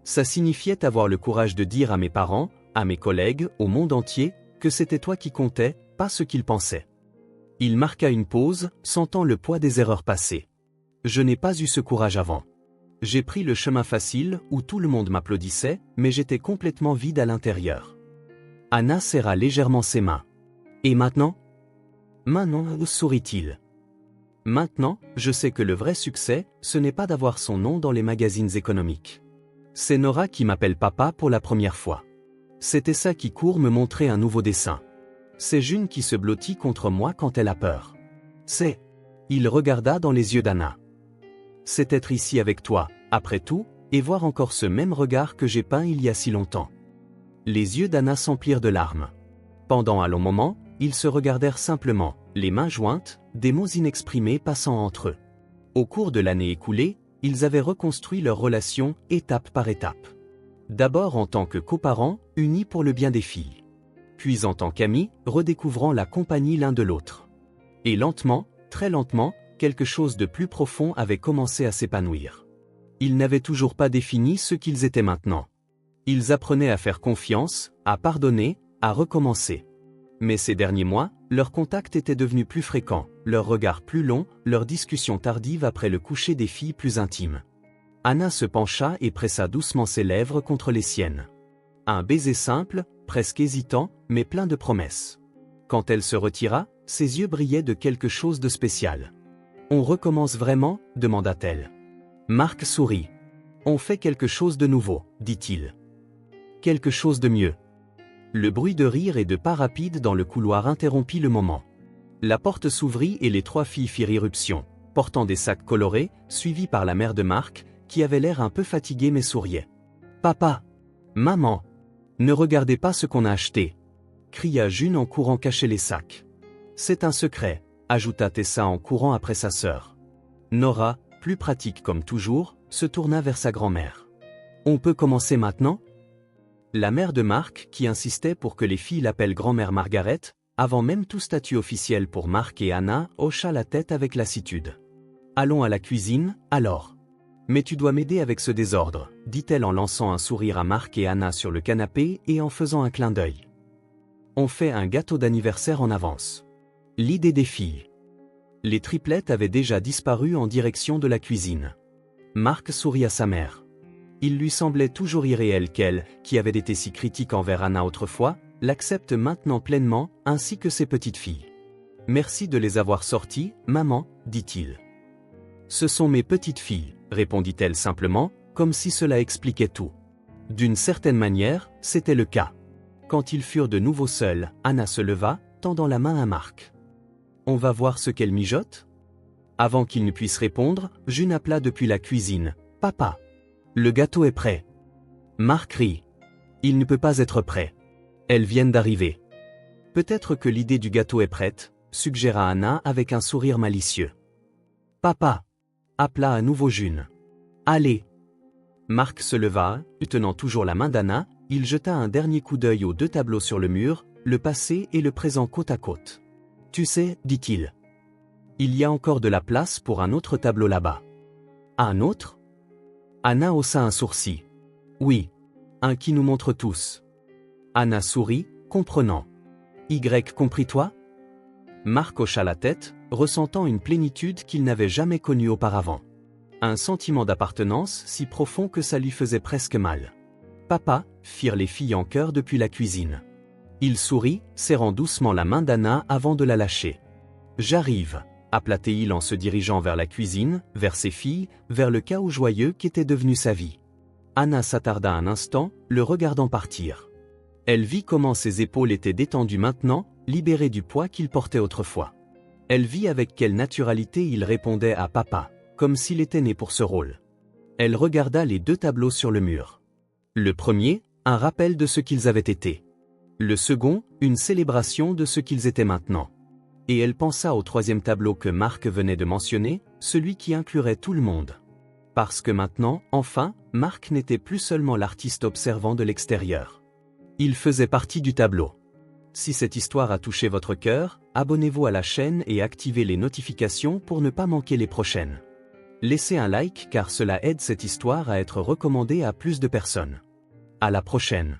Ça signifiait avoir le courage de dire à mes parents, à mes collègues, au monde entier, que c'était toi qui comptais, pas ce qu'ils pensaient. Il marqua une pause, sentant le poids des erreurs passées. Je n'ai pas eu ce courage avant. J'ai pris le chemin facile, où tout le monde m'applaudissait, mais j'étais complètement vide à l'intérieur. Anna serra légèrement ses mains. Et maintenant? Maintenant, sourit-il. Maintenant, je sais que le vrai succès, ce n'est pas d'avoir son nom dans les magazines économiques. C'est Nora qui m'appelle papa pour la première fois. C'était ça qui court me montrer un nouveau dessin. C'est June qui se blottit contre moi quand elle a peur. C'est... Il regarda dans les yeux d'Anna. C'est être ici avec toi, après tout, et voir encore ce même regard que j'ai peint il y a si longtemps. Les yeux d'Anna s'emplirent de larmes. Pendant un long moment, ils se regardèrent simplement, les mains jointes, des mots inexprimés passant entre eux. Au cours de l'année écoulée, ils avaient reconstruit leur relation étape par étape. D'abord en tant que coparents, unis pour le bien des filles. Puis en tant qu'amis, redécouvrant la compagnie l'un de l'autre. Et lentement, très lentement, quelque chose de plus profond avait commencé à s'épanouir. Ils n'avaient toujours pas défini ce qu'ils étaient maintenant. Ils apprenaient à faire confiance, à pardonner, à recommencer. Mais ces derniers mois, leur contact était devenu plus fréquent, leur regard plus long, leurs discussions tardives après le coucher des filles plus intimes. Anna se pencha et pressa doucement ses lèvres contre les siennes. Un baiser simple, presque hésitant, mais plein de promesses. Quand elle se retira, ses yeux brillaient de quelque chose de spécial. « On recommence vraiment » demanda-t-elle. Marc sourit. « On fait quelque chose de nouveau » dit-il. « Quelque chose de mieux. » Le bruit de rire et de pas rapides dans le couloir interrompit le moment. La porte s'ouvrit et les trois filles firent irruption, portant des sacs colorés, suivies par la mère de Marc, qui avait l'air un peu fatiguée mais souriait. « Papa! Maman! Ne regardez pas ce qu'on a acheté !» cria June en courant cacher les sacs. « C'est un secret !» ajouta Tessa en courant après sa sœur. Nora, plus pratique comme toujours, se tourna vers sa grand-mère. « On peut commencer maintenant ?» La mère de Marc, qui insistait pour que les filles l'appellent grand-mère Margaret, avant même tout statut officiel pour Marc et Anna, hocha la tête avec lassitude. « Allons à la cuisine, alors. »« Mais tu dois m'aider avec ce désordre, » dit-elle en lançant un sourire à Marc et Anna sur le canapé et en faisant un clin d'œil. « On fait un gâteau d'anniversaire en avance. » L'idée des filles. Les triplettes avaient déjà disparu en direction de la cuisine. Marc sourit à sa mère. Il lui semblait toujours irréel qu'elle, qui avait été si critique envers Anna autrefois, l'accepte maintenant pleinement, ainsi que ses petites filles. « Merci de les avoir sorties, maman, » dit-il. « Ce sont mes petites filles, » répondit-elle simplement, comme si cela expliquait tout. D'une certaine manière, c'était le cas. Quand ils furent de nouveau seuls, Anna se leva, tendant la main à Marc. « On va voir ce qu'elle mijote ?» Avant qu'il ne puisse répondre, June appela depuis la cuisine. « Papa! Le gâteau est prêt. » Marc rit. « Il ne peut pas être prêt. Elles viennent d'arriver. »« Peut-être que l'idée du gâteau est prête, » suggéra Anna avec un sourire malicieux. « Papa !» appela à nouveau June. « Allez !» Marc se leva, tenant toujours la main d'Anna, il jeta un dernier coup d'œil aux deux tableaux sur le mur, le passé et le présent côte à côte. « Tu sais, dit-il. Il y a encore de la place pour un autre tableau là-bas. »« Un autre ?» Anna haussa un sourcil. « Oui. Un qui nous montre tous. » Anna sourit, comprenant. « Y compris toi ?» Marc hocha la tête, ressentant une plénitude qu'il n'avait jamais connue auparavant. Un sentiment d'appartenance si profond que ça lui faisait presque mal. « Papa » firent les filles en chœur depuis la cuisine. Il sourit, serrant doucement la main d'Anna avant de la lâcher. « J'arrive » appela-t-il en se dirigeant vers la cuisine, vers ses filles, vers le chaos joyeux qu'était devenu sa vie. Anna s'attarda un instant, le regardant partir. Elle vit comment ses épaules étaient détendues maintenant, libérées du poids qu'il portait autrefois. Elle vit avec quelle naturalité il répondait à papa, comme s'il était né pour ce rôle. Elle regarda les deux tableaux sur le mur. Le premier, un rappel de ce qu'ils avaient été. Le second, une célébration de ce qu'ils étaient maintenant. Et elle pensa au troisième tableau que Marc venait de mentionner, celui qui inclurait tout le monde. Parce que maintenant, enfin, Marc n'était plus seulement l'artiste observant de l'extérieur. Il faisait partie du tableau. Si cette histoire a touché votre cœur, abonnez-vous à la chaîne et activez les notifications pour ne pas manquer les prochaines. Laissez un like car cela aide cette histoire à être recommandée à plus de personnes. À la prochaine.